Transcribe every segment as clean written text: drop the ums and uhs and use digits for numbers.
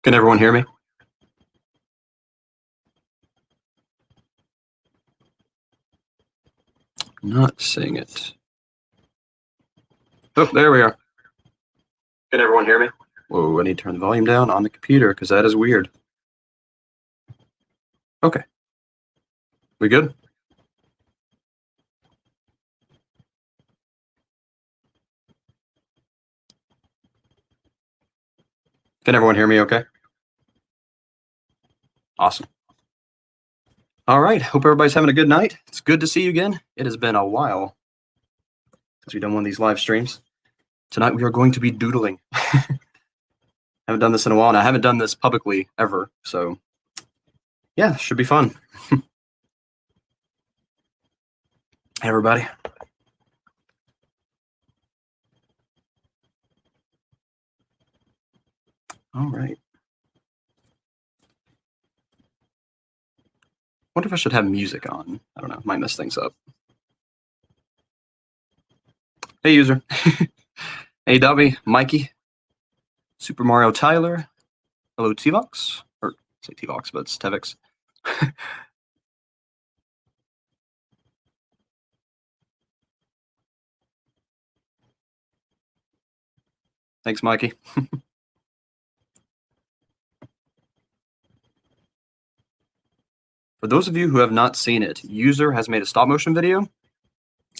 Can everyone hear me? Not seeing it. Oh, there we are. Can everyone hear me? Whoa, I need to turn the volume down on the computer because that is weird. Okay. We good? Can everyone hear me okay? Awesome. All right. Hope everybody's having a good night. It's good to see you again. It has been a while since we've done one of these live streams. Tonight we are going to be doodling. Haven't done this in a while, and I haven't done this publicly ever. So, yeah, should be fun. Hey, everybody. All right. Wonder if I should have music on. I don't know. Might mess things up. Hey, user. Hey, Dubby, Mikey, Super Mario Tyler. Hello, T-Vox. Or say T-Vox, but it's Tevix. Thanks, Mikey. For those of you who have not seen it, User has made a stop motion video,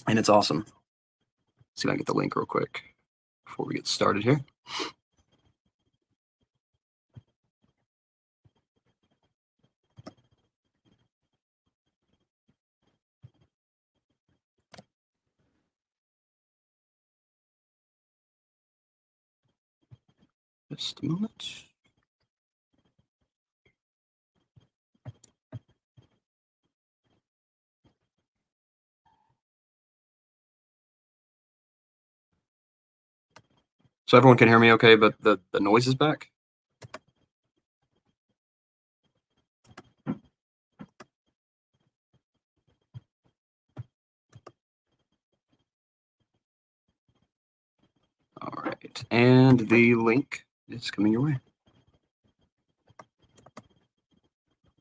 and it's awesome. Let's see if I can get the link real quick before we get started here. Just a moment. So everyone can hear me okay, but the noise is back? All right, and the link is coming your way.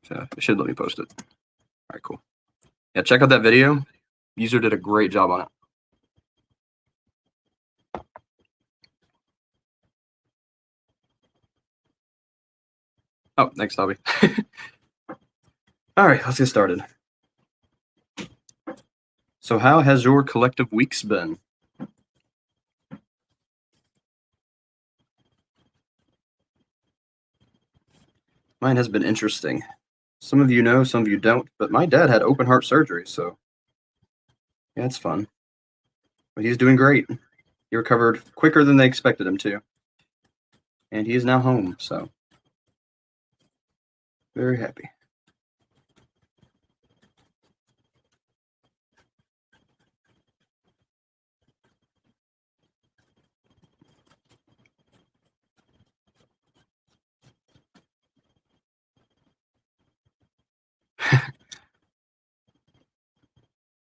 So it should let me post it. All right, cool. Yeah, check out that video. User did a great job on it. Oh, thanks, Dobby. All right, let's get started. So how has your collective weeks been? Mine has been interesting. Some of you know, some of you don't, but my dad had open heart surgery, so yeah, it's fun. But he's doing great. He recovered quicker than they expected him to. And he is now home, so very happy.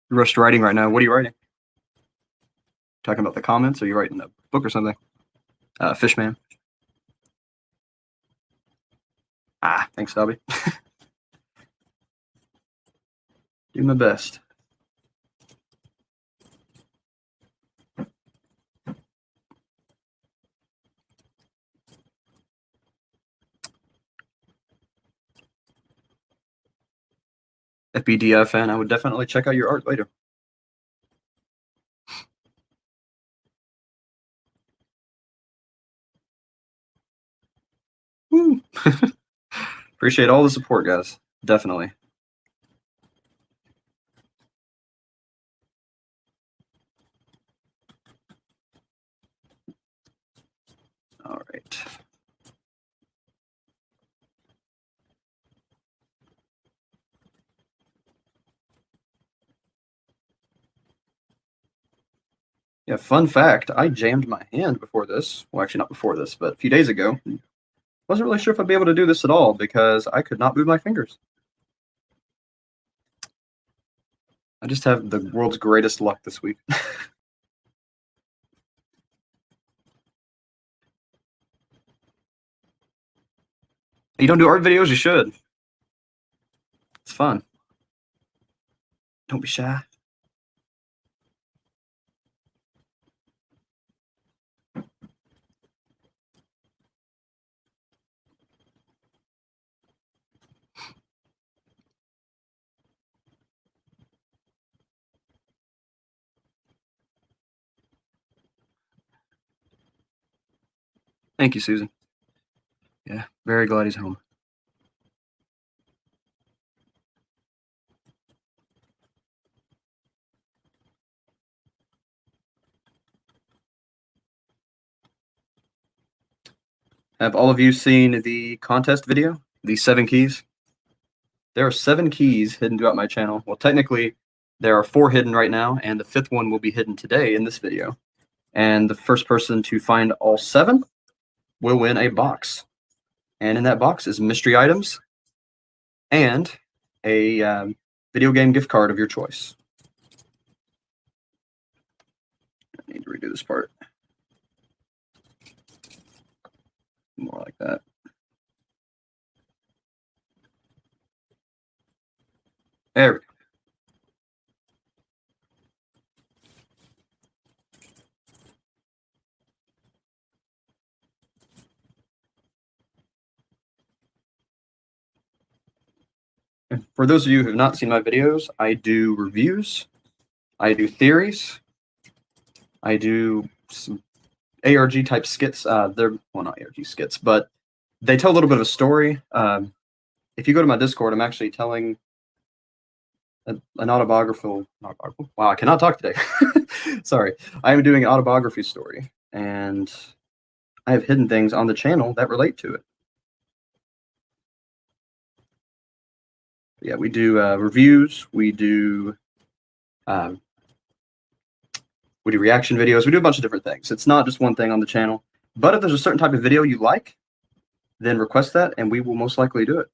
Rushed writing right now. What are you writing? Talking about the comments? Or are you writing a book or something? Fishman. Ah, thanks, Dobby. Do my best. FBDFN, I would definitely check out your art later. Woo. Appreciate all the support, guys. Definitely. All right. Yeah, fun fact, I jammed my hand before this. Well, actually not before this, but a few days ago. Wasn't really sure if I'd be able to do this at all because I could not move my fingers. I just have the world's greatest luck this week. You don't do art videos? You should. It's fun. Don't be shy. Thank you, Susan. Yeah, very glad he's home. Have all of you seen the contest video? The 7 keys? There are 7 keys hidden throughout my channel. Well, technically, there are 4 hidden right now, and the 5th one will be hidden today in this video. And the first person to find all 7 will win a box. And in that box is mystery items and a video game gift card of your choice. I need to redo this part. More like that. There we go. For those of you who have not seen my videos, I do reviews, I do theories, I do some ARG type skits. They're, well, not ARG skits, but they tell a little bit of a story. If you go to my Discord, I'm actually telling an autobiographical. Wow, I cannot talk today. Sorry, I am doing an autobiography story, and I have hidden things on the channel that relate to it. Yeah, we do reviews. We do reaction videos. We do a bunch of different things. It's not just one thing on the channel. But if there's a certain type of video you like, then request that, and we will most likely do it.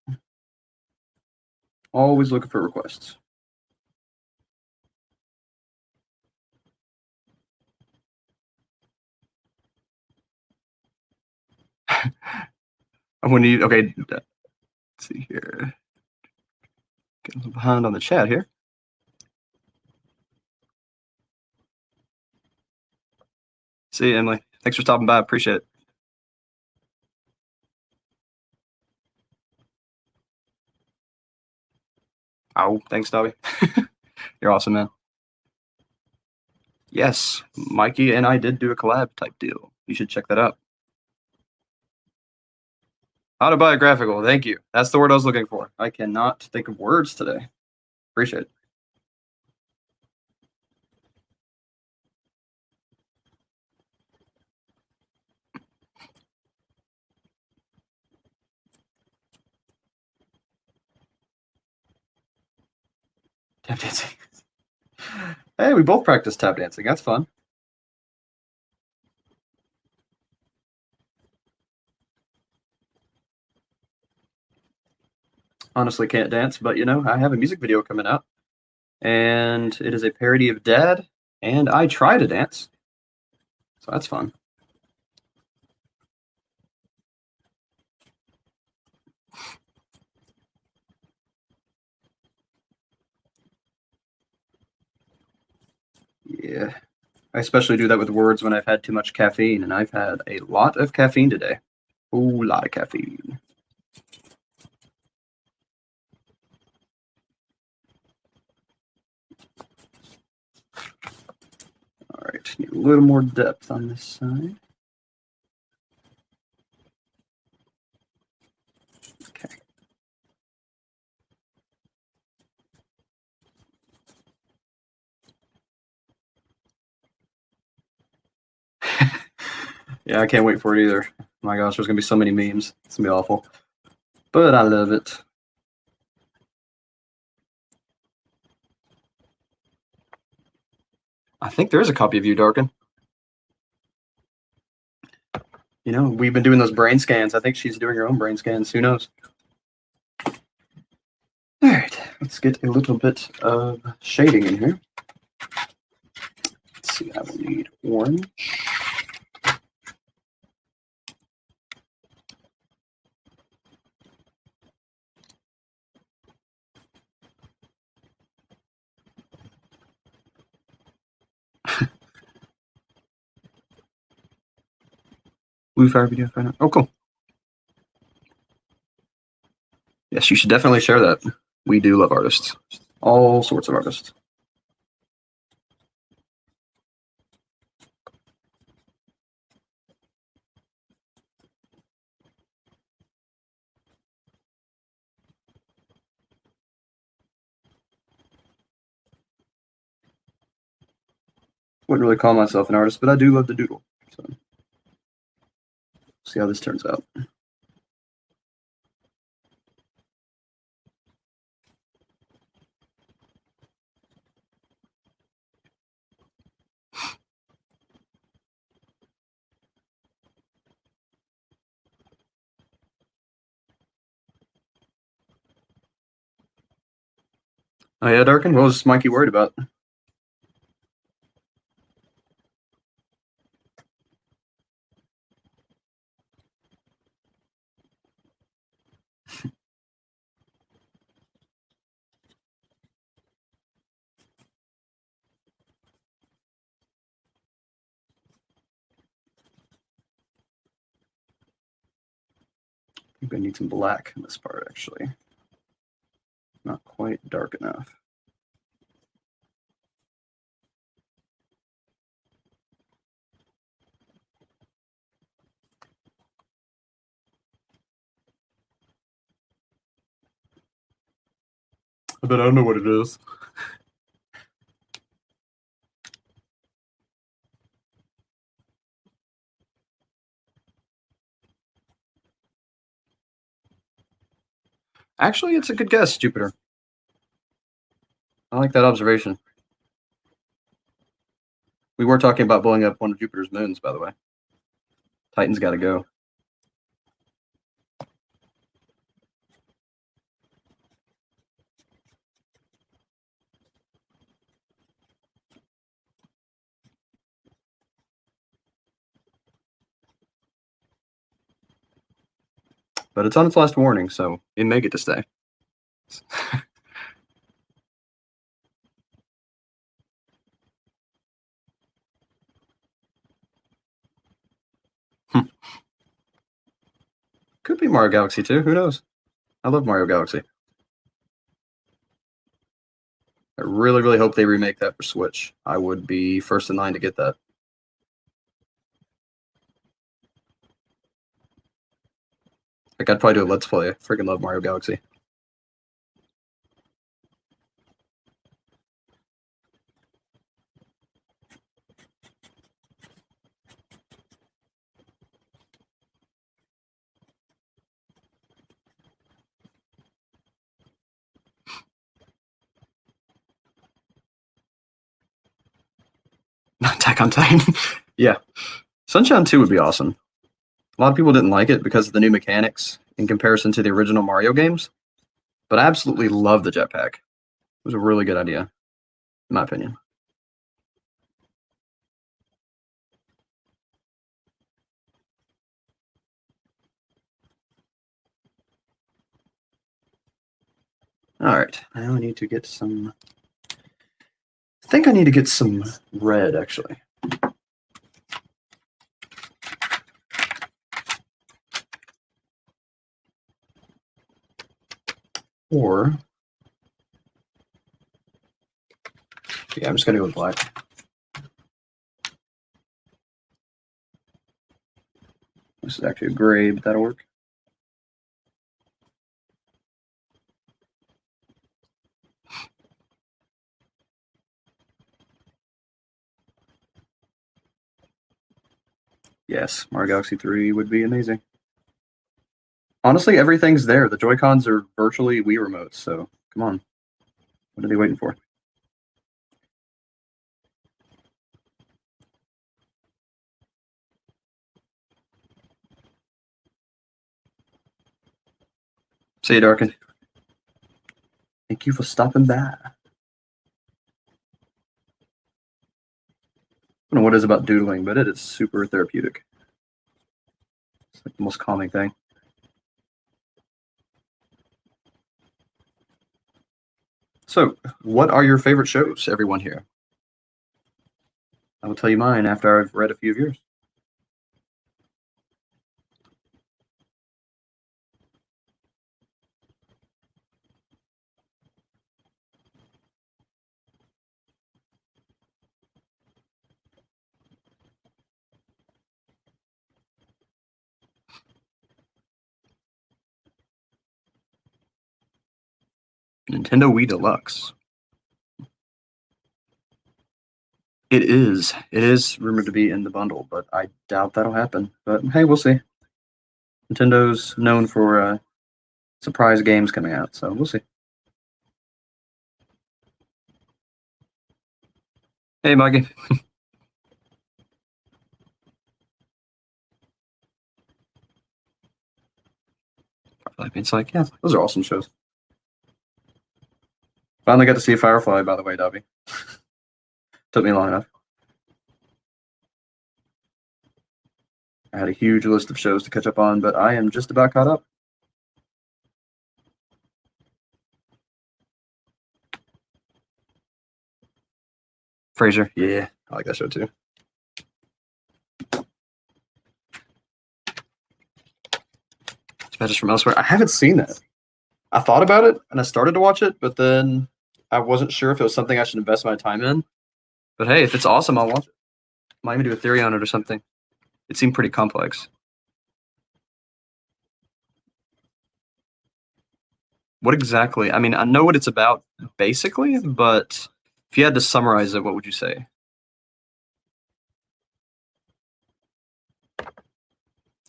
Always looking for requests. Okay, let's see here. Getting a little behind on the chat here. See you, Emily. Thanks for stopping by. Appreciate it. Oh, thanks, Dobby. You're awesome, man. Yes, Mikey and I did do a collab type deal. You should check that out. Autobiographical. Thank you. That's the word I was looking for. I cannot think of words today. Appreciate it. Tap dancing. Hey, we both practice tap dancing. That's fun. Honestly, can't dance, but you know, I have a music video coming out, and it is a parody of Dad, and I try to dance, so that's fun. Yeah, I especially do that with words when I've had too much caffeine, and I've had a lot of caffeine today. Ooh, lot of caffeine. All right, need a little more depth on this side. Okay. Yeah, I can't wait for it either. My gosh, there's gonna be so many memes. It's gonna be awful, but I love it. I think there is a copy of you, Darkin. You know, we've been doing those brain scans. I think she's doing her own brain scans. Who knows? All right, let's get a little bit of shading in here. Let's see, I will need orange. Blue Fire video. Oh, cool. Yes, you should definitely share that. We do love artists. All sorts of artists. Wouldn't really call myself an artist, but I do love to doodle. So, see how this turns out. Oh yeah, Darkin, what was Mikey worried about? I think I need some black in this part, actually. Not quite dark enough. I bet I don't know what it is. Actually, it's a good guess, Jupiter. I like that observation. We were talking about blowing up one of Jupiter's moons, by the way. Titan's got to go. But it's on its last warning, so it may get to stay. Could be Mario Galaxy 2. Who knows? I love Mario Galaxy. I really, really hope they remake that for Switch. I would be first in line to get that. Like, I'd probably do a Let's Play. I freaking love Mario Galaxy. Attack on Titan. Yeah. Sunshine 2 would be awesome. A lot of people didn't like it because of the new mechanics in comparison to the original Mario games, but I absolutely love the jetpack. It was a really good idea, in my opinion. All right, now I need to get some. I think I need to get some red, actually. Or, yeah, I'm just going to go with black. This is actually a gray, but that'll work. Yes, Mario Galaxy 3 would be amazing. Honestly, everything's there. The Joy-Cons are virtually Wii remotes, so come on. What are they waiting for? See you, Darkin. Thank you for stopping by. I don't know what it is about doodling, but it is super therapeutic. It's like the most calming thing. So, what are your favorite shows, everyone here? I will tell you mine after I've read a few of yours. Nintendo Wii Deluxe. It is. It is rumored to be in the bundle, but I doubt that'll happen. But hey, we'll see. Nintendo's known for surprise games coming out, so we'll see. Hey, Maggie. It's like, yeah, those are awesome shows. Finally got to see Firefly, by the way, Dobby. Took me long enough. I had a huge list of shows to catch up on, but I am just about caught up. Frasier, yeah, I like that show too. Dispatches from Elsewhere. I haven't seen that. I thought about it and I started to watch it, but then I wasn't sure if it was something I should invest my time in. But hey, if it's awesome, I'll watch it. Might even do a theory on it or something. It seemed pretty complex. What exactly? I mean, I know what it's about basically, but if you had to summarize it, what would you say?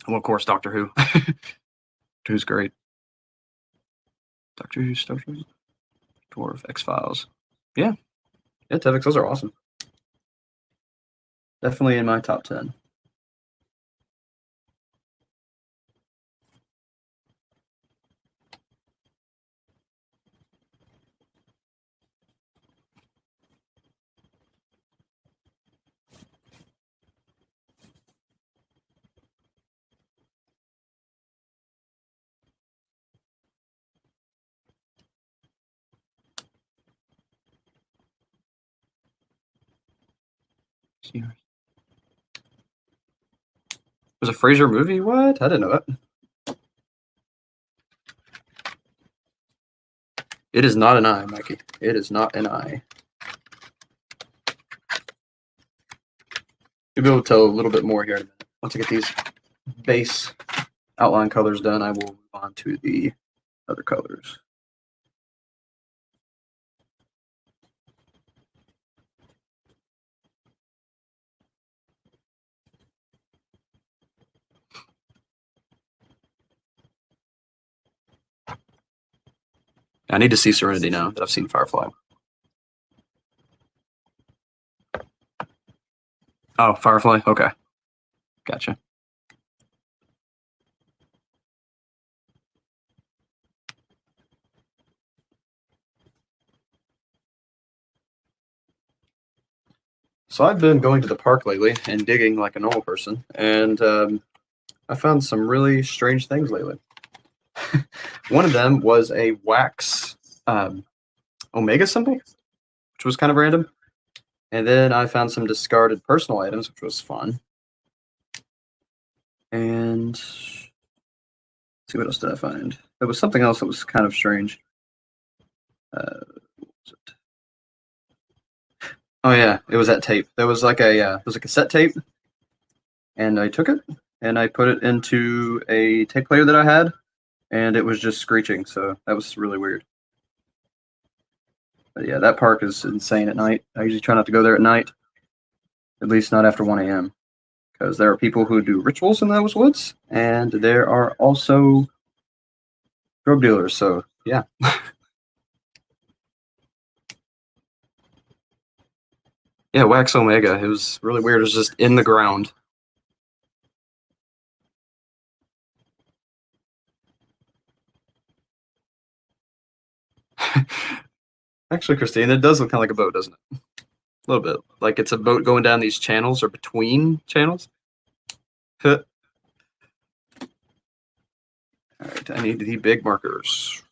Well, of course, Doctor Who. Doctor Who's great. Doctor Who, Star Trek, Dwarf, X-Files. Yeah, Tevix, those are awesome. Definitely in my top 10. Was a Frasier movie? What? I didn't know that. It is not an eye, Mikey. It is not an eye. You'll be able to tell a little bit more here in a minute. Once I get these base outline colors done, I will move on to the other colors. I need to see Serenity now that I've seen Firefly. Oh, Firefly? Okay. Gotcha. So I've been going to the park lately and digging like a normal person, and I found some really strange things lately. One of them was a wax Omega symbol, which was kind of random. And then I found some discarded personal items, which was fun. And let's see, what else did I find? There was something else that was kind of strange. What was it? Oh yeah, it was that tape. There was like a it was a cassette tape, and I took it and I put it into a tape player that I had, and it was just screeching. So that was really weird. But yeah, that park is insane at night. I usually try not to go there at night, at least not after 1 a.m. because there are people who do rituals in those woods, and there are also drug dealers. So yeah. Yeah, Wax Omega. It was really weird. It was just in the ground. Actually, Christine, it does look kind of like a boat, doesn't it? A little bit. Like it's a boat going down these channels or between channels. All right, I need the big markers.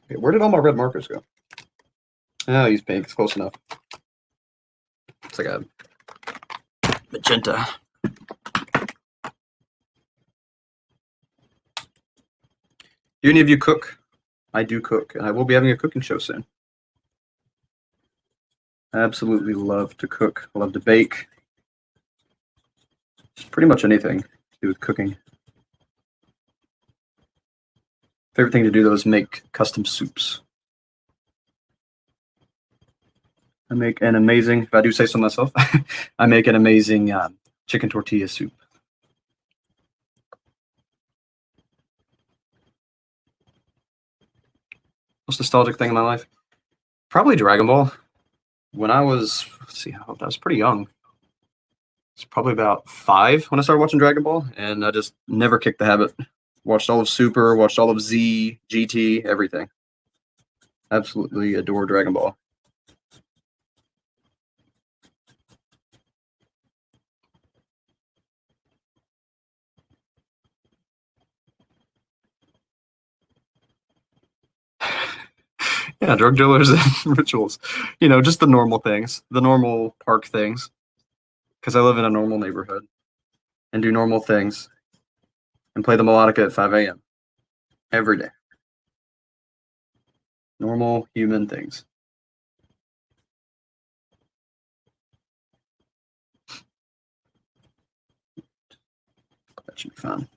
Okay, where did all my red markers go? Oh, I'll use pink. It's close enough. It's like a magenta. Do any of you cook? I do cook, and I will be having a cooking show soon. I absolutely love to cook. I love to bake. Just pretty much anything to do with cooking. Favorite thing to do though is make custom soups. I make an amazing, if I do say so myself, I make an amazing chicken tortilla soup. Most nostalgic thing in my life? Probably Dragon Ball. When I was, let's see, how old I was pretty young. It's probably about 5 when I started watching Dragon Ball, and I just never kicked the habit. Watched all of Super, watched all of Z, GT, everything. Absolutely adore Dragon Ball. Yeah, drug dealers and rituals. You know, just the normal things, the normal park things. Because I live in a normal neighborhood and do normal things and play the melodica at 5 a.m. every day. Normal human things. That should be fun.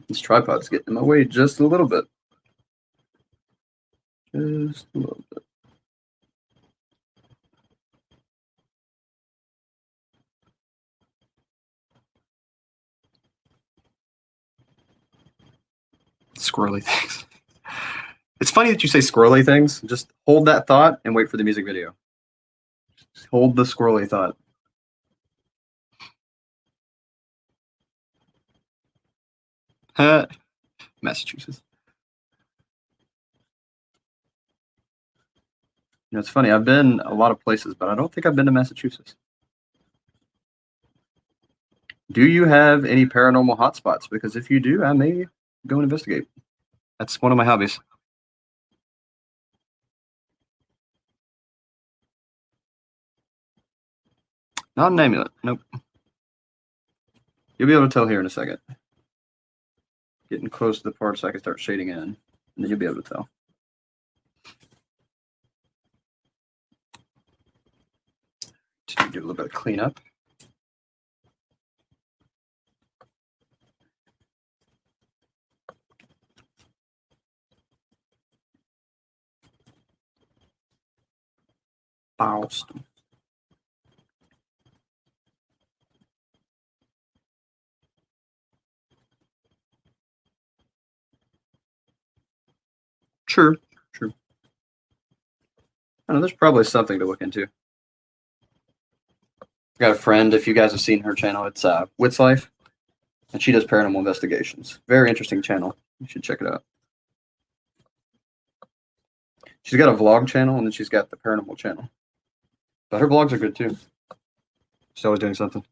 This tripod's getting in my way just a little bit. Just a little bit. Squirrely things. It's funny that you say squirrely things. Just hold that thought and wait for the music video. Just hold the squirrely thought. Massachusetts. You know, it's funny. I've been a lot of places, but I don't think I've been to Massachusetts. Do you have any paranormal hotspots? Because if you do, I may go and investigate. That's one of my hobbies. Not an amulet. Nope. You'll be able to tell here in a second. Getting close to the part so I can start shading in, and then you'll be able to tell. Just do a little bit of cleanup. Boston. True. I know there's probably something to look into. I got a friend, if you guys have seen her channel, it's Wits Life, and she does paranormal investigations. Very interesting channel. You should check it out. She's got a vlog channel, and then she's got the paranormal channel. But her vlogs are good too. She's always doing something.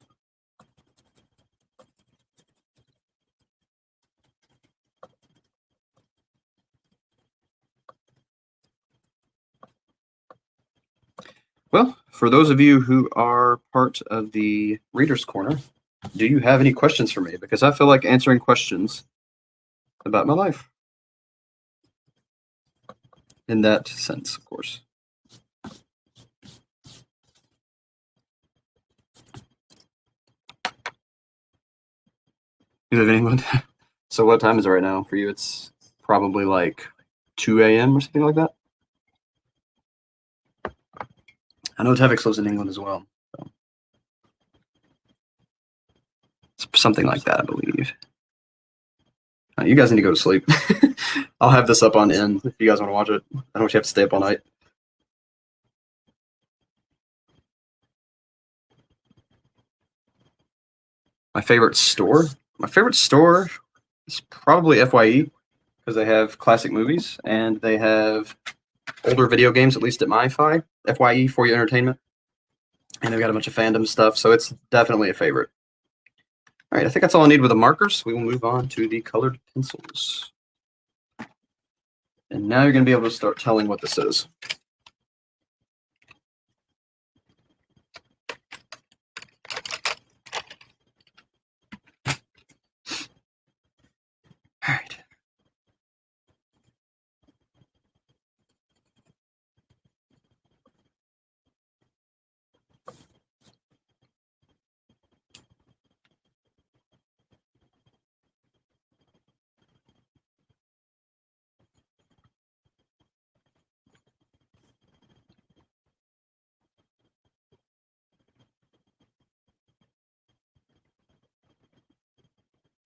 Well, for those of you who are part of the Reader's Corner, do you have any questions for me? Because I feel like answering questions about my life. In that sense, of course. You live in England? So what time is it right now for you? It's probably like 2 a.m. or something like that. I know Tevix lives in England as well. So. It's something like that, I believe. You guys need to go to sleep. I'll have this up on end if you guys want to watch it. I don't want you have to stay up all night. My favorite store? My favorite store is probably FYE because they have classic movies and they have older video games, at least at my FYE, For Your Entertainment. And they've got a bunch of fandom stuff, so it's definitely a favorite. All right, I think that's all I need with the markers. We will move on to the colored pencils. And now you're going to be able to start telling what this is.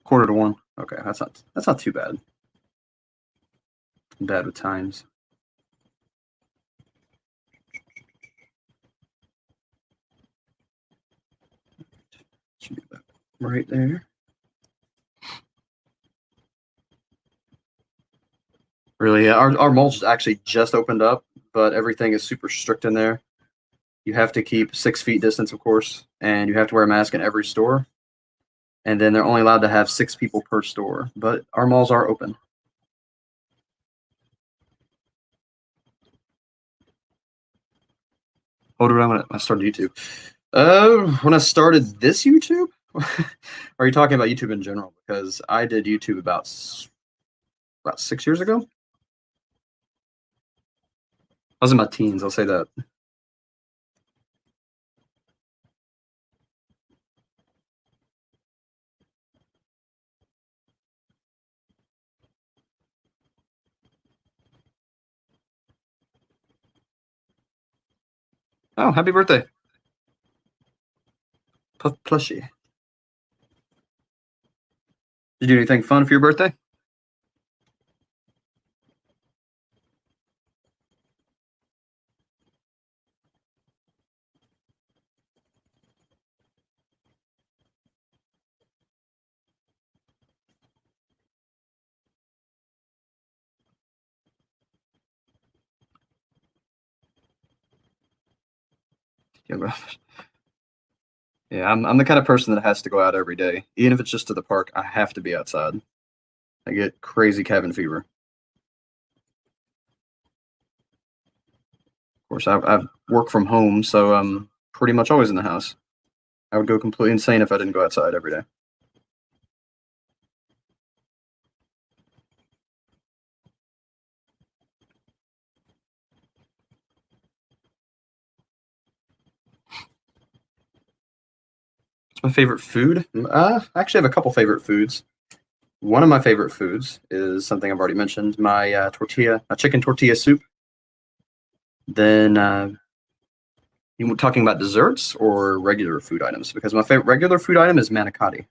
Quarter to 1. Okay, that's not too bad. I'm bad with times. Should be about right there. Really, yeah, our mall's actually just opened up, but everything is super strict in there. You have to keep 6 feet distance, of course, and you have to wear a mask in every store. And then they're only allowed to have 6 people per store. But our malls are open. What did when I started YouTube? When I started this YouTube, are you talking about YouTube in general? Because I did YouTube about 6 years ago. I was in my teens. I'll say that. Oh, happy birthday, Plushie. Did you do anything fun for your birthday? Yeah, I'm the kind of person that has to go out every day, even if it's just to the park. I have to be outside. I get crazy cabin fever. Of course, I work from home, so I'm pretty much always in the house. I would go completely insane if I didn't go outside every day. What's my favorite food? I actually have a couple favorite foods. One of my favorite foods is something I've already mentioned, my chicken tortilla soup. Then you were talking about desserts or regular food items? Because my favorite regular food item is manicotti.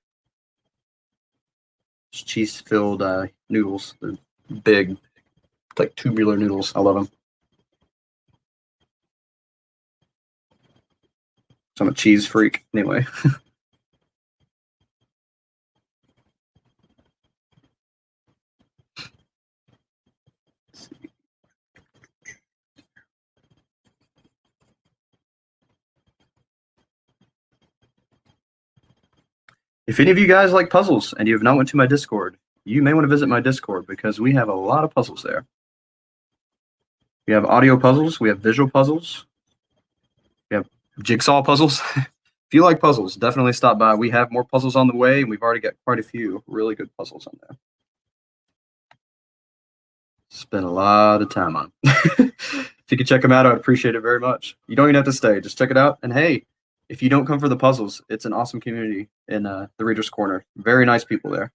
It's cheese-filled noodles. They're big, like tubular noodles. I love them. So I'm a cheese freak anyway. If any of you guys like puzzles and you have not went to my Discord, you may want to visit my Discord because we have a lot of puzzles there. We have audio puzzles, we have visual puzzles, we have jigsaw puzzles. If you like puzzles, definitely stop by. We have more puzzles on the way, and we've already got quite a few really good puzzles on there. Spend a lot of time on. If you could check them out, I'd appreciate it very much. You don't even have to stay; just check it out. And hey, if you don't come for the puzzles, it's an awesome community in the Reader's Corner. Very nice people there.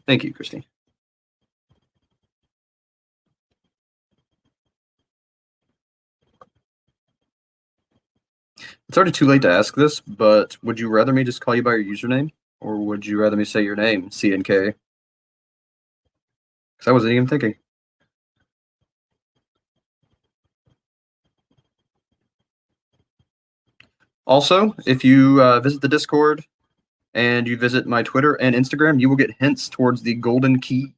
Thank you, Christine. It's already too late to ask this, but would you rather me just call you by your username, or would you rather me say your name, CNK? Because I wasn't even thinking. Also, if you visit the Discord and you visit my Twitter and Instagram, you will get hints towards the golden keys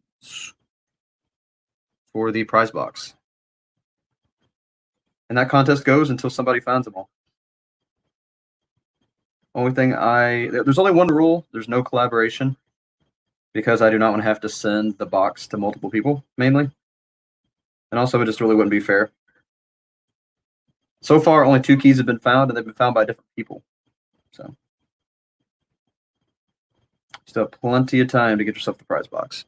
for the prize box. And that contest goes until somebody finds them all. Only thing there's only one rule. There's no collaboration because I do not want to have to send the box to multiple people, mainly. And also, it just really wouldn't be fair. So far, only 2 keys have been found, and they've been found by different people. So, still have plenty of time to get yourself the prize box.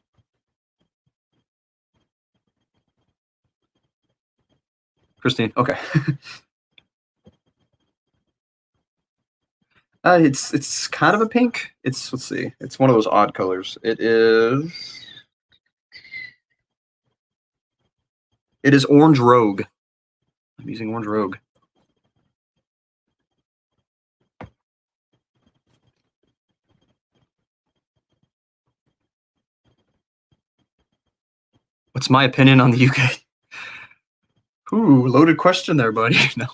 Christine, okay. It's kind of a pink. Let's see. It's one of those odd colors. It is Orange Rogue. I'm using Orange Rogue. What's my opinion on the UK? Ooh, loaded question there, buddy. No.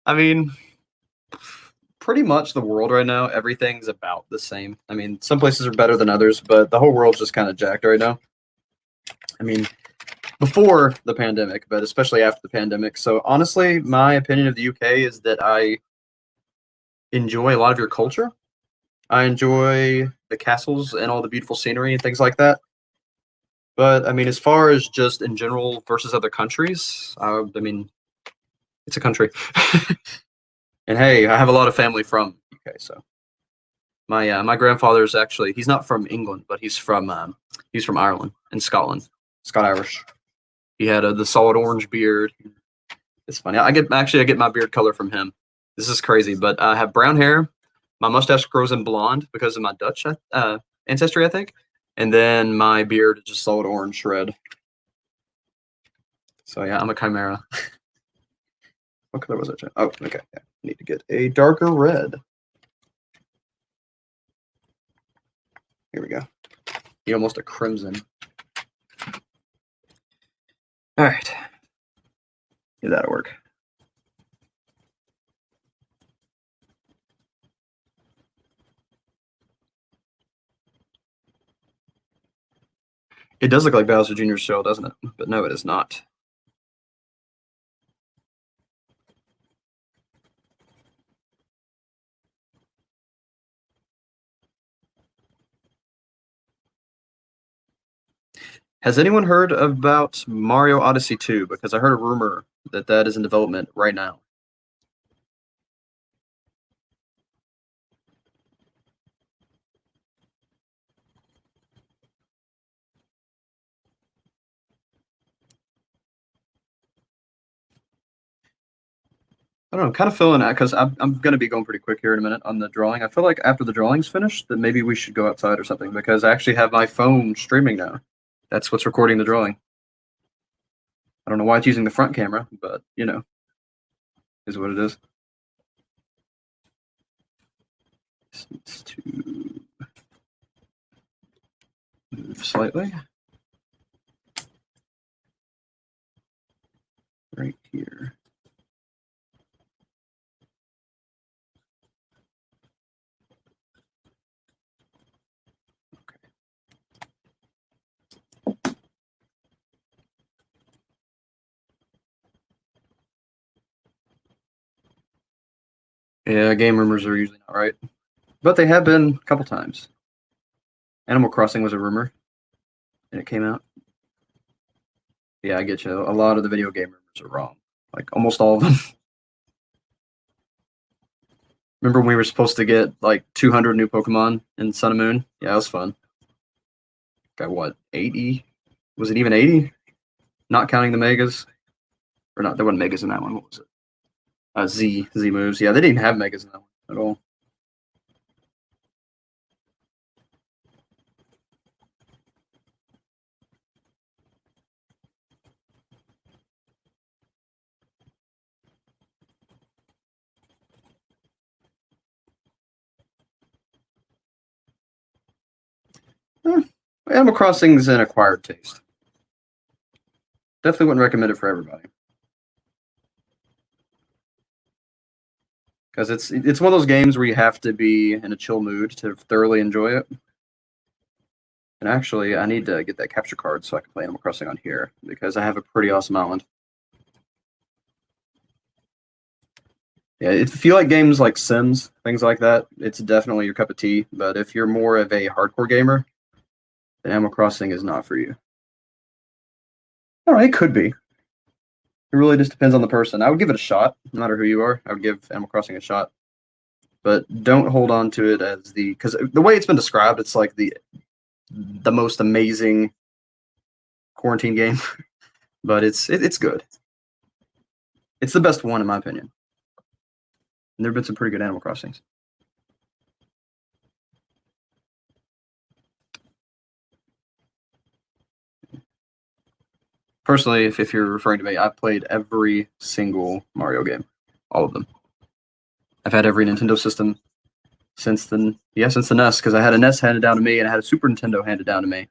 I mean, pretty much the world right now, everything's about the same. I mean, some places are better than others, but the whole world's just kind of jacked right now. I mean, before the pandemic, but especially after the pandemic. So honestly, my opinion of the UK is that I enjoy a lot of your culture. I enjoy the castles and all the beautiful scenery and things like that. But I mean, as far as just in general versus other countries, I mean, it's a country. And hey, I have a lot of family from UK, so my grandfather's actually he's not from England, but he's from Ireland and Scotland, Scot Irish. He had the solid orange beard. It's funny. I get my beard color from him. This is crazy, but I have brown hair. My mustache grows in blonde because of my Dutch ancestry, I think, and then my beard is just solid orange red. So yeah, I'm a chimera. What color was it? Oh, okay. Yeah. Need to get a darker red. Here we go. Need almost a crimson. All right. Yeah, that'll work. It does look like Bowser Jr.'s show, doesn't it? But no, it is not. Has anyone heard about Mario Odyssey 2? Because I heard a rumor that that is in development right now. I don't know, I'm kind of feeling that because I'm going to be going pretty quick here in a minute on the drawing. I feel like after the drawing's finished, that maybe we should go outside or something because I actually have my phone streaming now. That's what's recording the drawing. I don't know why it's using the front camera, but you know, is what it is. This needs to move slightly. Right here. Yeah, game rumors are usually not right, but they have been a couple times. Animal Crossing was a rumor, and it came out. Yeah, I get you. A lot of the video game rumors are wrong, like almost all of them. Remember when we were supposed to get like 200 new Pokemon in Sun and Moon? Yeah, that was fun. Got what, 80? Was it even 80? Not counting the Megas, or not? There wasn't Megas in that one. What was it? Z moves. Yeah, they didn't have Megas in that one at all. Animal Crossing is an acquired taste. Definitely wouldn't recommend it for everybody. Because it's one of those games where you have to be in a chill mood to thoroughly enjoy it. And actually, I need to get that capture card so I can play Animal Crossing on here because I have a pretty awesome island. Yeah, if you like games like Sims, things like that, it's definitely your cup of tea. But if you're more of a hardcore gamer, then Animal Crossing is not for you. All right, it could be. It really just depends on the person. I would give it a shot, no matter who you are. I would give Animal Crossing a shot, but don't hold on to it as because the way it's been described, it's like the most amazing quarantine game. But it's good. It's the best one in my opinion. And there've been some pretty good Animal Crossings. Personally, if you're referring to me, I've played every single Mario game, all of them. I've had every Nintendo system since the NES, because I had a NES handed down to me and I had a Super Nintendo handed down to me.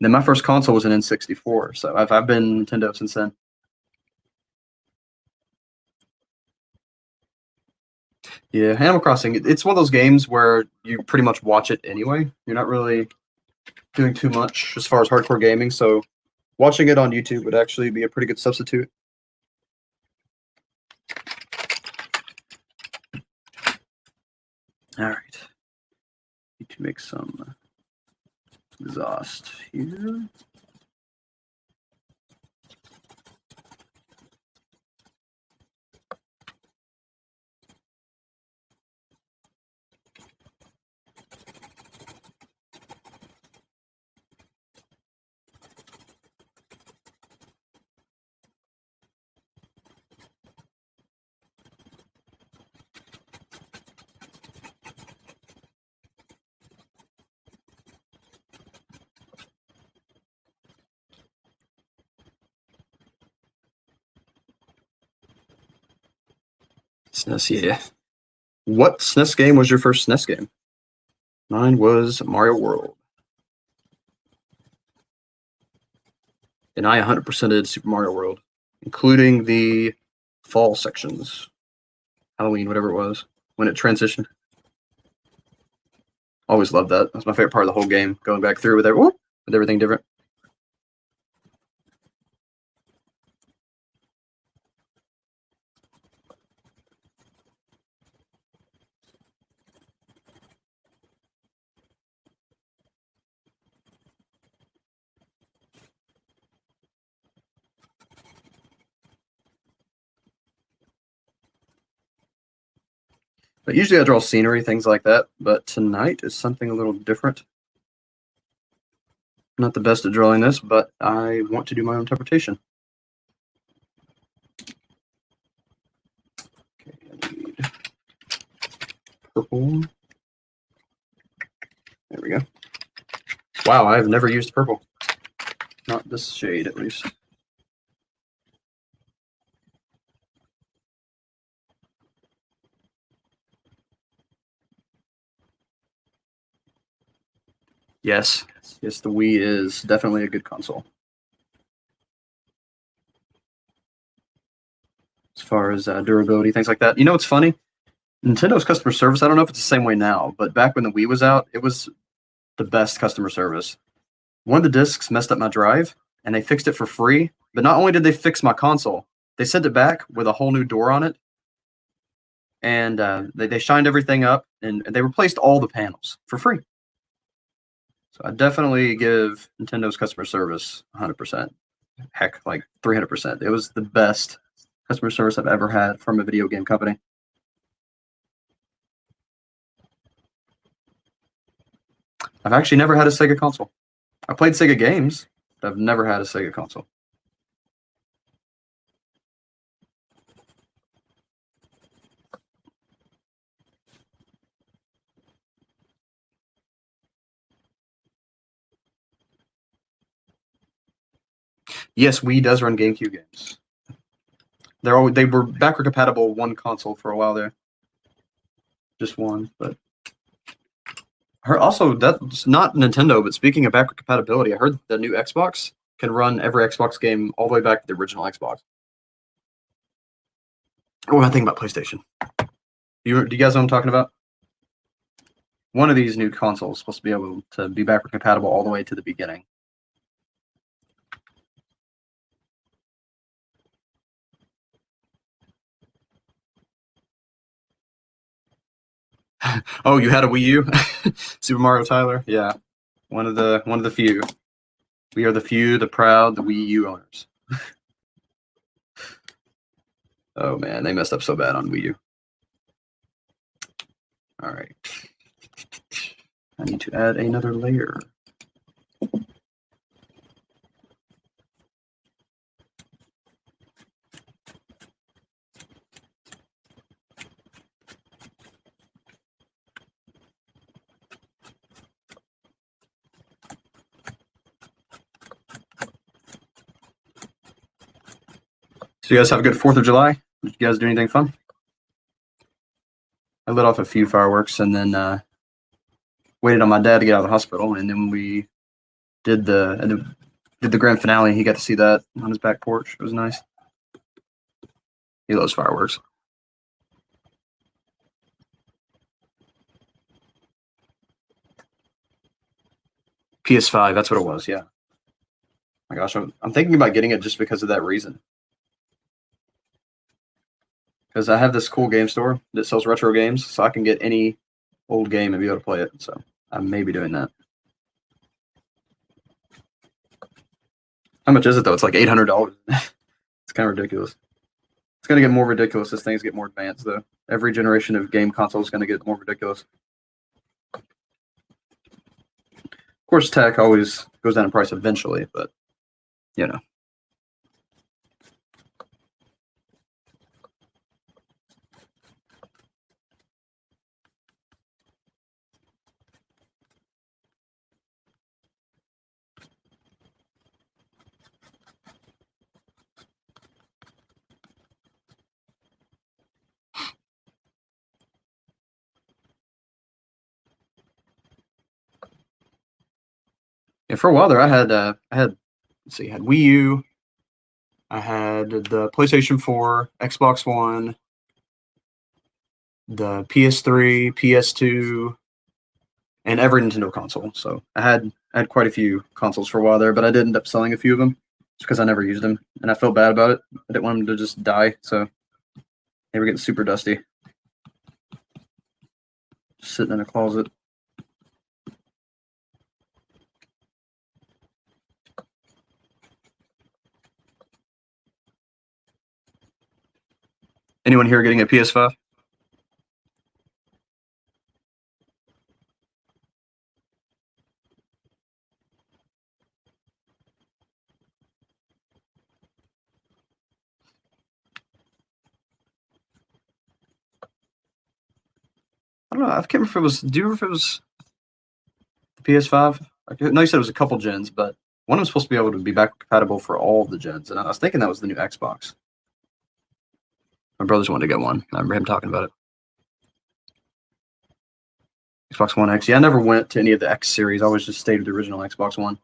Then my first console was an N64, so I've been Nintendo since then. Yeah, Animal Crossing, it's one of those games where you pretty much watch it anyway. You're not really doing too much as far as hardcore gaming, so watching it on YouTube would actually be a pretty good substitute. All right. Need to make some exhaust here. SNES, yeah. What SNES game was your first SNES game? Mine was Mario World. And I 100%ed Super Mario World, including the fall sections. Halloween, whatever it was, when it transitioned. Always loved that. That's my favorite part of the whole game, going back through with everything different. But usually I draw scenery, things like that. But tonight is something a little different. Not the best at drawing this, but I want to do my own interpretation. Okay, I need purple. There we go. Wow, I've never used purple. Not this shade, at least. Yes, the Wii is definitely a good console. As far as durability, things like that. You know what's funny? Nintendo's customer service, I don't know if it's the same way now, but back when the Wii was out, it was the best customer service. One of the discs messed up my drive, and they fixed it for free. But not only did they fix my console, they sent it back with a whole new door on it, and they shined everything up, and they replaced all the panels for free. So I definitely give Nintendo's customer service 100%. Heck, like 300%. It was the best customer service I've ever had from a video game company. I've actually never had a Sega console. I played Sega games, but I've never had a Sega console. Yes, Wii does run GameCube games. They were backward compatible one console for a while there. Just one, but also that's not Nintendo. But speaking of backward compatibility, I heard the new Xbox can run every Xbox game all the way back to the original Xbox. What am I thinking about PlayStation? Do you guys know what I'm talking about? One of these new consoles is supposed to be able to be backward compatible all the way to the beginning. Oh, you had a Wii U? Super Mario Tyler? Yeah. One of the few. We are the few, the proud, the Wii U owners. Oh man, they messed up so bad on Wii U. All right. I need to add another layer. So you guys have a good 4th of July? Did you guys do anything fun? I lit off a few fireworks and then waited on my dad to get out of the hospital, and then we did the grand finale. He got to see that on his back porch. It was nice. He loves fireworks. PS5, that's what it was. Yeah. My gosh, I'm thinking about getting it just because of that reason. Because I have this cool game store that sells retro games, so I can get any old game and be able to play it. So I may be doing that. How much is it though? It's like $800. It's kind of ridiculous. It's going to get more ridiculous as things get more advanced, though. Every generation of game console is going to get more ridiculous. Of course, tech always goes down in price eventually, but you know. Yeah, for a while there, I had let's see, I had Wii U, I had the PlayStation 4, Xbox One, the PS3, PS2, and every Nintendo console. So I had quite a few consoles for a while there, but I did end up selling a few of them just because I never used them, and I felt bad about it. I didn't want them to just die, so they were getting super dusty, just sitting in a closet. Anyone here getting a PS5? I don't know. I can't remember if it was. Do you remember if it was the PS5? I know you said it was a couple gens, but one of them was supposed to be able to be back compatible for all of the gens, and I was thinking that was the new Xbox. My brothers wanted to get one. I remember him talking about it. Xbox One X. Yeah, I never went to any of the X series. I always just stayed with the original Xbox One.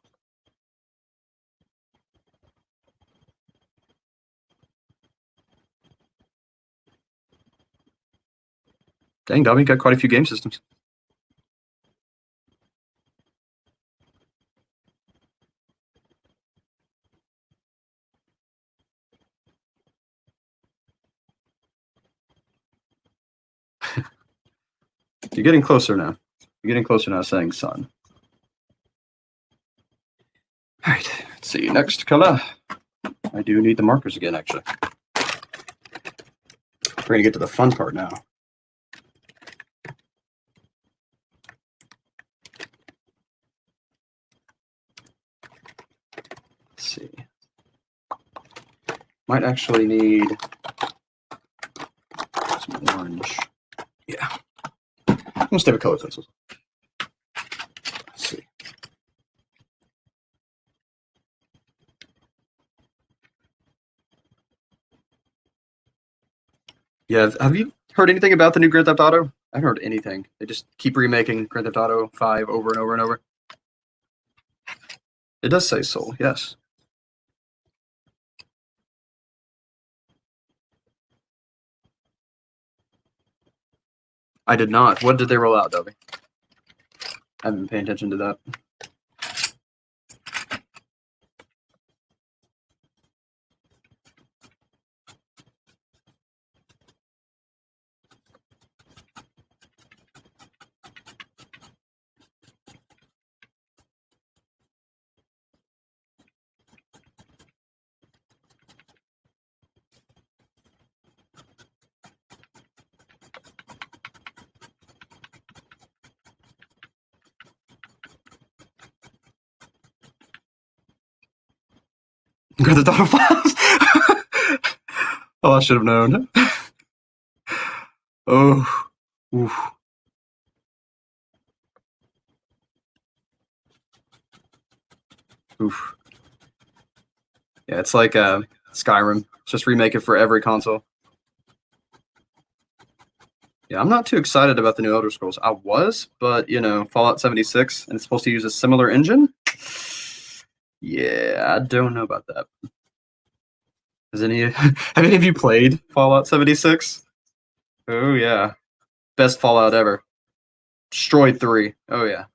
Dang, Dobby, got quite a few game systems. You're getting closer now. You're getting closer now saying sun. All right, let's see. Next color. I do need the markers again, actually. We're going to get to the fun part now. Let's see. Might actually need some orange. Yeah. I'm going to stay with color pencils. Let's see. Yeah, have you heard anything about the new Grand Theft Auto? I haven't heard anything. They just keep remaking Grand Theft Auto 5 over and over and over. It does say Soul, yes. I did not. What did they roll out, Dobby? I haven't been paying attention to that. Grand Theft Auto 5. Oh, I should have known. Oh, oof. Oof. Yeah, it's like Skyrim. Just remake it for every console. Yeah, I'm not too excited about the new Elder Scrolls. I was, but you know, Fallout 76, and it's supposed to use a similar engine. Yeah, I don't know about that. Has have any of you played Fallout 76? Oh yeah. Best Fallout ever. Destroyed 3. Oh yeah.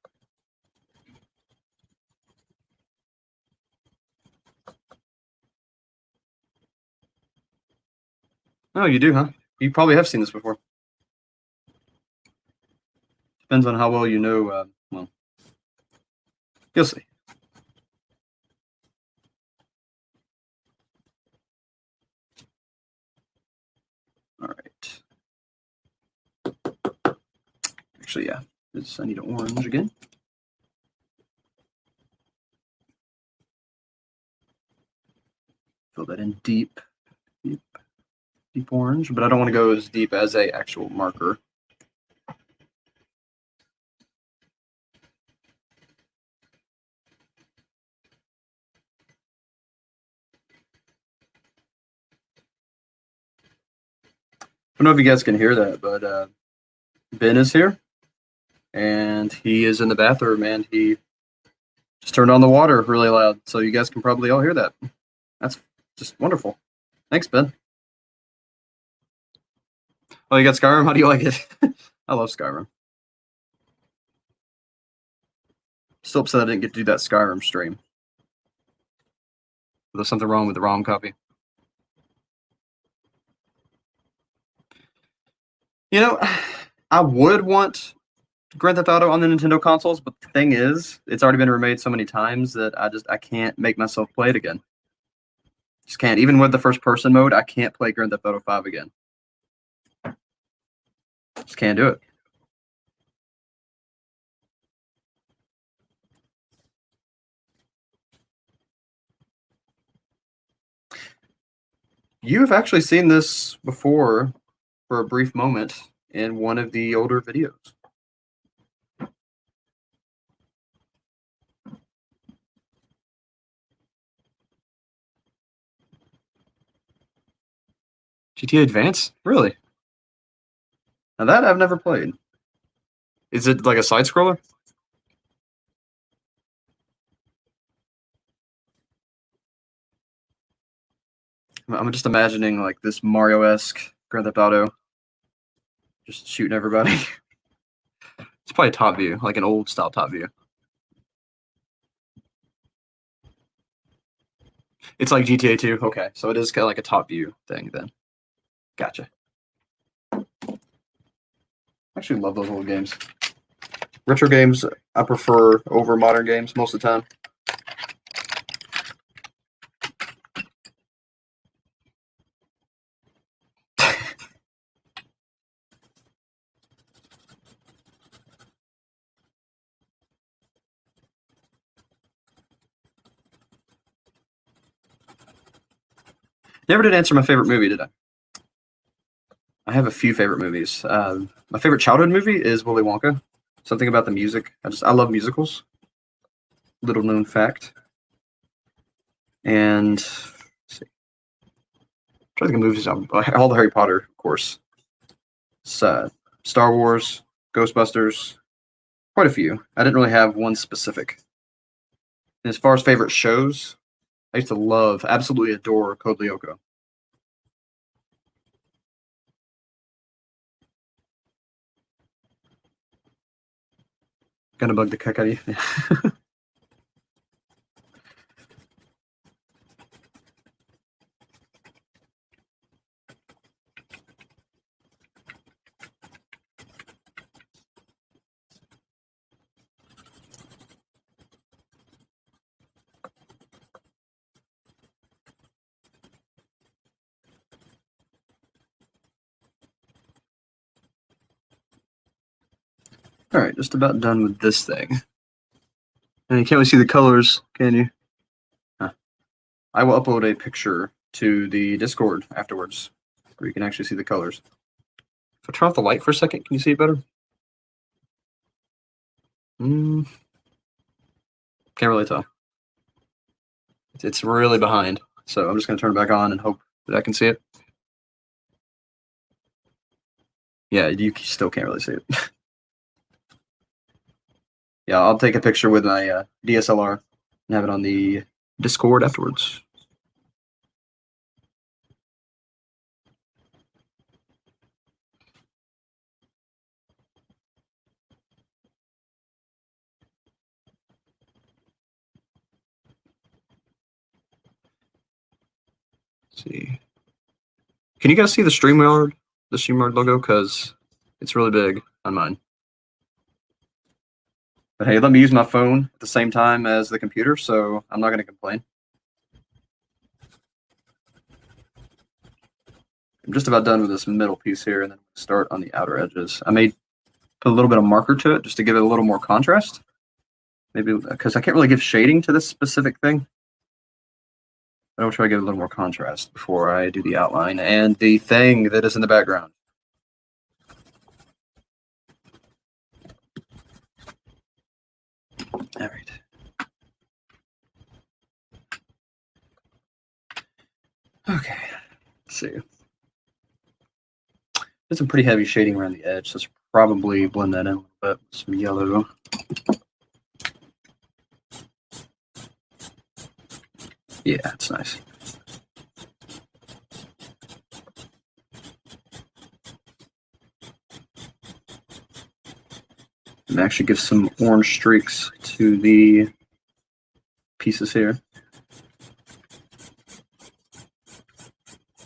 Oh, you do, huh? You probably have seen this before. Depends on how well you know. Well, you'll see. All right. Actually, yeah. I need an orange again. Fill that in deep orange, but I don't want to go as deep as a actual marker. I don't know if you guys can hear that, but Ben is here, and he is in the bathroom, and he just turned on the water really loud, so you guys can probably all hear that. That's just wonderful. Thanks, Ben. Oh, you got Skyrim? How do you like it? I love Skyrim. Still upset I didn't get to do that Skyrim stream. There's something wrong with the ROM copy. You know, I would want Grand Theft Auto on the Nintendo consoles, but the thing is, it's already been remade so many times that I can't make myself play it again. Just can't. Even with the first person mode, I can't play Grand Theft Auto 5 again. Just can't do it. You've actually seen this before for a brief moment in one of the older videos. GTA Advance? Really? Now that I've never played. Is it like a side scroller? I'm just imagining like this Mario-esque Grand Theft Auto, just shooting everybody. It's probably top view, like an old style top view. It's like GTA 2. Okay, so it is kind of like a top view thing then. Gotcha. I actually love those old games. Retro games I prefer over modern games most of the time. Never did answer my favorite movie, did I? I have a few favorite movies. My favorite childhood movie is Willy Wonka. Something about the music. I love musicals. Little known fact. And let's see. I'm trying to think of movies. All the Harry Potter, of course. Star Wars, Ghostbusters, quite a few. I didn't really have one specific. And as far as favorite shows, I used to absolutely adore Code Lyoko. Gonna bug the heck out of you. All right, just about done with this thing. And you can't really see the colors, can you? Huh. I will upload a picture to the Discord afterwards where you can actually see the colors. If I turn off the light for a second, can you see it better? Can't really tell. It's really behind, so I'm just going to turn it back on and hope that I can see it. Yeah, you still can't really see it. Yeah, I'll take a picture with my DSLR and have it on the Discord afterwards. Let's see. Can you guys see the StreamYard logo? Because it's really big on mine. But hey, let me use my phone at the same time as the computer, so I'm not going to complain. I'm just about done with this middle piece here, and then start on the outer edges. I may put a little bit of marker to it just to give it a little more contrast. Maybe because I can't really give shading to this specific thing. I will try to give a little more contrast before I do the outline and the thing that is in the background. All right. Okay. Let's see. There's some pretty heavy shading around the edge, so let's probably blend that in a little bit with some yellow. Yeah, it's nice. And actually give some orange streaks to the pieces here.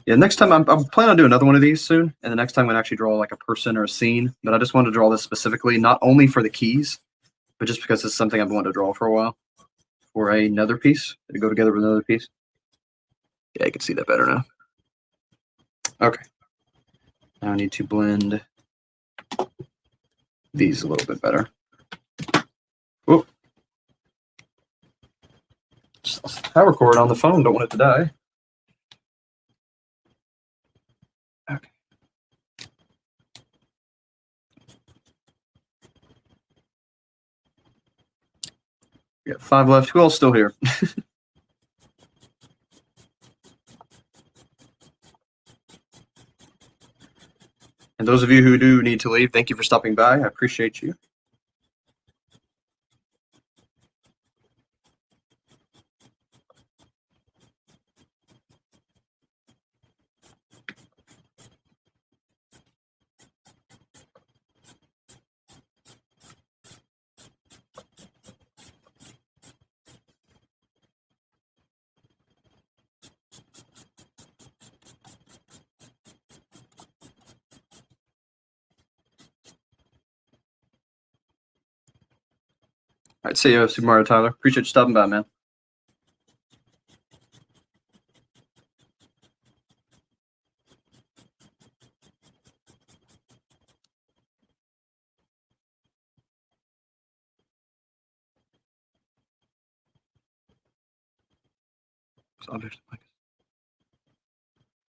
Yeah, next time I'm planning on doing another one of these soon, and the next time I'm going to actually draw like a person or a scene, but I just wanted to draw this specifically, not only for the keys, but just because it's something I've wanted to draw for a while. For another piece, to go together with another piece. Yeah, you can see that better now. Okay. Now I need to blend these a little bit better. Whoop. Power cord on the phone, don't want it to die. Okay. We got 5 left. Who else still here? And those of you who do need to leave, thank you for stopping by. I appreciate you. All right, see you, Super Mario Tyler. Appreciate you stopping by, man.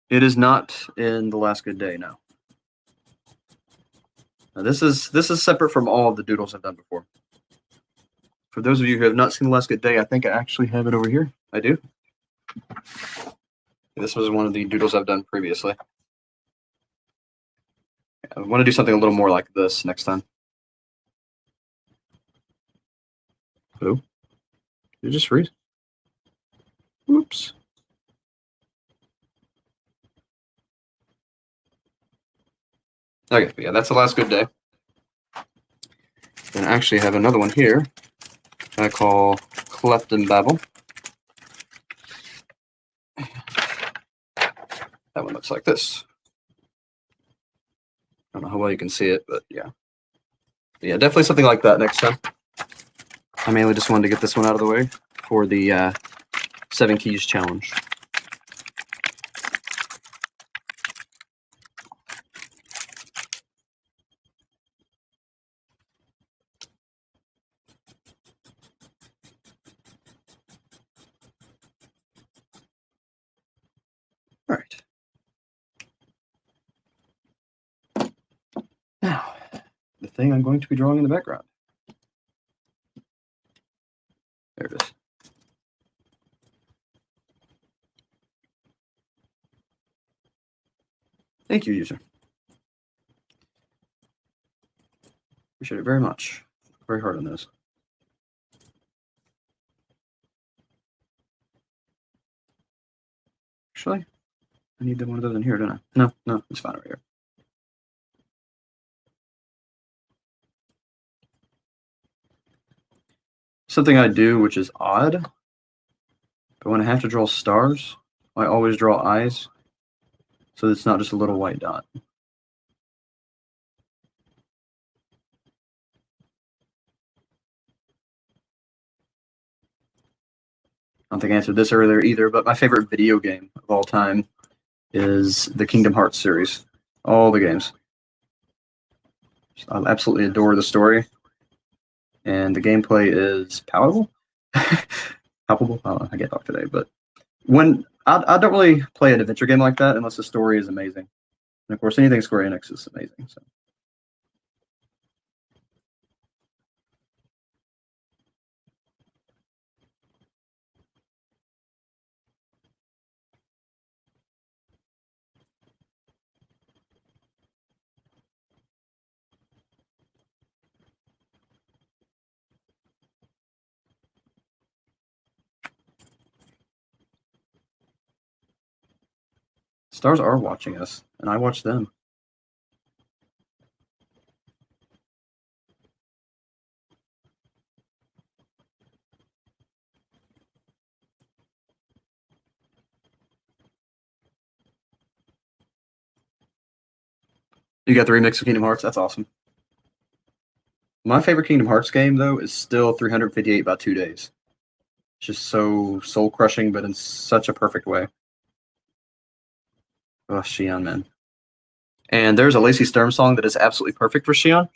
It is not in The Last Good Day now. Now this is separate from all of the doodles I've done before. For those of you who have not seen The Last Good Day, I think I actually have it over here. I do. This was one of the doodles I've done previously. I want to do something a little more like this next time. Oh, did it just freeze? Oops. Okay, yeah, that's The Last Good Day. And I actually have another one here I call Cleft and Babel. That one looks like this. I don't know how well you can see it, but yeah. Yeah, definitely something like that next time. I mainly just wanted to get this one out of the way for the 7 Keys challenge. All right. Now, the thing I'm going to be drawing in the background. There it is. Thank you, user. Appreciate it very much. Very hard on this. Actually, I need one of those in here, don't I? No, it's fine right here. Something I do, which is odd, but when I have to draw stars, I always draw eyes, so it's not just a little white dot. I don't think I answered this earlier either, but my favorite video game of all time is the Kingdom Hearts series. All the games. I absolutely adore the story, and the gameplay is palatable. Palpable. I don't know. I can't talk today, but when I don't really play an adventure game like that unless the story is amazing. And of course, anything Square Enix is amazing. So. Stars are watching us, and I watch them. You got the remix of Kingdom Hearts. That's awesome. My favorite Kingdom Hearts game, though, is still 358 by 2 days. It's just so soul crushing, but in such a perfect way. Oh, Xion, man. And there's a Lacey Sturm song that is absolutely perfect for Xion.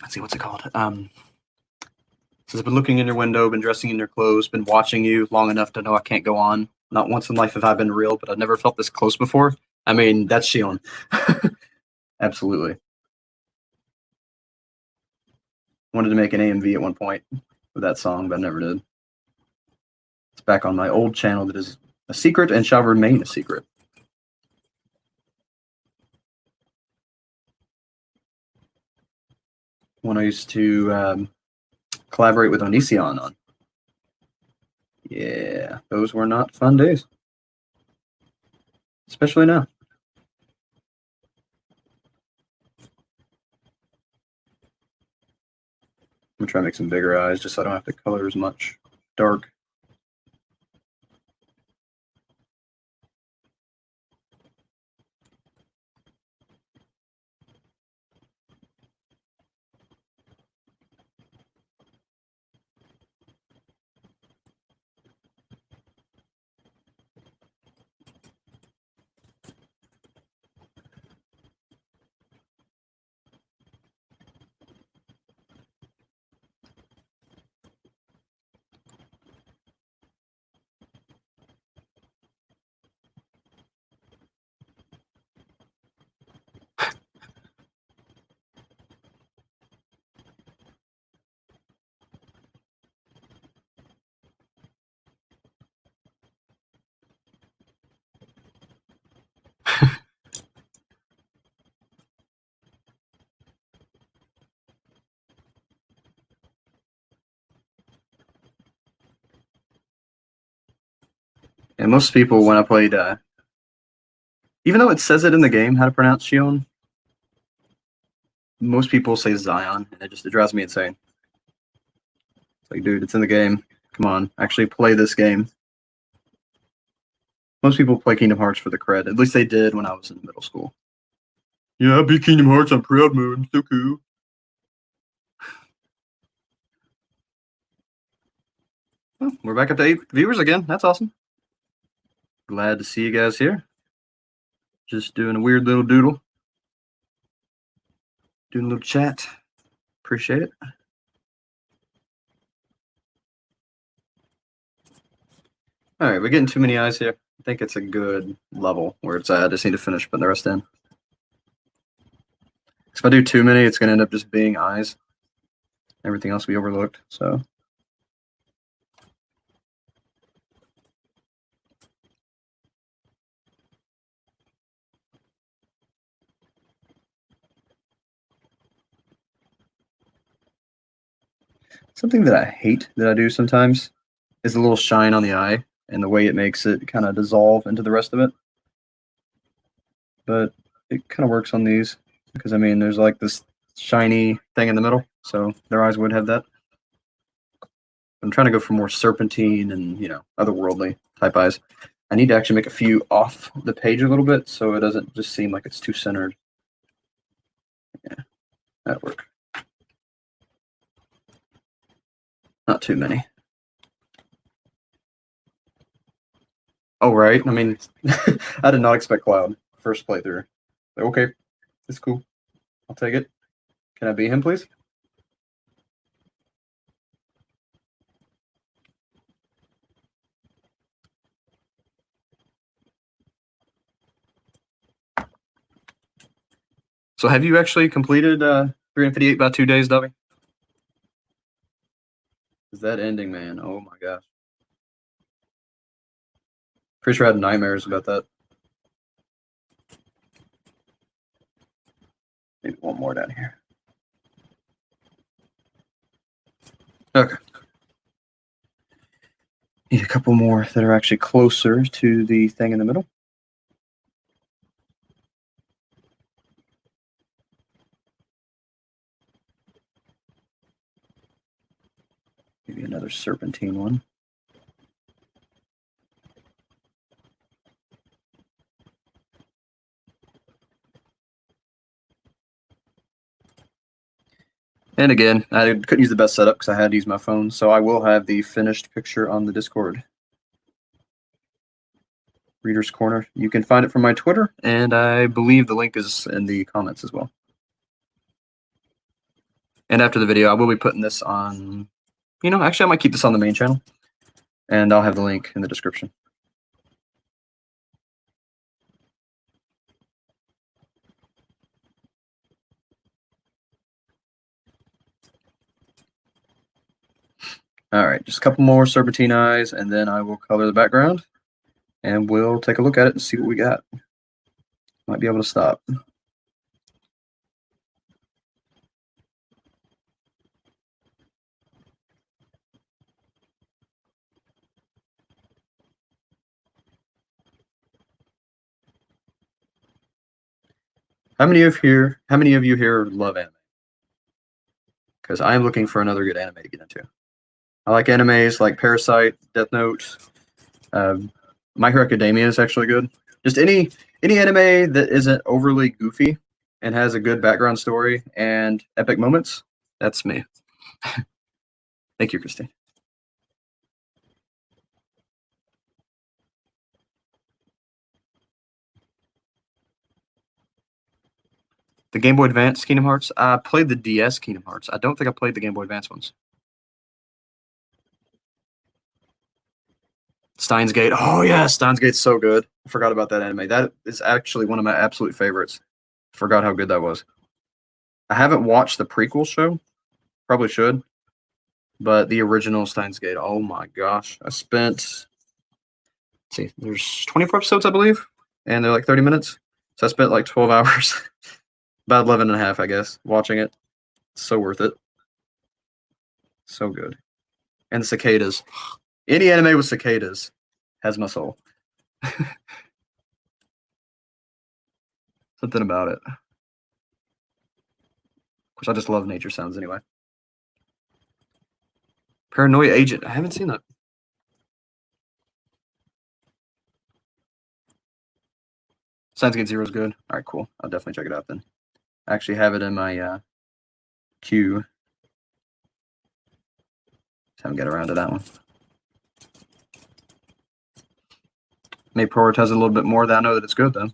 Let's see, what's it called? Says, I've been looking in your window, been dressing in your clothes, been watching you long enough to know I can't go on. Not once in life have I been real, but I've never felt this close before. I mean, that's Xion. Absolutely. Wanted to make an AMV at one point with that song, but I never did. It's back on my old channel that is a secret and shall remain a secret. One I used to collaborate with Onision on. Yeah, those were not fun days. Especially now. I'm gonna try to make some bigger eyes just so I don't have to color as much dark. And most people, when I played, even though it says it in the game how to pronounce Xion, most people say Zion, and it drives me insane. It's like, dude, it's in the game. Come on, actually play this game. Most people play Kingdom Hearts for the cred. At least they did when I was in middle school. Yeah, I beat Kingdom Hearts on proud mode. So cool. Well, we're back up to 8 viewers again. That's awesome. Glad to see you guys here. Just doing a weird little doodle. Doing a little chat. Appreciate it. All right, we're getting too many eyes here. I think it's a good level where it's at. I just need to finish putting the rest in. If I do too many, it's going to end up just being eyes. Everything else we overlooked, so. Something that I hate that I do sometimes is a little shine on the eye. and the way it makes it kind of dissolve into the rest of it. But it kind of works on these because, I mean, there's like this shiny thing in the middle, so their eyes would have that. I'm trying to go for more serpentine and, otherworldly type eyes. I need to actually make a few off the page a little bit so it doesn't just seem like it's too centered. Yeah, that'll work. Not too many. Oh, right. I mean, I did not expect Cloud first playthrough. Okay, it's cool. I'll take it. Can I be him, please? So have you actually completed 358 by 2 days, Dubby? Is that ending, man? Oh my gosh. Pretty sure I had nightmares about that. Maybe one more down here. Okay. Need a couple more that are actually closer to the thing in the middle. Maybe another serpentine one. And again, I couldn't use the best setup because I had to use my phone, so I will have the finished picture on the Discord. Reader's Corner. You can find it from my Twitter, and I believe the link is in the comments as well. And after the video, I will be putting this on, actually I might keep this on the main channel, and I'll have the link in the description. All right, just a couple more serpentine eyes, and then I will color the background, and we'll take a look at it and see what we got. Might be able to stop. How many of you here love anime? Because I am looking for another good anime to get into. I like animes like Parasite, Death Note. My Hero Academia is actually good. Just any anime that isn't overly goofy and has a good background story and epic moments. That's me. Thank you, Christine. The Game Boy Advance Kingdom Hearts. I played the DS Kingdom Hearts. I don't think I played the Game Boy Advance ones. Steins Gate. Oh yeah, Steins Gate's so good. I forgot about that anime. That is actually one of my absolute favorites. Forgot how good that was. I haven't watched the prequel show. Probably should. But the original Steins Gate, oh my gosh. I spent, let's see, there's 24 episodes, I believe, and they're like 30 minutes. So I spent like 12 hours, about 11 and a half, I guess, watching it. So worth it. So good. And the cicadas. Any anime with cicadas has my soul. Something about it. Of course, I just love nature sounds anyway. Paranoia Agent. I haven't seen that. Steins Gate Zero is good. All right, cool. I'll definitely check it out then. I actually have it in my queue. Just haven't got around to that one. May prioritize it a little bit more. That I know that it's good though.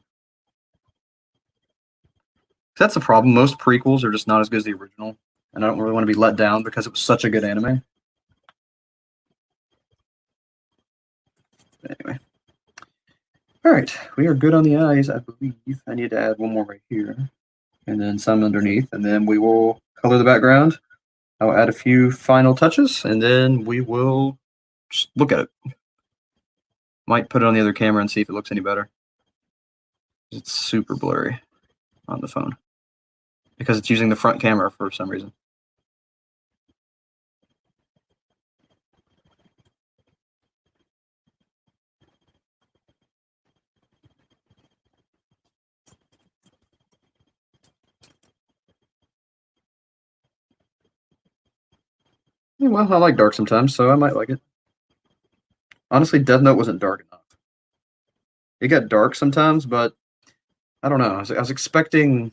That's the problem. Most prequels are just not as good as the original, and I don't really want to be let down because it was such a good anime. Anyway. All right, we are good on the eyes, I believe. I need to add one more right here, and then some underneath, and then we will color the background. I'll add a few final touches, and then we will just look at it. Might put it on the other camera and see if it looks any better. It's super blurry on the phone because it's using the front camera for some reason. Yeah, well, I like dark sometimes, so I might like it. Honestly, Death Note wasn't dark enough. It got dark sometimes, but I don't know. I was expecting.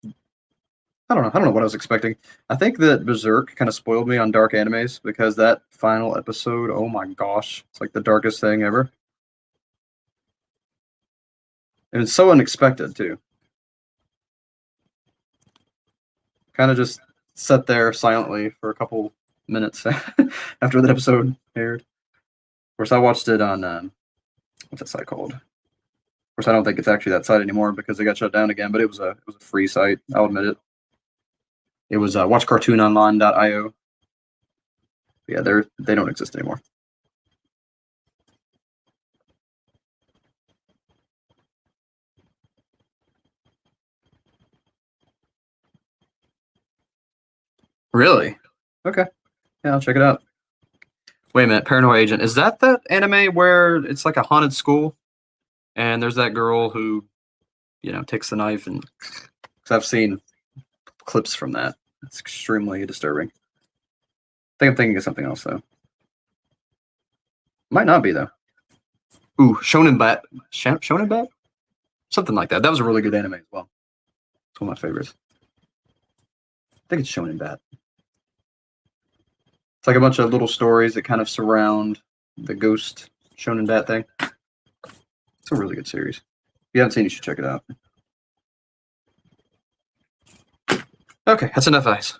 I don't know. I don't know what I was expecting. I think that Berserk kind of spoiled me on dark animes because that final episode, oh my gosh, it's like the darkest thing ever. And it's so unexpected too. Kind of just sat there silently for a couple minutes after that episode aired. Of course, I watched it on what's that site called? Of course, I don't think it's actually that site anymore because it got shut down again. But it was a free site. I'll admit it. It was watchcartoononline.io. Yeah, they don't exist anymore. Really? Okay. Yeah, I'll check it out. Wait a minute, Paranoid Agent. Is that anime where it's like a haunted school and there's that girl who, takes the knife and because I've seen clips from that. It's extremely disturbing. I think I'm thinking of something else though. Might not be though. Ooh, Shonen Bat. Shonen Bat? Something like that. That was a really good anime as well. It's one of my favorites. I think it's Shonen Bat. It's like a bunch of little stories that kind of surround the ghost Shonen Bat thing. It's a really good series. If you haven't seen it, you should check it out. Okay, that's enough ice.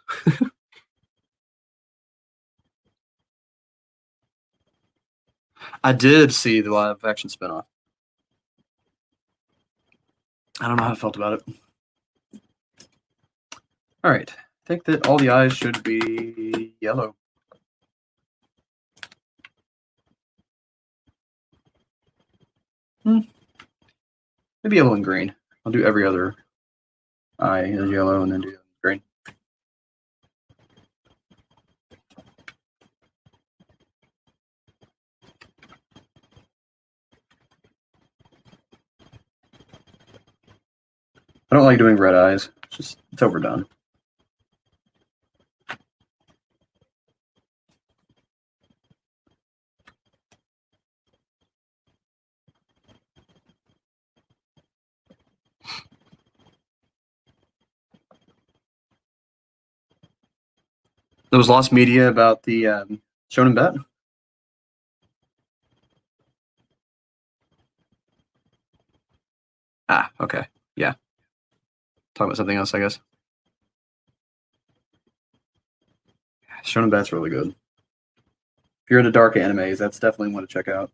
I did see the live action spinoff. I don't know how I felt about it. All right. I think that all the eyes should be yellow. Maybe yellow and green. I'll do every other eye as yellow and then do green. I don't like doing red eyes. It's overdone. There was lost media about the Shonen Bat. Ah, okay. Yeah. Talk about something else, I guess. Shonen Bat's really good. If you're into dark animes, that's definitely one to check out.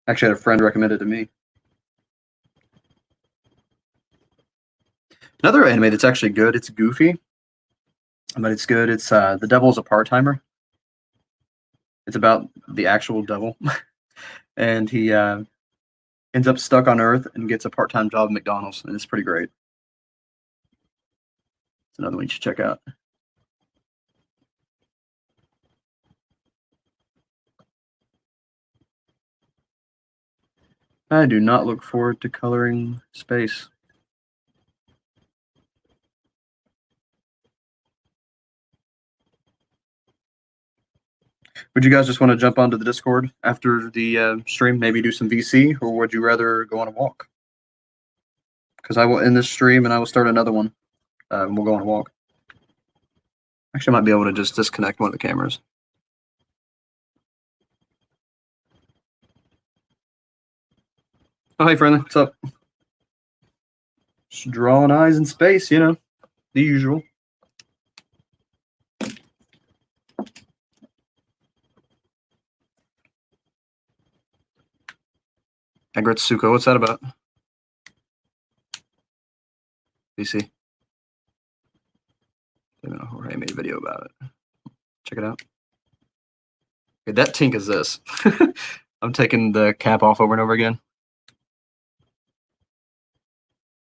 Actually, I had a friend recommended to me. Another anime that's actually good. It's goofy, but it's good. It's The Devil's a Part-Timer. It's about the actual devil, and he ends up stuck on Earth and gets a part-time job at McDonald's, and it's pretty great. It's another one you should check out. I do not look forward to coloring space. Would you guys just want to jump onto the Discord after the stream, maybe do some VC, or would you rather go on a walk? Because I will end this stream and I will start another one. And we'll go on a walk. Actually, I might be able to just disconnect one of the cameras. Oh, hey, friendly. What's up? Just drawing eyes in space, the usual. Agretsuko, what's that about? VC. I don't know, Jorge made a video about it. Check it out. Okay, that tink is this. I'm taking the cap off over and over again.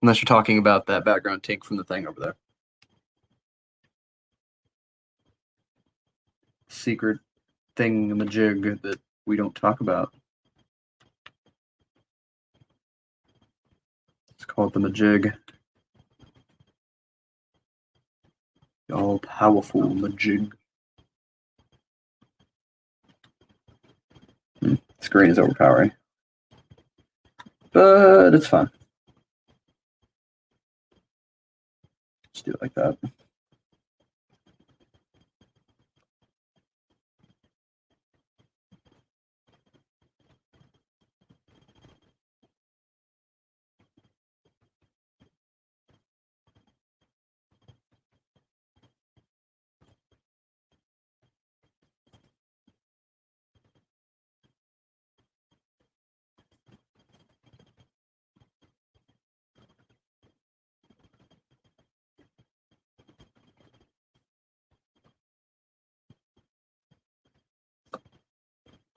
Unless you're talking about that background tink from the thing over there. Secret thingamajig that we don't talk about. Let's call it the majig. All powerful Majig. Screen is overpowering, but it's fine. Let's do it like that.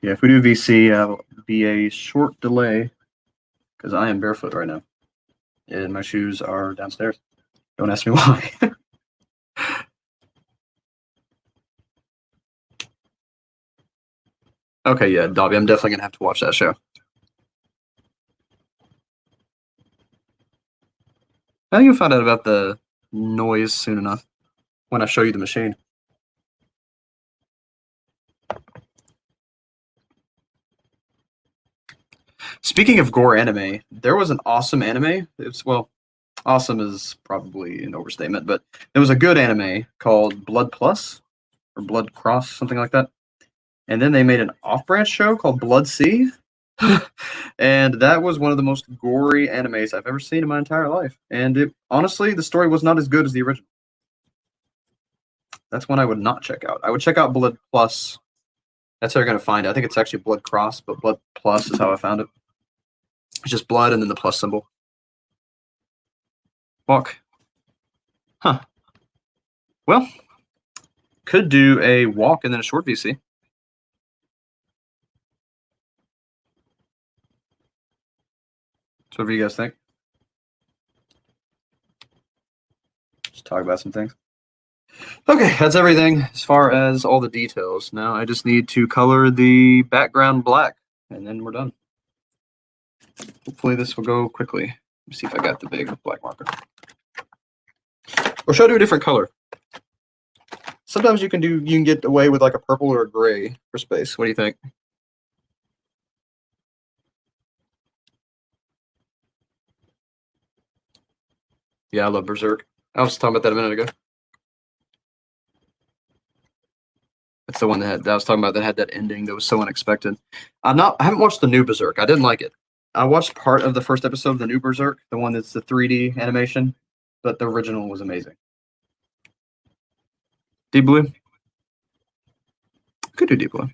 Yeah, if we do VC, it'll be a short delay because I am barefoot right now and my shoes are downstairs. Don't ask me why. Okay, yeah, Dobby, I'm definitely gonna have to watch that show. I think you'll find out about the noise soon enough when I show you the machine. Speaking of gore anime, there was an awesome anime. Well, awesome is probably an overstatement, but there was a good anime called Blood Plus or Blood Cross, something like that. And then they made an off-branch show called Blood Sea. And that was one of the most gory animes I've ever seen in my entire life. And honestly, the story was not as good as the original. That's one I would not check out. I would check out Blood Plus. That's how you're going to find it. I think it's actually Blood Cross, but Blood Plus is how I found it. It's just blood and then the plus symbol. Walk. Huh. Well, could do a walk and then a short VC. So what do you guys think? Just talk about some things. Okay, that's everything as far as all the details. Now I just need to color the background black, and then we're done. Hopefully this will go quickly. Let me see if I got the big black marker. Or should I do a different color? Sometimes you can get away with like a purple or a gray for space. What do you think? Yeah, I love Berserk. I was talking about that a minute ago. That's the one that I was talking about that had that ending that was so unexpected. I haven't watched the new Berserk. I didn't like it. I watched part of the first episode of the new Berserk, the one that's the 3D animation, but the original was amazing. Deep Blue? Could do Deep Blue.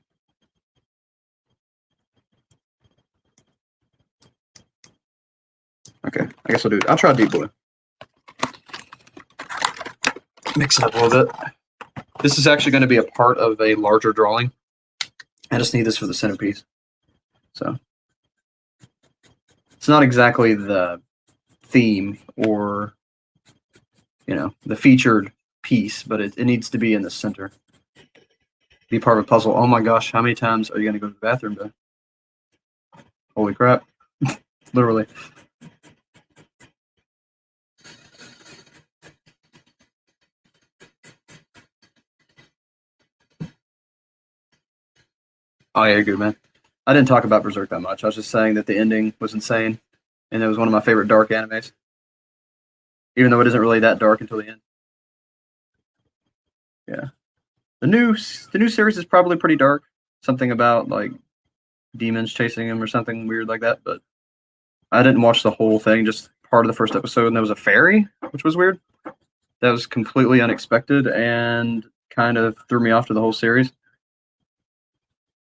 Okay, I guess I'll do it. I'll try Deep Blue. Mix it up a little bit. This is actually going to be a part of a larger drawing. I just need this for the centerpiece. So it's not exactly the theme or, the featured piece, but it needs to be in the center. Be part of a puzzle. Oh my gosh, how many times are you going to go to the bathroom, Ben? Holy crap. Literally. Oh yeah, good man. I didn't talk about Berserk that much. I was just saying that the ending was insane, and it was one of my favorite dark animes. Even though it isn't really that dark until the end. Yeah, the new series is probably pretty dark. Something about like demons chasing him or something weird like that. But I didn't watch the whole thing. Just part of the first episode, and there was a fairy, which was weird. That was completely unexpected and kind of threw me off to the whole series.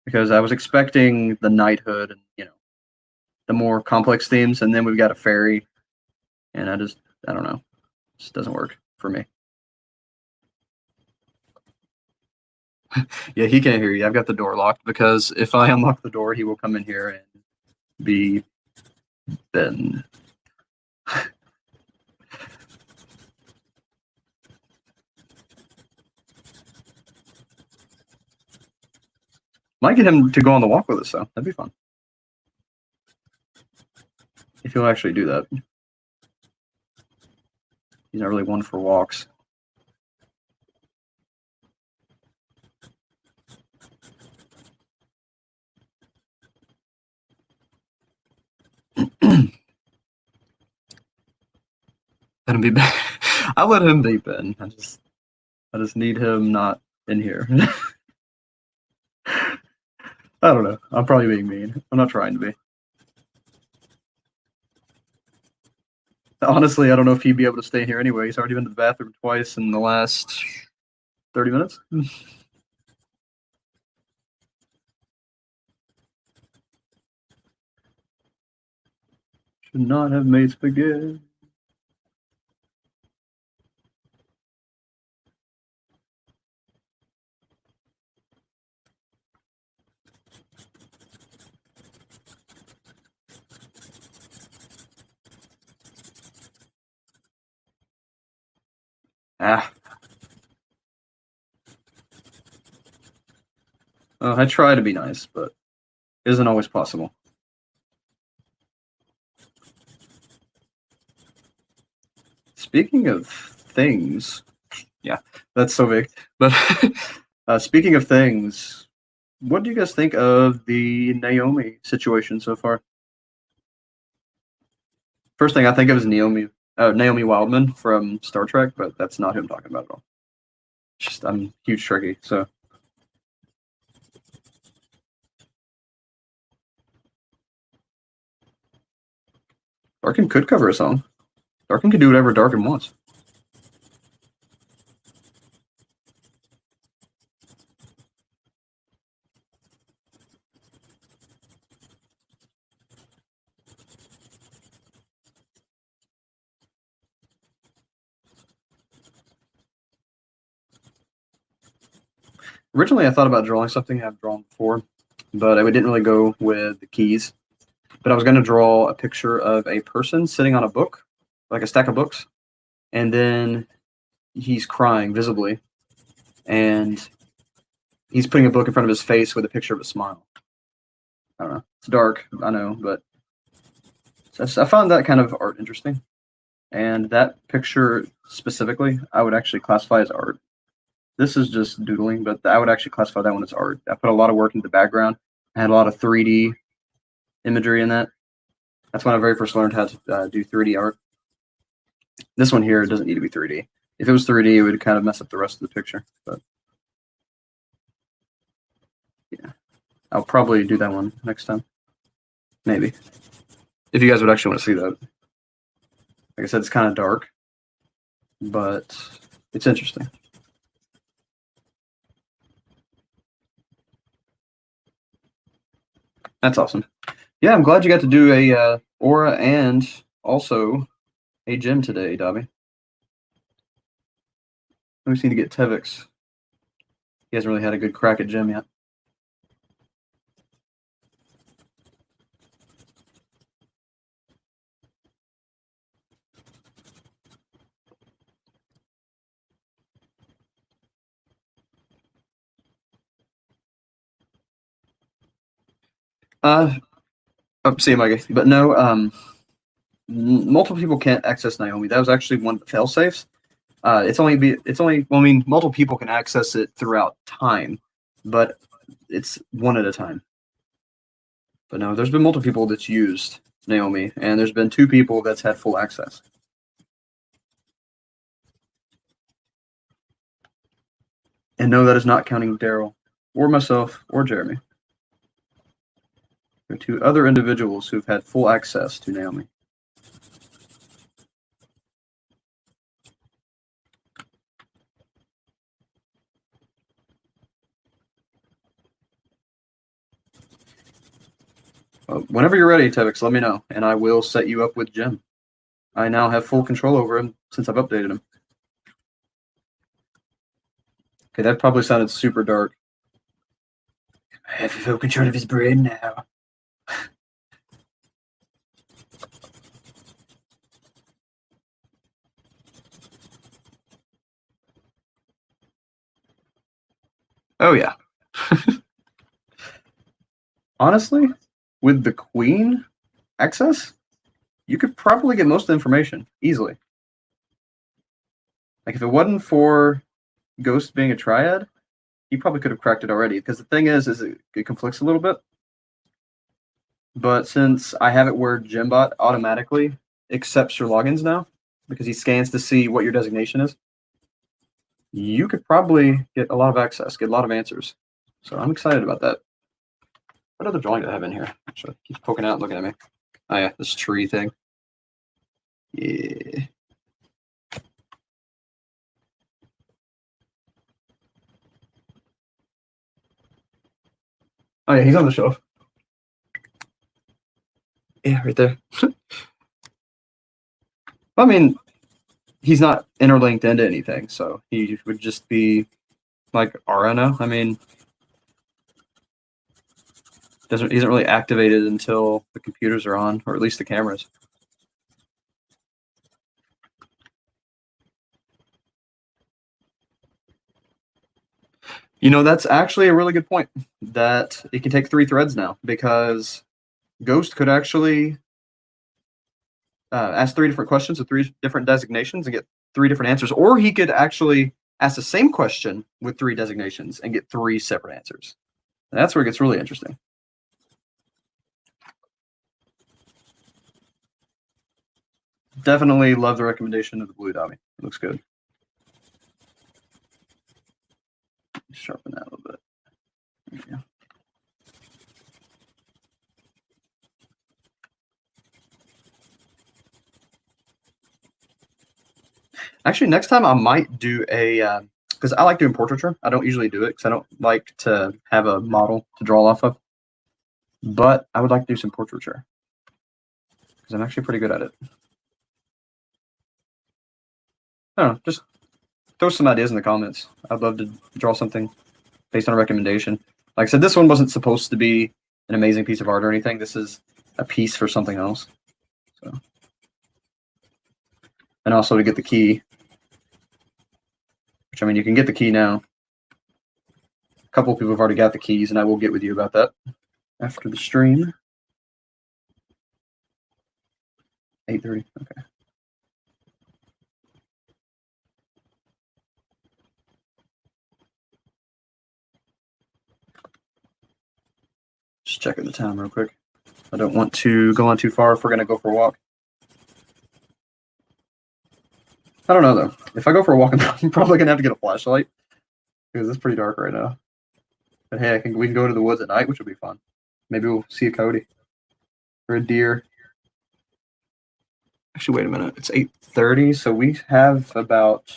Because I was expecting the knighthood and the more complex themes, and then we've got a fairy, and I don't know, it just doesn't work for me. Yeah, he can't hear you. I've got the door locked because if I unlock the door, he will come in here and be Ben. Might get him to go on the walk with us, though. That'd be fun. If he'll actually do that. He's not really one for walks. him be Ben. I'll let him be Ben. I just need him not in here. I don't know. I'm probably being mean. I'm not trying to be. Honestly, I don't know if he'd be able to stay here anyway. He's already been to the bathroom twice in the last 30 minutes. Should not have made spaghetti. Ah. I try to be nice, but it isn't always possible. Speaking of things, yeah, that's so big. But speaking of things, what do you guys think of the Naomi situation so far? First thing I think of is Naomi Wildman from Star Trek, but that's not who I'm talking about at all. Just I'm huge Trekkie, so Darkin could cover a song. Darkin could do whatever Darkin wants. Originally, I thought about drawing something I've drawn before, but I didn't really go with the keys. But I was going to draw a picture of a person sitting on a book, like a stack of books, and then he's crying visibly, and he's putting a book in front of his face with a picture of a smile. I don't know. It's dark, I know, but I found that kind of art interesting. And that picture specifically, I would actually classify as art. This is just doodling, but I would actually classify that one as art. I put a lot of work into the background. I had a lot of 3D imagery in that. That's when I very first learned how to do 3D art. This one here doesn't need to be 3D. If it was 3D, it would kind of mess up the rest of the picture. But yeah, I'll probably do that one next time. Maybe. If you guys would actually want to see that. Like I said, it's kind of dark, but it's interesting. That's awesome. Yeah, I'm glad you got to do a aura and also a gym today, Dobby. We just need to get Tevix. He hasn't really had a good crack at gym yet. See you, Mikey. But no, multiple people can't access Naomi. That was actually one of the fail safes. Well, I mean, multiple people can access it throughout time, but it's one at a time. But no, there's been multiple people that's used Naomi, and there's been 2 people that's had full access. And no, that is not counting Daryl, or myself, or Jeremy. There are 2 other individuals who've had full access to Naomi. Well, whenever you're ready, Tevix, let me know, and I will set you up with Jim. I now have full control over him since I've updated him. Okay, that probably sounded super dark. I have full control of his brain now. Oh, yeah. Honestly, with the Queen access, you could probably get most of the information easily. Like, if it wasn't for Ghost being a triad, he probably could have cracked it already. Because the thing is it conflicts a little bit. But since I have it where Gymbot automatically accepts your logins now, because he scans to see what your designation is, you could probably get a lot of access, get a lot of answers. So I'm excited about that. What other drawing do I have in here? Actually, keeps poking out and looking at me. Oh yeah, this tree thing. Yeah. Oh yeah, he's on the shelf. Yeah, right there. I mean, he's not interlinked into anything, so he would just be like RNO. I mean, he isn't really activated until the computers are on, or at least the cameras. You know, that's actually a really good point. That it can take 3 threads now, because Ghost could actually ask 3 different questions with 3 different designations and get 3 different answers, or he could actually ask the same question with 3 designations and get 3 separate answers. And that's where it gets really interesting. Definitely love the recommendation of the blue dummy. It looks good. Sharpen that a little bit. There you go. Actually, next time I might do a, because I like doing portraiture. I don't usually do it because I don't like to have a model to draw off of. But I would like to do some portraiture because I'm actually pretty good at it. I don't know, just throw some ideas in the comments. I'd love to draw something based on a recommendation. Like I said, this one wasn't supposed to be an amazing piece of art or anything. This is a piece for something else. So, and also to get the key, which, I mean, you can get the key now. A couple of people have already got the keys, and I will get with you about that after the stream. 8:30. Okay. Just checking the time real quick. I don't want to go on too far if we're going to go for a walk. I don't know, though. If I go for a walk, I'm probably going to have to get a flashlight because it's pretty dark right now. But hey, we can go to the woods at night, which will be fun. Maybe we'll see a coyote or a deer. Actually, wait a minute. It's 8:30, so we have about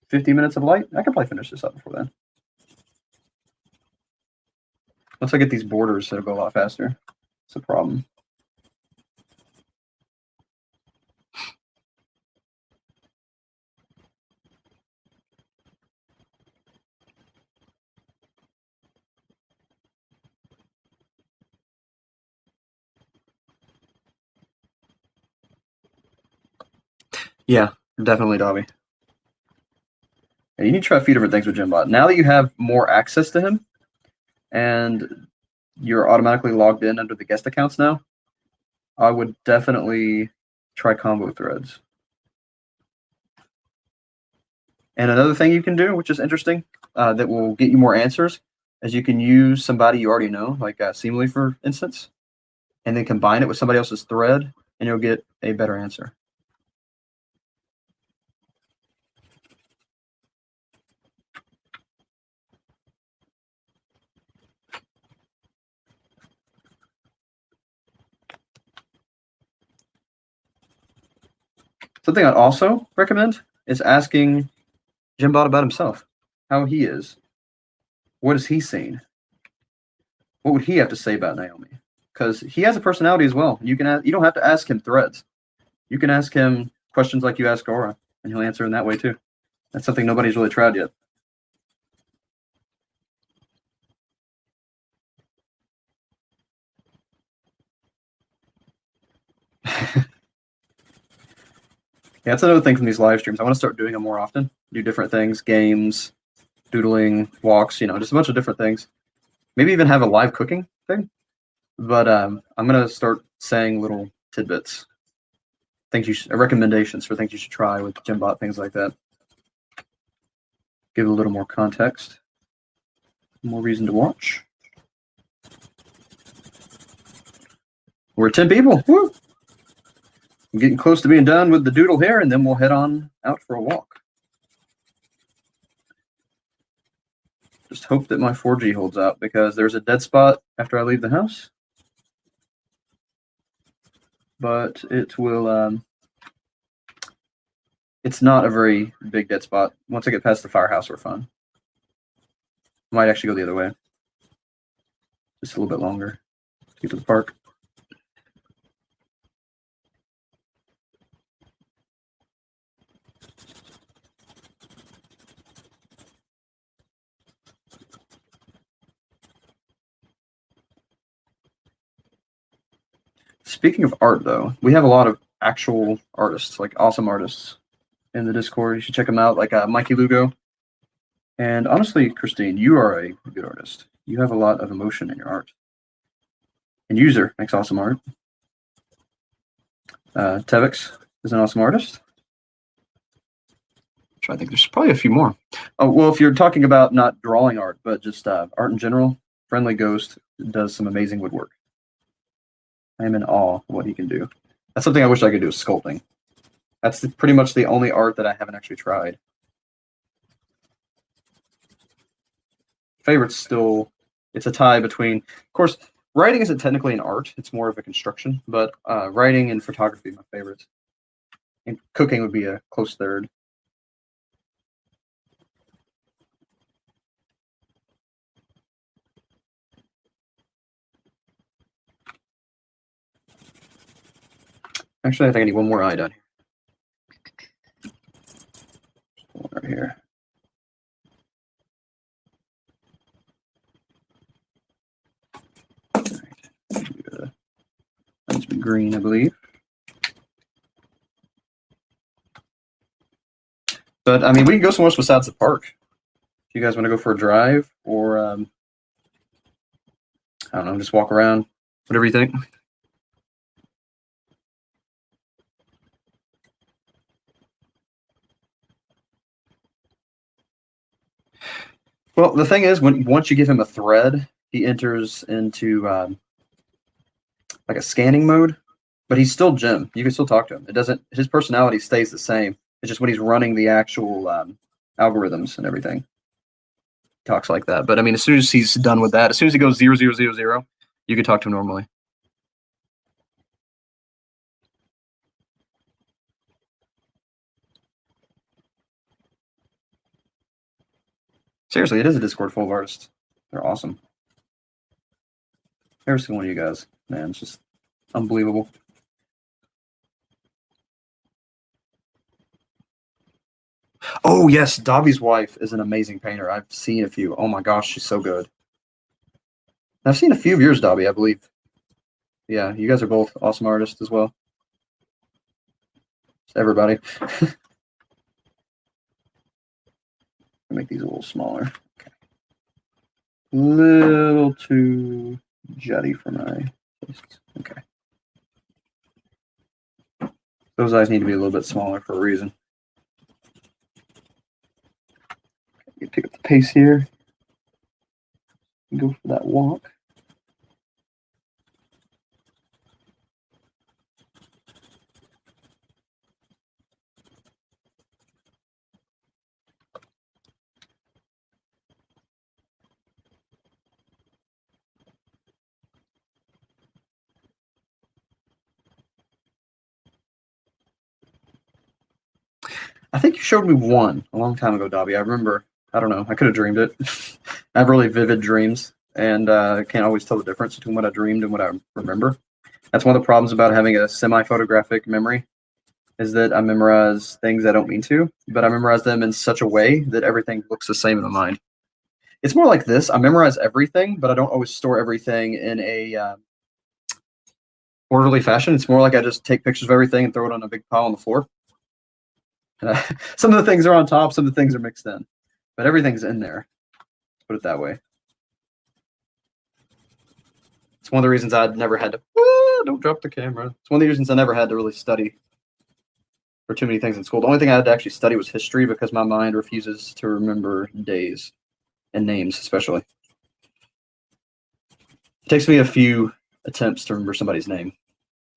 50 minutes of light. I could probably finish this up before then. Once I get these borders, it'll go a lot faster. It's a problem. Yeah, definitely, Dobby. Yeah, you need to try a few different things with Gymbot. Now that you have more access to him, and you're automatically logged in under the guest accounts now, I would definitely try combo threads. And another thing you can do, which is interesting, that will get you more answers, is you can use somebody you already know, like Seemly, for instance, and then combine it with somebody else's thread, and you'll get a better answer. Something I'd also recommend is asking Gymbot about himself, how he is. What has he seen? What would he have to say about Naomi? Because he has a personality as well. You don't have to ask him threads. You can ask him questions like you ask Aura, and he'll answer in that way too. That's something nobody's really tried yet. Yeah, that's another thing from these live streams. I want to start doing them more often. Do different things, games, doodling, walks, just a bunch of different things. Maybe even have a live cooking thing. But I'm going to start saying little tidbits, recommendations for things you should try with Gymbot, things like that. Give it a little more context, more reason to watch. We're 10 people. Woo! I'm getting close to being done with the doodle here, and then we'll head on out for a walk. Just hope that my 4G holds out, because there's a dead spot after I leave the house. But it will, it's not a very big dead spot. Once I get past the firehouse, we're fine. Might actually go the other way. Just a little bit longer to get to the park. Speaking of art, though, we have a lot of actual artists, like awesome artists in the Discord. You should check them out, like Mikey Lugo. And honestly, Christine, you are a good artist. You have a lot of emotion in your art. And User makes awesome art. Tevix is an awesome artist. I think there's probably a few more. Oh, well, if you're talking about not drawing art, but just art in general, Friendly Ghost does some amazing woodwork. I am in awe of what he can do. That's something I wish I could do, is sculpting. That's pretty much the only art that I haven't actually tried. Favorite's still, it's a tie between, of course, writing isn't technically an art, it's more of a construction, but writing and photography are my favorites. And cooking would be a close third. Actually, I think I need one more eye down here. One right here. All right. That needs to be green, I believe. But I mean, we can go somewhere else besides the park. If you guys want to go for a drive, or I don't know, just walk around, whatever you think. Well, the thing is, once you give him a thread, he enters into like a scanning mode, but he's still Jim. You can still talk to him. It doesn't. His personality stays the same. It's just when he's running the actual algorithms and everything, he talks like that. But I mean, as soon as he's done with that, as soon as he goes 0000, you can talk to him normally. Seriously, it is a Discord full of artists. They're awesome. Every single one of you guys, man, it's just unbelievable. Oh yes, Dobby's wife is an amazing painter. I've seen a few. Oh my gosh, she's so good. I've seen a few of yours, Dobby, I believe. Yeah, you guys are both awesome artists as well. Just everybody. Make these a little smaller. Okay. Little too jutty for my taste. Okay. Those eyes need to be a little bit smaller for a reason. Okay, pick up the pace here. Go for that walk. I think you showed me one a long time ago, Dobby. I remember. I don't know. I could have dreamed it. I have really vivid dreams, and I can't always tell the difference between what I dreamed and what I remember. That's one of the problems about having a semi-photographic memory, is that I memorize things I don't mean to, but I memorize them in such a way that everything looks the same in my mind. It's more like this. I memorize everything, but I don't always store everything in a orderly fashion. It's more like I just take pictures of everything and throw it on a big pile on the floor. Some of the things are on top, some of the things are mixed in, but everything's in there. Let's put it that way. It's one of the reasons I'd never had to. Don't drop the camera. It's one of the reasons I never had to really study for too many things in school. The only thing I had to actually study was history, because my mind refuses to remember days and names, especially. It takes me a few attempts to remember somebody's name.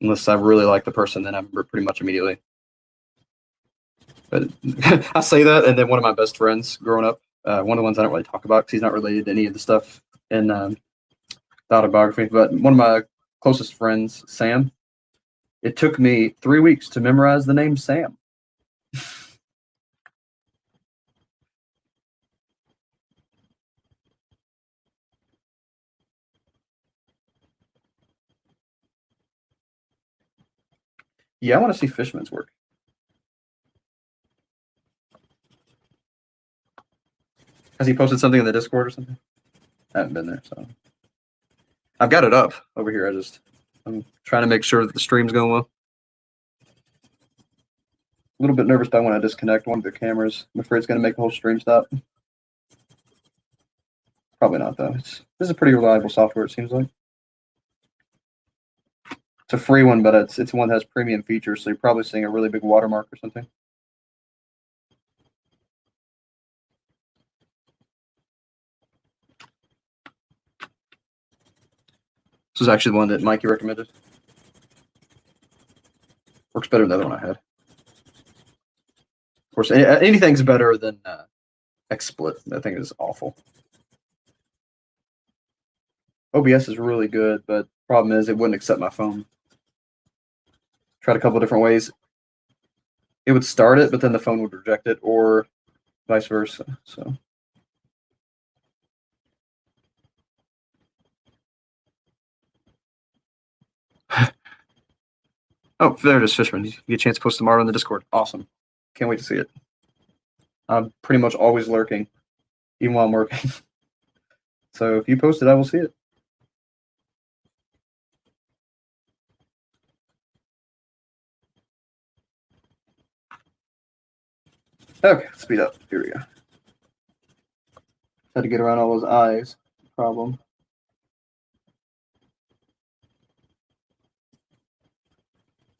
Unless I really like the person, then I'm pretty much immediately. But I say that, and then one of my best friends growing up, one of the ones I don't really talk about because he's not related to any of the stuff in the autobiography, but one of my closest friends, Sam, it took me 3 weeks to memorize the name Sam. Yeah, I want to see Fishman's work. Has he posted something in the Discord or something? I haven't been there, so I've got it up over here. I'm trying to make sure that the stream's going well. A little bit nervous about when I disconnect one of the cameras. I'm afraid it's going to make the whole stream stop. Probably not, though. This is a pretty reliable software, it seems like. It's a free one, but it's one that has premium features, so you're probably seeing a really big watermark or something. This is actually the one that Mikey recommended. Works better than the other one I had. Of course, anything's better than XSplit. That thing is awful. OBS is really good, but problem is it wouldn't accept my phone. Tried a couple of different ways. It would start it, but then the phone would reject it, or vice versa. So. Oh, there it is, Fishman. You get a chance to post tomorrow on the Discord. Awesome. Can't wait to see it. I'm pretty much always lurking, even while I'm working. So if you post it, I will see it. Okay, speed up. Here we go. Had to get around all those eyes. Problem.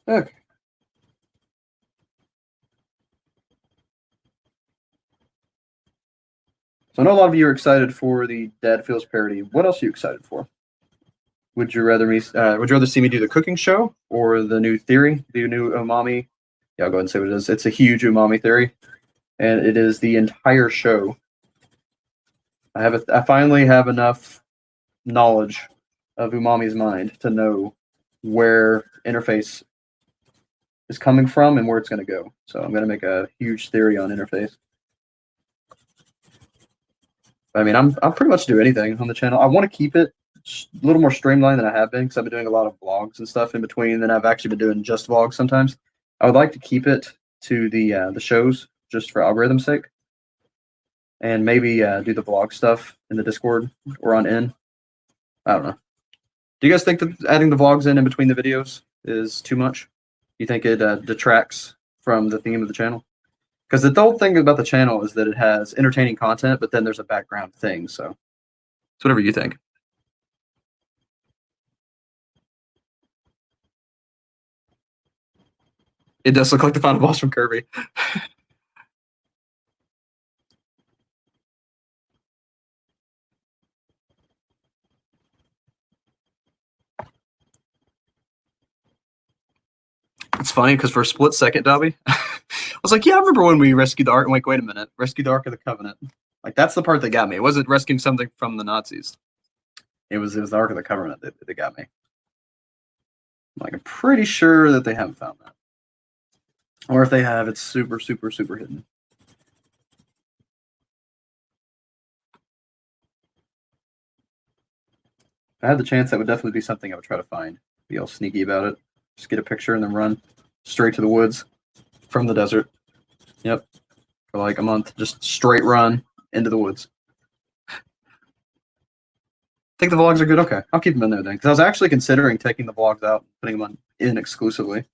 Okay. So I know a lot of you are excited for the Dad Feels parody. What else are you excited for? Would you rather see me do the cooking show or the new theory, the new umami? Yeah, I'll go ahead and say what it is. It's a huge umami theory, and it is the entire show. I finally have enough knowledge of umami's mind to know where interface is coming from and where it's going to go. So I'm going to make a huge theory on interface. I mean, I'm pretty much do anything on the channel. I want to keep it a little more streamlined than I have been because I've been doing a lot of vlogs and stuff in between. Then I've actually been doing just vlogs sometimes. I would like to keep it to the shows just for algorithm's sake, and maybe do the vlog stuff in the Discord or on in. I don't know. Do you guys think that adding the vlogs in between the videos is too much? You think it detracts from the theme of the channel? Because the whole thing about the channel is that it has entertaining content, but then there's a background thing. So it's whatever you think. It does look like the final boss from Kirby. It's funny because for a split second, Dobby, I was like, yeah, I remember when we rescued the Ark. I'm like, wait a minute, rescue the Ark of the Covenant. Like, that's the part that got me. It wasn't rescuing something from the Nazis. It was the Ark of the Covenant that got me. Like, I'm pretty sure that they haven't found that. Or if they have, it's super, super, super hidden. If I had the chance, that would definitely be something I would try to find. Be all sneaky about it. Just get a picture and then run straight to the woods from the desert. Yep. For like a month. Just straight run into the woods. Think the vlogs are good? Okay. I'll keep them in there then. Because I was actually considering taking the vlogs out, putting them in exclusively,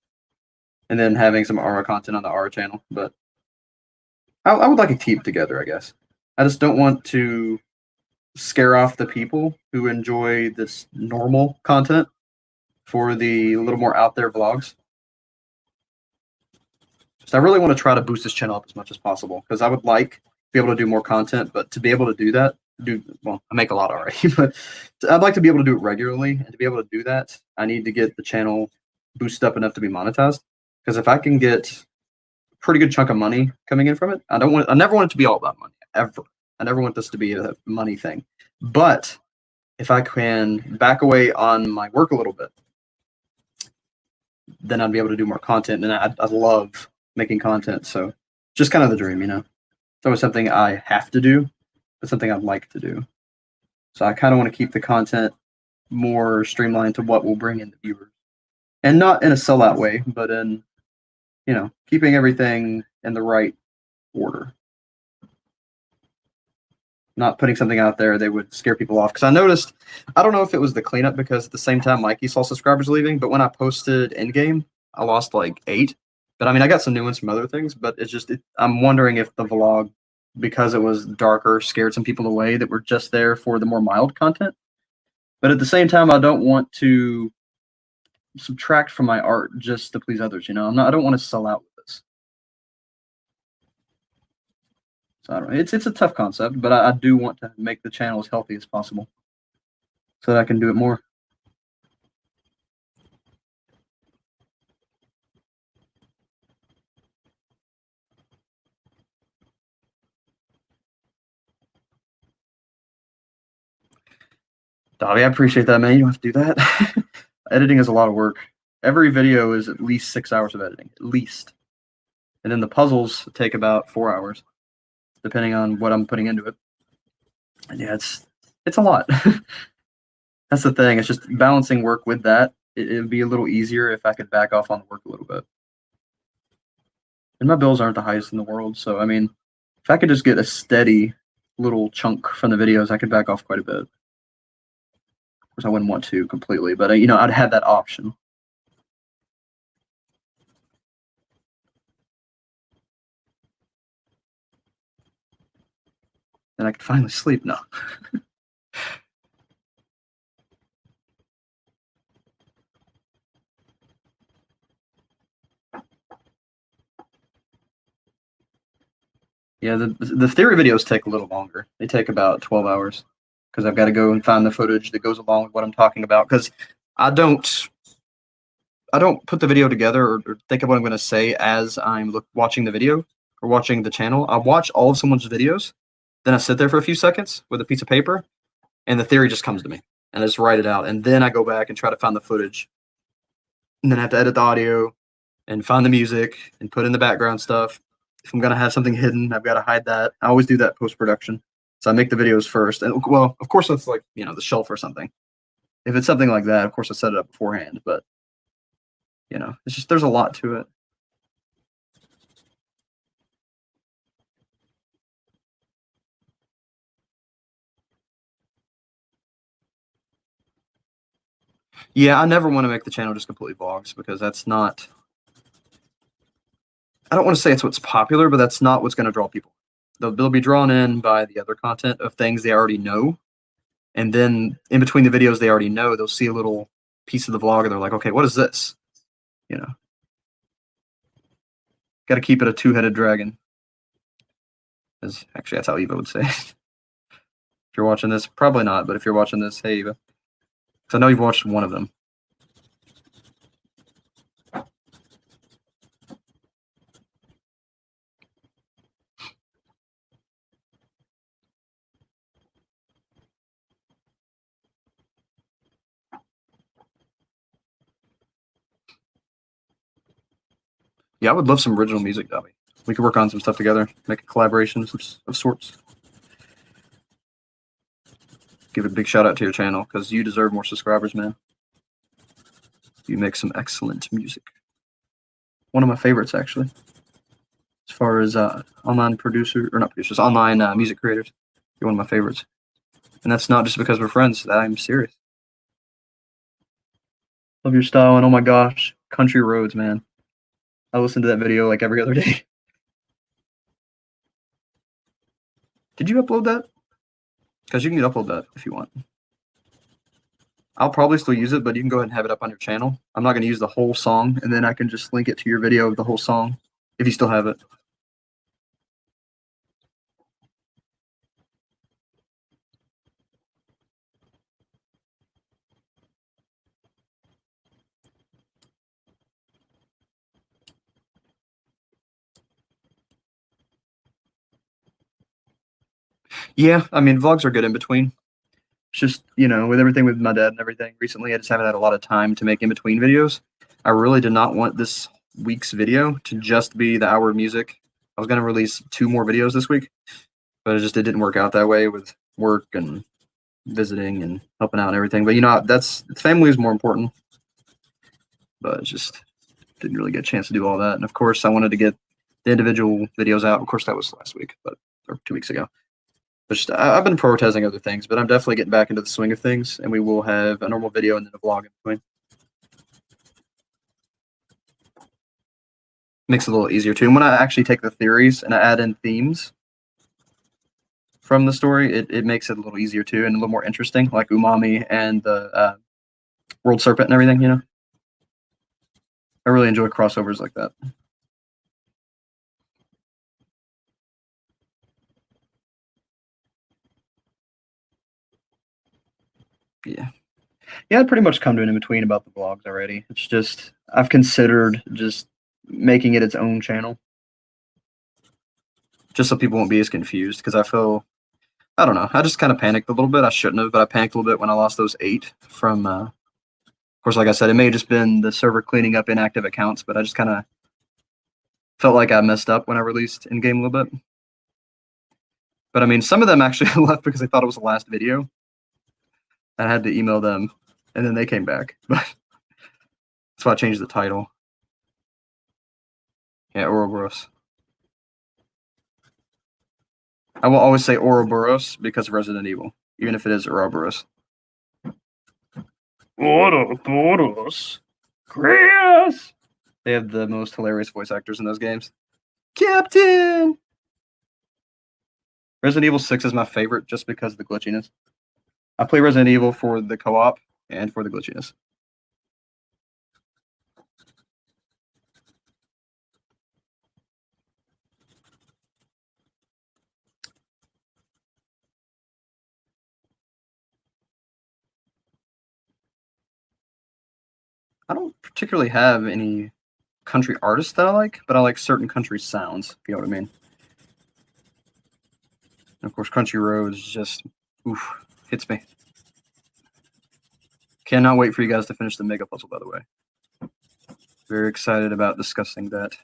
and then having some Aura content on the Aura channel. But I would like to keep together, I guess. I just don't want to scare off the people who enjoy this normal content for the little more out there vlogs. So I really want to try to boost this channel up as much as possible because I would like to be able to do more content, but to be able to do that, well, I make a lot already, but I'd like to be able to do it regularly, and to be able to do that, I need to get the channel boosted up enough to be monetized. Because if I can get a pretty good chunk of money coming in from it, I never want it to be all about money ever. I never want this to be a money thing. But if I can back away on my work a little bit, then I'd be able to do more content. And I love making content. So just kind of the dream, you know. It's always something I have to do, but something I'd like to do. So I kind of want to keep the content more streamlined to what will bring in the viewers. And not in a sellout way, but in, you know, keeping everything in the right order. Not putting something out there they would scare people off. Because I noticed, I don't know if it was the cleanup because at the same time Mikey saw subscribers leaving, but when I posted Endgame, I lost like 8. But I mean, I got some new ones from other things, but it's just, I'm wondering if the vlog, because it was darker, scared some people away that were just there for the more mild content. But at the same time, I don't want to subtract from my art just to please others, you know? I don't want to sell out with this. So I don't know. It's a tough concept, but I do want to make the channel as healthy as possible so that I can do it more. Davi, I appreciate that, man. You don't have to do that. Editing is a lot of work. Every video is at least 6 hours of editing, at least. And then the puzzles take about 4 hours, depending on what I'm putting into it. And yeah, it's a lot. That's the thing. It's just balancing work with that. It would be a little easier if I could back off on the work a little bit. And my bills aren't the highest in the world, so I mean, if I could just get a steady little chunk from the videos, I could back off quite a bit. Of course, I wouldn't want to completely, but you know, I'd have that option. And I could finally sleep now. Yeah, the theory videos take a little longer. They take about 12 hours because I've got to go and find the footage that goes along with what I'm talking about. Because I don't put the video together or think of what I'm going to say as I'm watching the video or watching the channel. I watch all of someone's videos, then I sit there for a few seconds with a piece of paper, and the theory just comes to me, and I just write it out. And then I go back and try to find the footage, and then I have to edit the audio and find the music and put in the background stuff. If I'm gonna have something hidden, I've got to hide that. I always do that post production. So I make the videos first, and well, of course, it's like, you know, the shelf or something. If it's something like that, of course, I set it up beforehand. But you know, it's just there's a lot to it. Yeah, I never want to make the channel just completely vlogs because that's not. I don't want to say it's what's popular, but that's not what's going to draw people. They'll be drawn in by the other content of things they already know, and then in between the videos they already know, they'll see a little piece of the vlog and they're like, okay, what is this? You know, got to keep it a two-headed dragon. Because actually, that's how Eva would say. If you're watching this, probably not, but if you're watching this, hey Eva, because I know you've watched one of them. Yeah, I would love some original music, Dobby. We could work on some stuff together, make a collaboration of sorts. Give a big shout out to your channel because you deserve more subscribers, man. You make some excellent music. One of my favorites, actually, as far as online producer or not producers, online music creators. You're one of my favorites, and that's not just because we're friends. I'm serious. Love your style, and oh my gosh, Country Roads, man. I listen to that video like every other day. Did you upload that? Because you can upload that if you want. I'll probably still use it, but you can go ahead and have it up on your channel. I'm not going to use the whole song, and then I can just link it to your video of the whole song if you still have it. Yeah, I mean, vlogs are good in between. It's just, with everything with my dad and everything recently, I just haven't had a lot of time to make in between videos. I really did not want this week's video to just be the hour of music. I was going to release 2 more videos this week, but it didn't work out that way with work and visiting and helping out and everything. But that's family is more important. But it just didn't really get a chance to do all that. And of course, I wanted to get the individual videos out. Of course, that was last week, or 2 weeks ago. But I've been prioritizing other things, but I'm definitely getting back into the swing of things, and we will have a normal video and then a vlog in between. Makes it a little easier too. And when I actually take the theories and I add in themes from the story, it makes it a little easier too and a little more interesting, like Umami and the World Serpent and everything. I really enjoy crossovers like that. Yeah. Yeah, I'd pretty much come to an in between about the vlogs already. It's just I've considered just making it its own channel, just so people won't be as confused. Because I don't know, I just kind of panicked a little bit. I shouldn't have, but I panicked a little bit when I lost those 8 from. Of course, like I said, it may have just been the server cleaning up inactive accounts, but I just kind of felt like I messed up when I released in game a little bit. But I mean, some of them actually left because they thought it was the last video. I had to email them, and then they came back. But that's why I changed the title. Yeah, Ouroboros. I will always say Ouroboros because of Resident Evil, even if it is Ouroboros. Ouroboros. Chris! They have the most hilarious voice actors in those games. Captain! Resident Evil 6 is my favorite just because of the glitchiness. I play Resident Evil for the co-op and for the glitchiness. I don't particularly have any country artists that I like, but I like certain country sounds, if you know what I mean. And of course, Country Roads just, hits me. Cannot wait for you guys to finish the mega puzzle, by the way. Very excited about discussing that.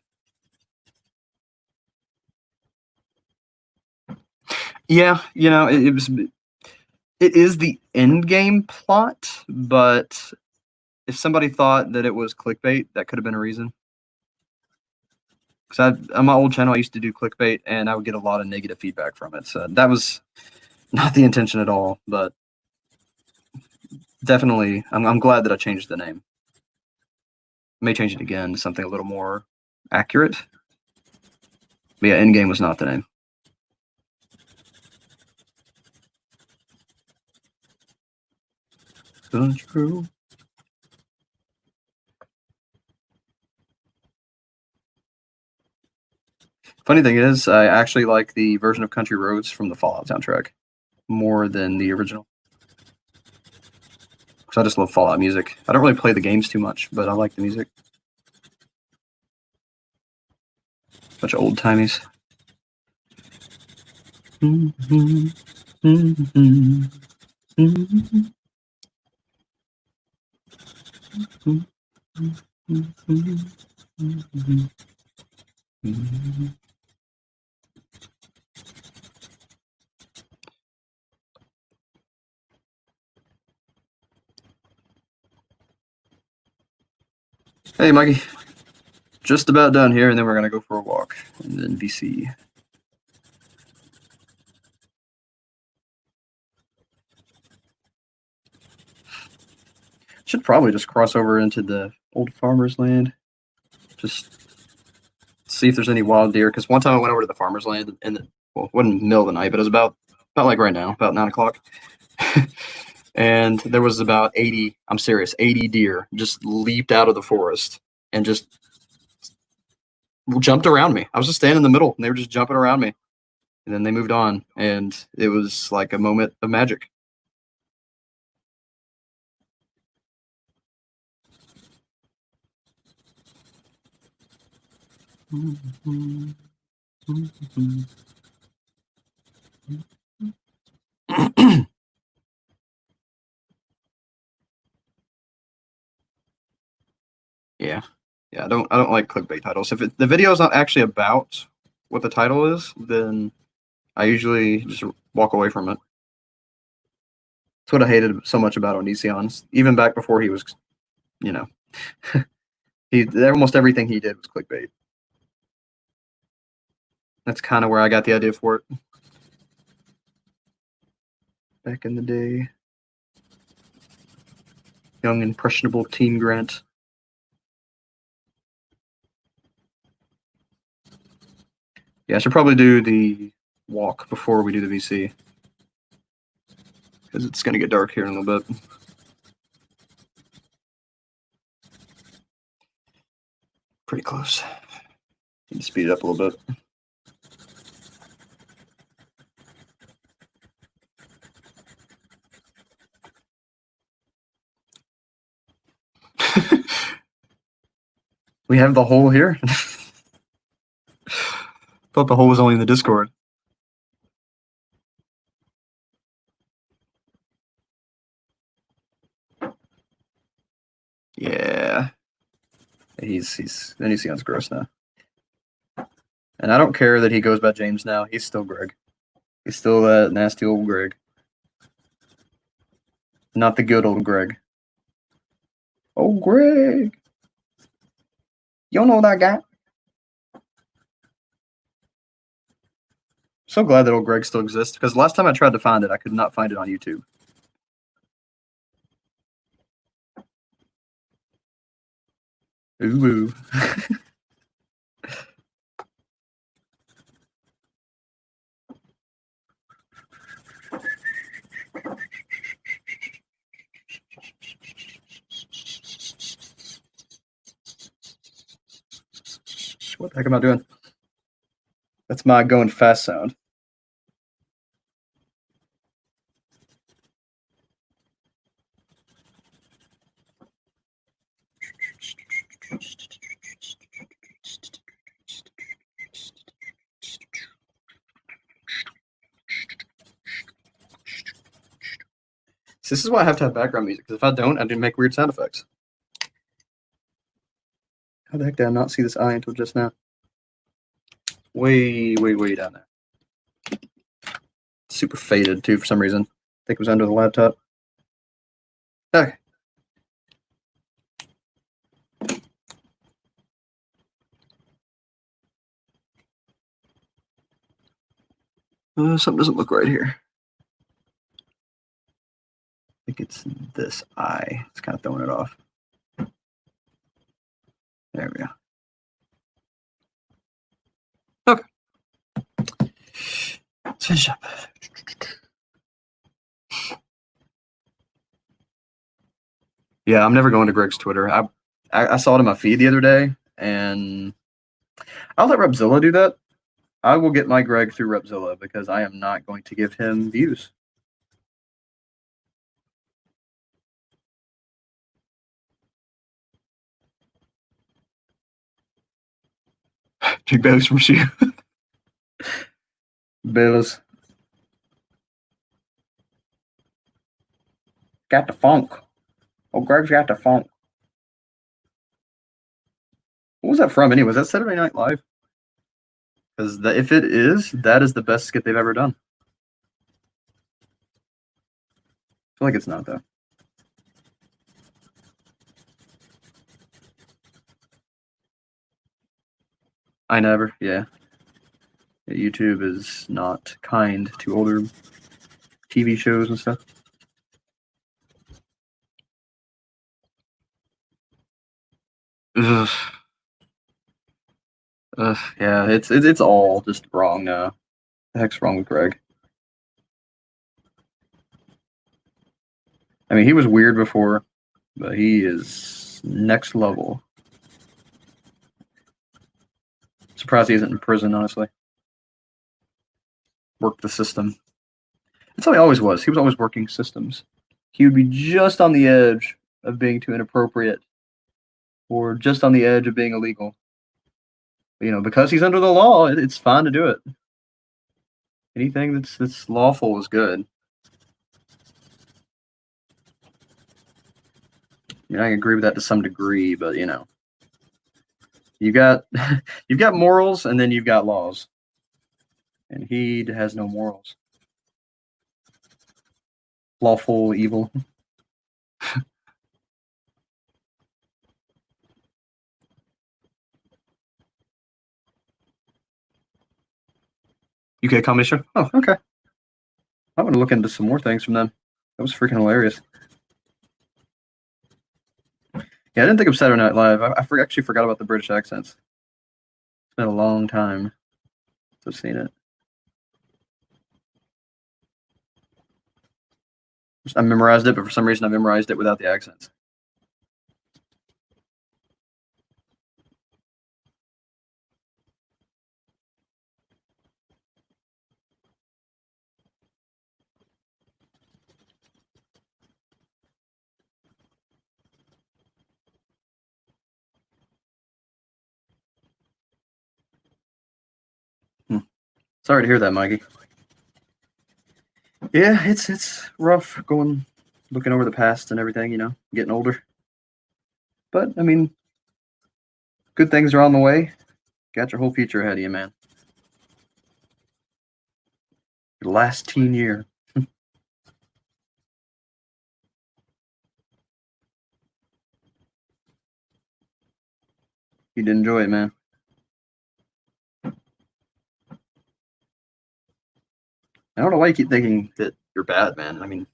Yeah, it is the end game plot, but if somebody thought that it was clickbait, that could have been a reason. Because on my old channel, I used to do clickbait, and I would get a lot of negative feedback from it. So that was not the intention at all, but definitely, I'm glad that I changed the name. I may change it again to something a little more accurate. But yeah, Endgame was not the name. True. Funny thing is, I actually like the version of Country Roads from the Fallout soundtrack more than the original. Because I just love Fallout music. I don't really play the games too much, but I like the music. Bunch of old timies. Hey, Mikey. Just about done here, and then we're going to go for a walk and then VC. Should probably just cross over into the old farmer's land. Just see if there's any wild deer. Because one time I went over to the farmer's land, and it wasn't in the middle of the night, but it was about like right now, about 9 o'clock. And there was about 80, I'm serious, 80 deer just leaped out of the forest and just jumped around me. I was just standing in the middle, and they were just jumping around me. And then they moved on, and it was like a moment of magic. Yeah. Yeah, I don't like clickbait titles. If the video is not actually about what the title is, then I usually just walk away from it. That's what I hated so much about Onision, even back before he was, you know, almost everything he did was clickbait. That's kind of where I got the idea for it. Back in the day. Young, impressionable Team Grant. Yeah, I should probably do the walk before we do the VC. Because it's going to get dark here in a little bit. Pretty close. Need to speed it up a little bit. We have the hole here. Thought the hole was only in the Discord. Yeah. He's Onision's gross now. And I don't care that he goes by James now. He's still Greg. He's still that nasty old Greg. Not the good old Greg. Oh, Greg. You don't know that guy. So glad that old Greg still exists, because last time I tried to find it, I could not find it on YouTube. Ooh. What the heck am I doing? That's my going fast sound. So this is why I have to have background music, because if I don't, I do make weird sound effects. How the heck did I not see this eye until just now? Way down there. Super faded, too, for some reason. I think it was under the laptop. Okay. Something doesn't look right here. I think it's this eye. It's kind of throwing it off. There we go. Okay. Let's finish up. Yeah, I'm never going to Greg's Twitter. I saw it in my feed the other day, and I'll let Repzilla do that. I will get my Greg through Repzilla, because I am not going to give him views. Big Bailey's from Shoe. Bailey's. Got the funk. Oh, Greg's got the funk. What was that from anyway? Was that Saturday Night Live? Because if it is, that is the best skit they've ever done. I feel like it's not, though. I never, yeah. YouTube is not kind to older TV shows and stuff. Ugh. Yeah, it's all just wrong now. The heck's wrong with Greg? I mean, he was weird before, but he is next level. Surprised he isn't in prison, honestly. Worked the system. That's how he always was. He was always working systems. He would be just on the edge of being too inappropriate, or just on the edge of being illegal. You know, because he's under the law, it's fine to do it. Anything that's lawful is good. I mean, I agree with that to some degree, but you know, You got you've got morals, and then you've got laws, and he has no morals. Lawful evil. UK comedy show. Oh, okay. I want to look into some more things from them. That was freaking hilarious. Yeah, I didn't think of Saturday Night Live. Actually forgot about the British accents. It's been a long time since I've seen it. I memorized it, but for some reason I memorized it without the accents. Sorry to hear that, Mikey. Yeah, it's rough looking over the past and everything, getting older. But I mean, good things are on the way. Got your whole future ahead of you, man. Your last teen year. You'd enjoy it, man. I don't know why you keep thinking that you're bad, man. I mean,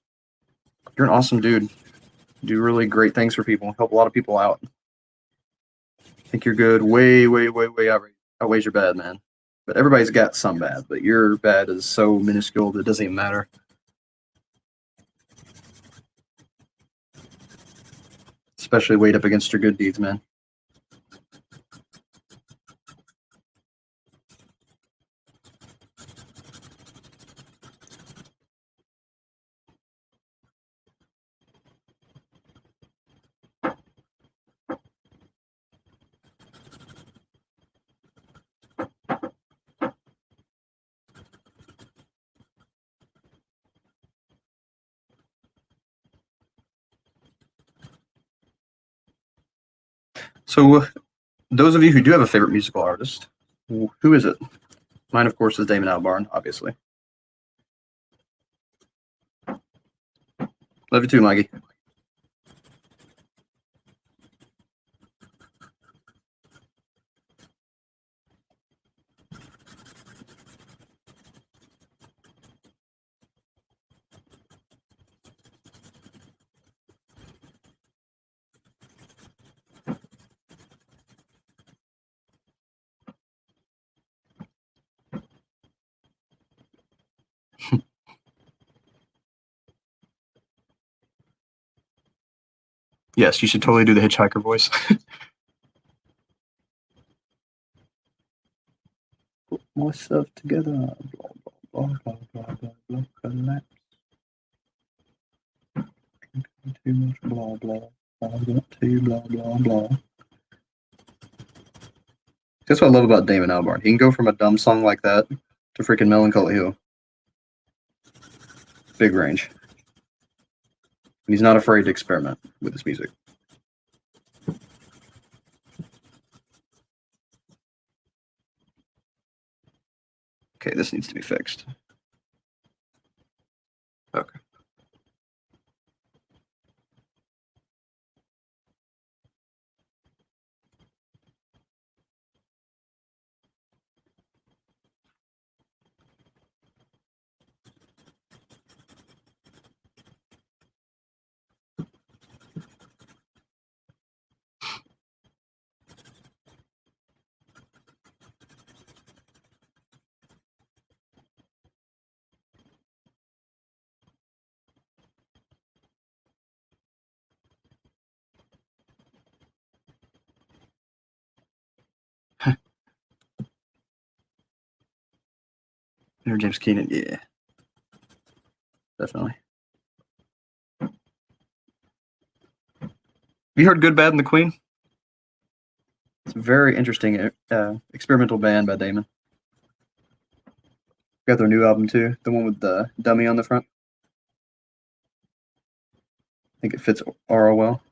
you're an awesome dude. You do really great things for people. Help a lot of people out. I think you're good. Way, way, way, way outweighs your bad, man. But everybody's got some bad, but your bad is so minuscule that it doesn't even matter. Especially weighed up against your good deeds, man. So, those of you who do have a favorite musical artist, who is it? Mine, of course, is Damon Albarn, obviously. Love you too, Mikey. Yes, you should totally do the hitchhiker voice. Put myself together. Blah, blah, blah, blah, blah, blah, collapse. Too much blah, blah. I want to blah, blah, blah. That's what I love about Damon Albarn. He can go from a dumb song like that to freaking Melancholy Hill. Big range. And he's not afraid to experiment with his music. Okay, this needs to be fixed. Okay. James Keenan, yeah. Definitely. Have you heard Good, Bad, and the Queen? It's a very interesting experimental band by Damon. Got their new album too, the one with the dummy on the front. I think it fits Aura well.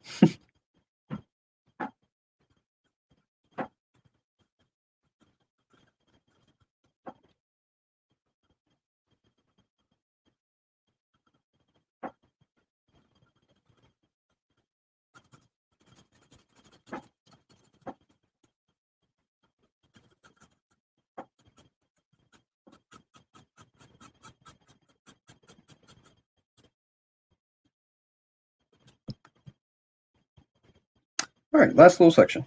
All right, last little section.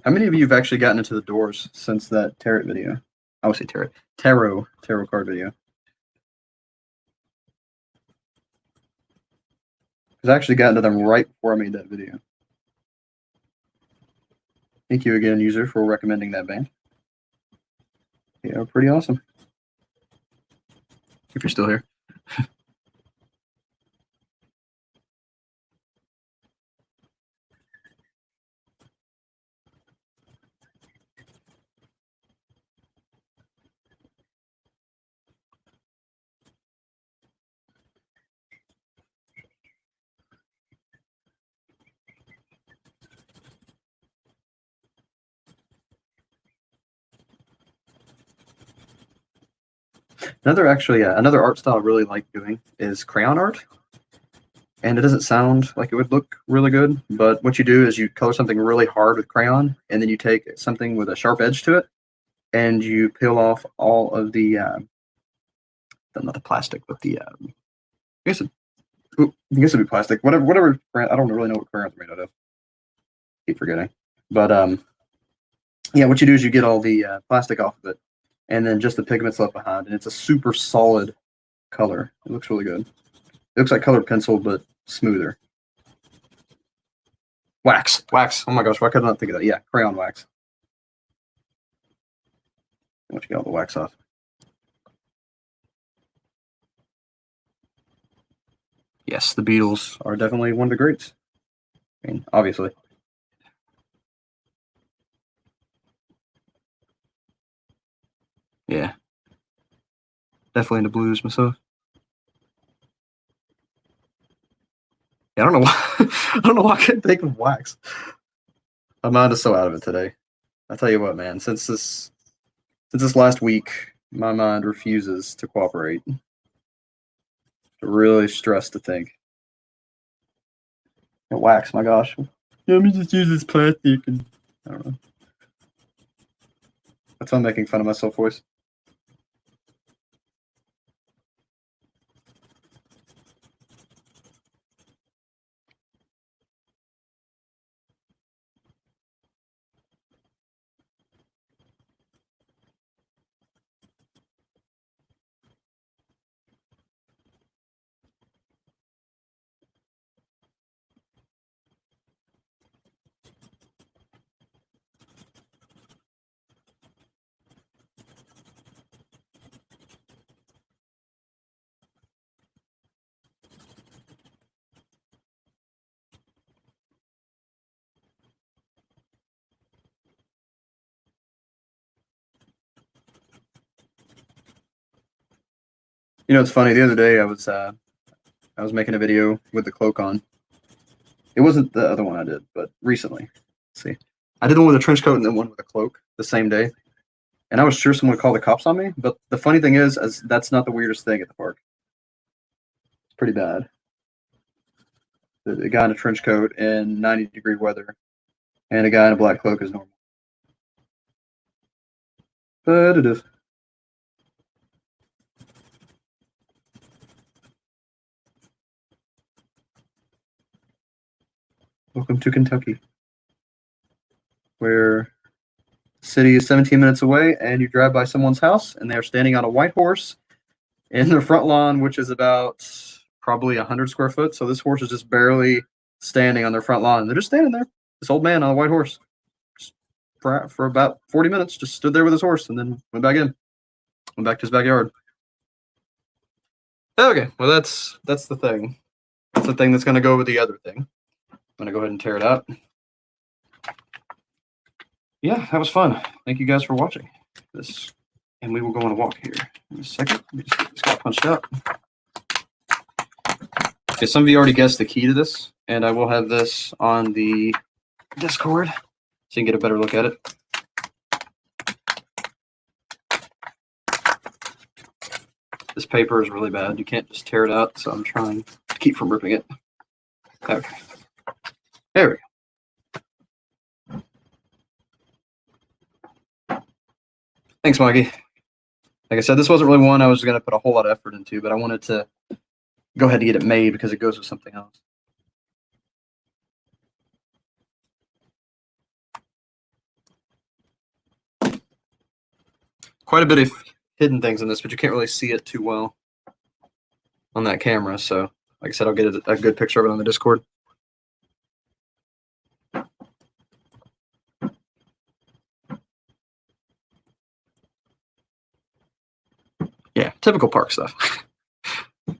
How many of you have actually gotten into the doors since that tarot video? I would say tarot card video. Because I actually got into them right before I made that video. Thank you again, user, for recommending that band. Yeah, pretty awesome. If you're still here. Another art style I really like doing is crayon art. And it doesn't sound like it would look really good, but what you do is you color something really hard with crayon, and then you take something with a sharp edge to it, and you peel off all of the not the plastic, but the I guess it'd be plastic. Whatever. I don't really know what crayons are made out of. Keep forgetting. But yeah, what you do is you get all the plastic off of it, and then just the pigments left behind, and it's a super solid color. It looks really good. It looks like colored pencil, but smoother. Wax. Oh my gosh, why could I not think of that? Yeah, crayon wax. Once you get all the wax off. Yes, the Beatles are definitely one of the greats. I mean, obviously. Yeah. Definitely into blues myself. Yeah, I don't know why I don't know why I couldn't think of wax. My mind is so out of it today. I tell you what, man, since this last week, my mind refuses to cooperate. Really stressed to think. Wax, my gosh. Let me just use this plastic and I don't know. That's why I'm making fun of myself voice. You know, it's funny. The other day, I was making a video with the cloak on. It wasn't the other one I did, but recently. Let's see, I did one with a trench coat and then one with a cloak the same day, and I was sure someone would call the cops on me. But the funny thing is that's not the weirdest thing at the park. It's pretty bad. The guy in a trench coat in 90-degree weather, and a guy in a black cloak is normal. But it is. Welcome to Kentucky, where the city is 17 minutes away, and you drive by someone's house, and they're standing on a white horse in their front lawn, which is about probably 100 square foot. So this horse is just barely standing on their front lawn. They're just standing there. This old man on a white horse for about 40 minutes, just stood there with his horse, and then went back to his backyard. Okay, well that's the thing. That's the thing that's going to go with the other thing. I'm going to go ahead and tear it out. Yeah, that was fun. Thank you guys for watching this. And we will go on a walk here in a second. Let me just get this guy punched out. Okay, some of you already guessed the key to this, and I will have this on the Discord so you can get a better look at it. This paper is really bad. You can't just tear it out, so I'm trying to keep from ripping it. Okay. There we go. Thanks, Mikey. Like I said, this wasn't really one I was going to put a whole lot of effort into, but I wanted to go ahead and get it made because it goes with something else. Quite a bit of hidden things in this, but you can't really see it too well on that camera. So, like I said, I'll get a good picture of it on the Discord. Yeah, typical park stuff. All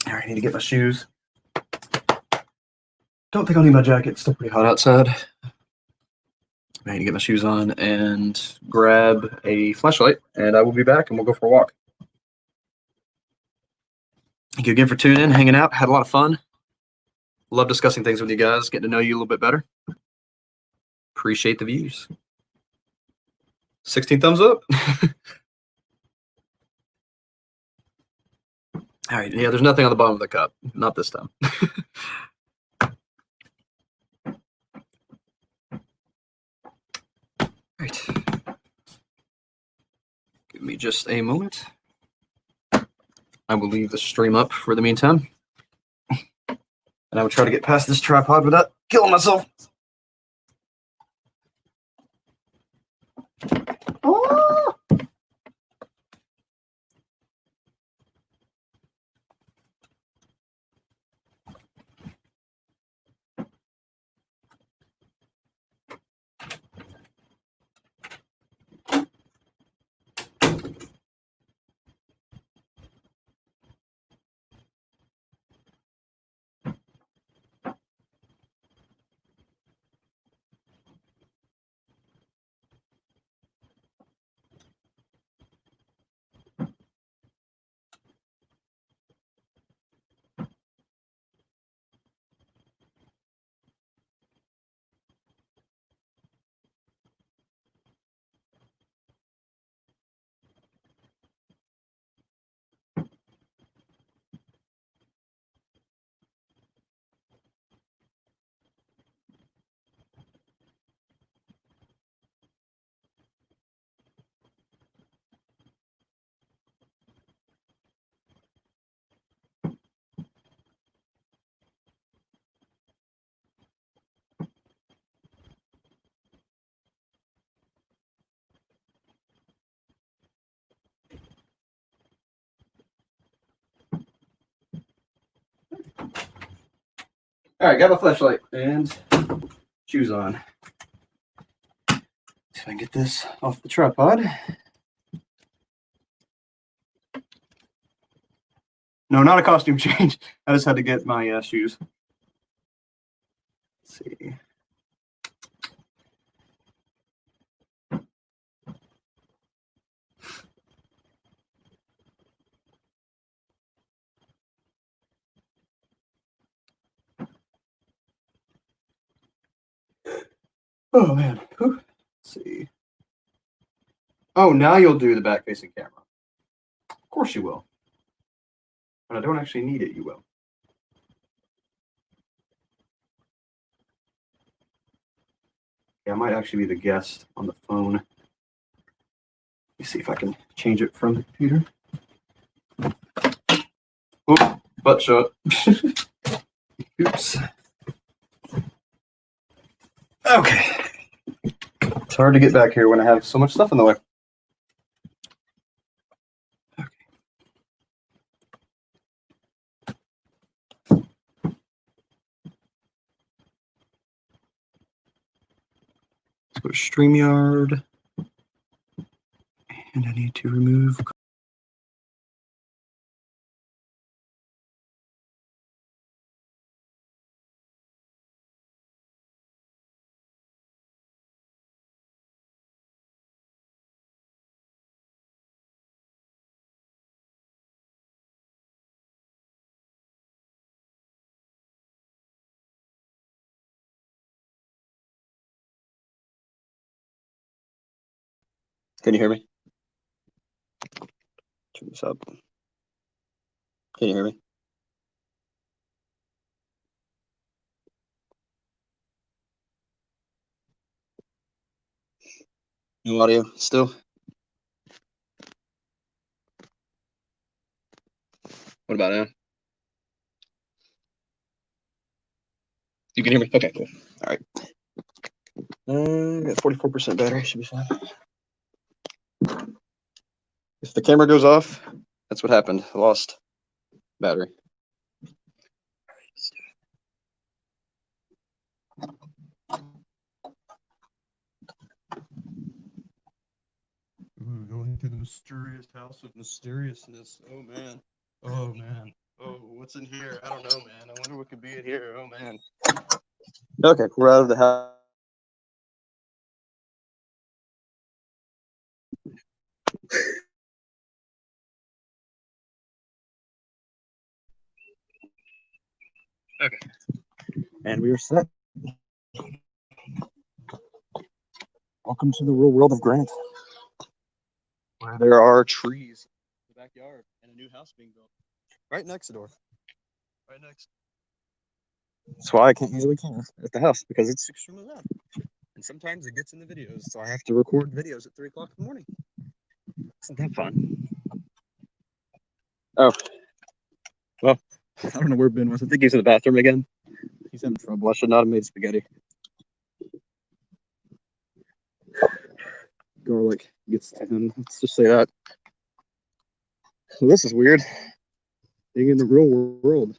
right, I need to get my shoes. Don't think I'll need my jacket. It's still pretty hot outside. I need to get my shoes on and grab a flashlight, and I will be back, and we'll go for a walk. Thank you again for tuning in, hanging out. Had a lot of fun. Love discussing things with you guys, getting to know you a little bit better. Appreciate the views. 16 thumbs up. All right. Yeah, there's nothing on the bottom of the cup. Not this time. Right. Give me just a moment. I will leave the stream up for the meantime. And I will try to get past this tripod without killing myself. Oh! All right, got my flashlight and shoes on. See if I can get this off the tripod. No, not a costume change. I just had to get my shoes. Let's see. Oh, man. Whew. Let's see. Oh, now you'll do the back-facing camera. Of course you will. When I don't actually need it, you will. Yeah, I might actually be the guest on the phone. Let me see if I can change it from the computer. Oh, butt shot. Oops. Okay. It's hard to get back here when I have so much stuff in the way. Okay. Let's go to StreamYard. And I need to remove Can you hear me? Turn this up. Can you hear me? No audio still? What about now? You can hear me? Okay, cool. All right. Got 44% battery. Should be fine. If the camera goes off, that's what happened. I lost battery. Ooh, going to the mysterious house of mysteriousness. Oh man. Oh man. Oh, what's in here? I don't know, man. I wonder what could be in here. Oh man. Okay, we're out of the house. Okay. And we are set. Welcome to the real world of Grant, where there are trees in the backyard and a new house being built right next door. Right next. That's why I can't usually camera at the house, because it's extremely loud. And sometimes it gets in the videos, so I have to record videos at 3 o'clock in the morning. Isn't that fun? Oh. Well, I don't know where Ben was. I think he's in the bathroom again. He's having trouble. I should not have made spaghetti. Garlic gets to him. Let's just say that. Well, this is weird. Being in the real world.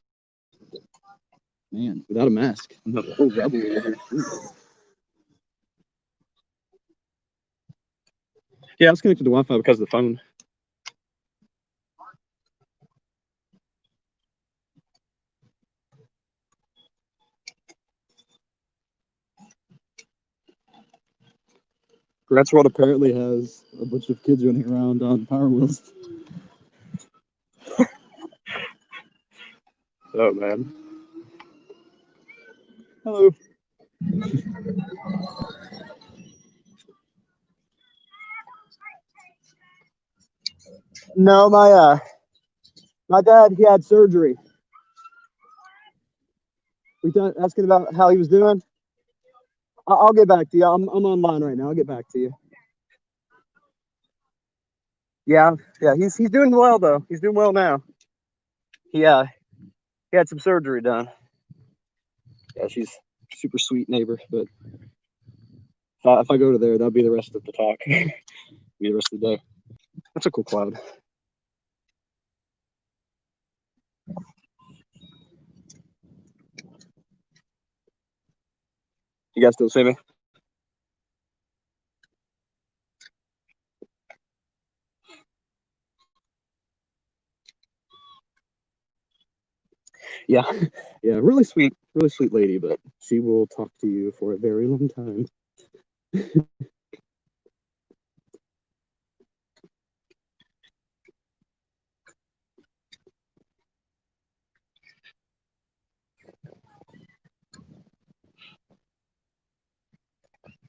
Man, without a mask. I'm not a whole rebel over here. Yeah, I was connected to Wi-Fi because of the phone. Grant's World apparently has a bunch of kids running around on Power Wheels. Oh, man. Hello. No, my dad, he had surgery. We done asking about how he was doing. I'll get back to you. I'm online right now. I'll get back to you. Yeah, he's doing well though. He's doing well now. He had some surgery done. Yeah, she's a super sweet neighbor, but if I go to there, that'll be the rest of the talk. Be the rest of the day. That's a cool cloud. You guys still see me? Yeah, yeah, really sweet lady, but she will talk to you for a very long time.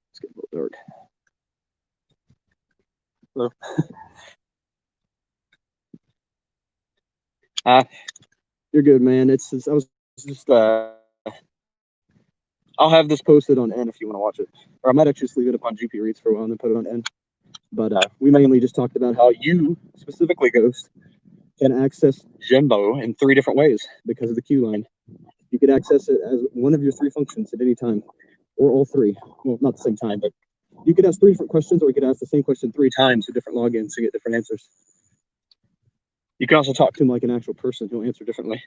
It's getting a little dark. Hello. You're good, man. I was just I'll have this posted on N if you want to watch it, or I might actually just leave it up on GP Reads for a while and then put it on N. But we mainly just talked about how you, specifically Ghost, can access Jimbo in 3 different ways because of the queue line. You could access it as one of your 3 functions at any time, or all 3. Well, not the same time, but you could ask 3 different questions, or you could ask the same question 3 times with different logins to get different answers. You can also talk to him like an actual person who'll answer differently.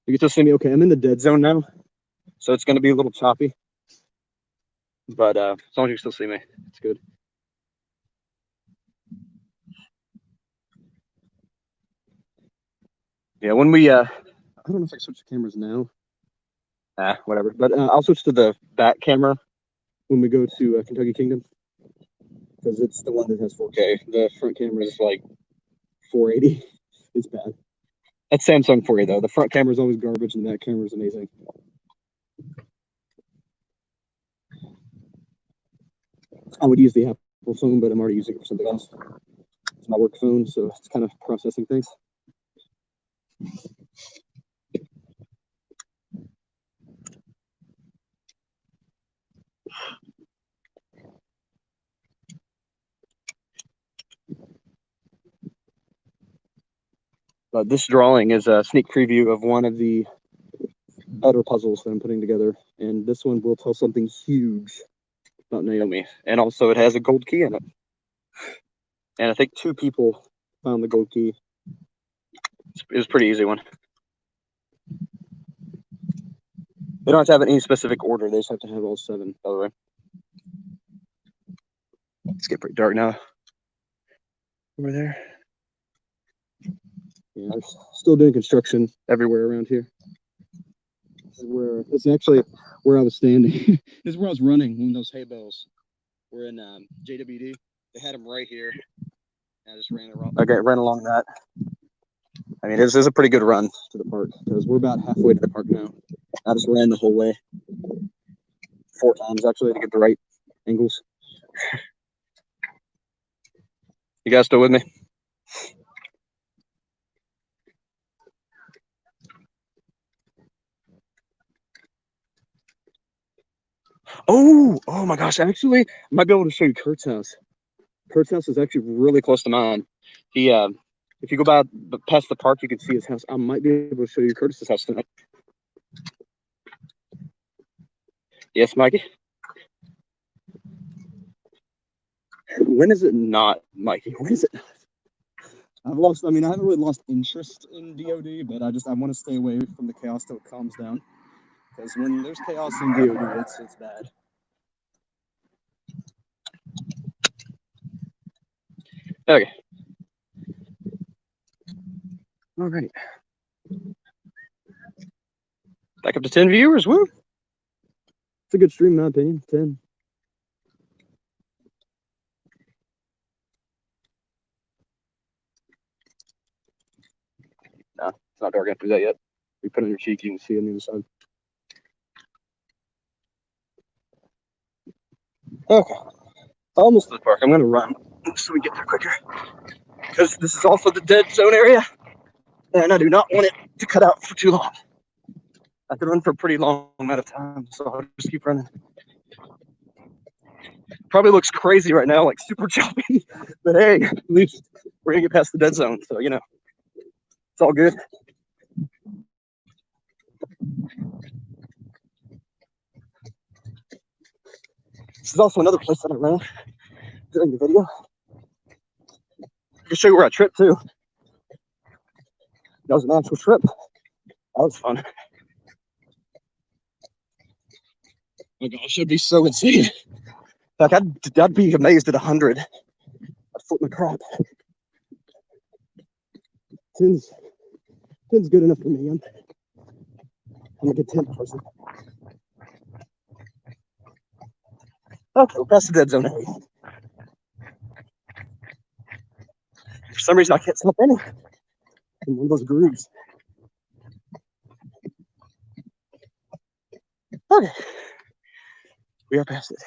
You can still see me. Okay, I'm in the dead zone now, so it's going to be a little choppy. But as long as you still see me, it's good. Yeah, when we I don't know if I can switch the cameras now. Whatever. But I'll switch to the back camera when we go to Kentucky Kingdom, because it's the one that has 4K. The front camera is like 480. It's bad. That's Samsung for you though. The front camera is always garbage, and the back camera is amazing. I would use the Apple phone, but I'm already using it for something else. It's my work phone, so it's kind of processing things. But this drawing is a sneak preview of one of the better puzzles that I'm putting together, and this one will tell something huge about Naomi. And also, it has a gold key in it. And I think 2 people found the gold key. It was a pretty easy one. They don't have to have any specific order. They just have to have all 7, by the way. It's getting pretty dark now. Over there. Yeah, they're still doing construction everywhere around here. This is actually where I was standing. This is where I was running when those hay bales were in JWD. They had them right here. I just ran along that. I mean, this is a pretty good run to the park because we're about halfway to the park now. I just ran the whole way 4 times actually to get the right angles. You guys still with me? Oh my gosh! Actually, I might be able to show you Kurt's house. Kurt's house is actually really close to mine. He, if you go by past the park, you can see his house. I might be able to show you Curtis's house tonight. Yes, Mikey. When is it not, Mikey? When is it? I haven't really lost interest in DOD, but I want to stay away from the chaos till it calms down. Because when there's chaos in DOD, it's bad. Okay. All right. Back up to 10 viewers. Woo! It's a good stream, in my opinion. 10. No, it's not dark enough to do that yet. You put it on your cheek, you can see it on the other side. Okay. Almost to the park. I'm going to run so we get there quicker. Because this is also the dead zone area. And I do not want it to cut out for too long. I could run for a pretty long amount of time, so I'll just keep running. Probably looks crazy right now, like super choppy. But hey, at least we're going to get past the dead zone. So, you know, it's all good. This is also another place that I ran during the video. I can show you where I tripped too. That was an actual trip. That was fun. Oh my gosh, it'd be so insane. Like I'd be amazed at 100. I'd flip my crap. 10's good enough for me. I'm a good 10 person. Okay, we're past the dead zone area. For some reason, I can't stop in one of those grooves. Okay, we are past it.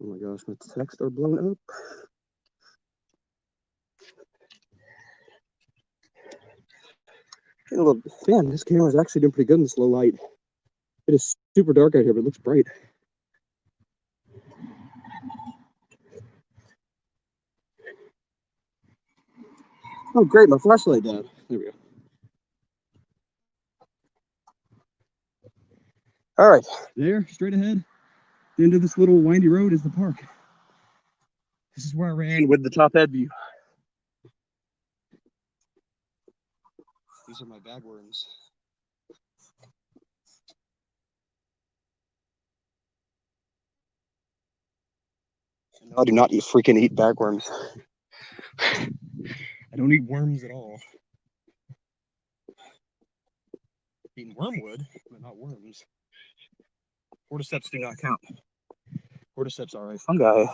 Oh my gosh, my texts are blown up. Man, this camera is actually doing pretty good in this low light. It is super dark out here, but it looks bright. Oh, great, my flashlight died. There we go. All right, there, straight ahead, the end of this little windy road is the park. This is where I ran with the top head view. These are my bagworms. No, I do not freaking eat bagworms. I don't eat worms at all. Eating wormwood, but not worms. Cordyceps do not count. Cordyceps are a fungi.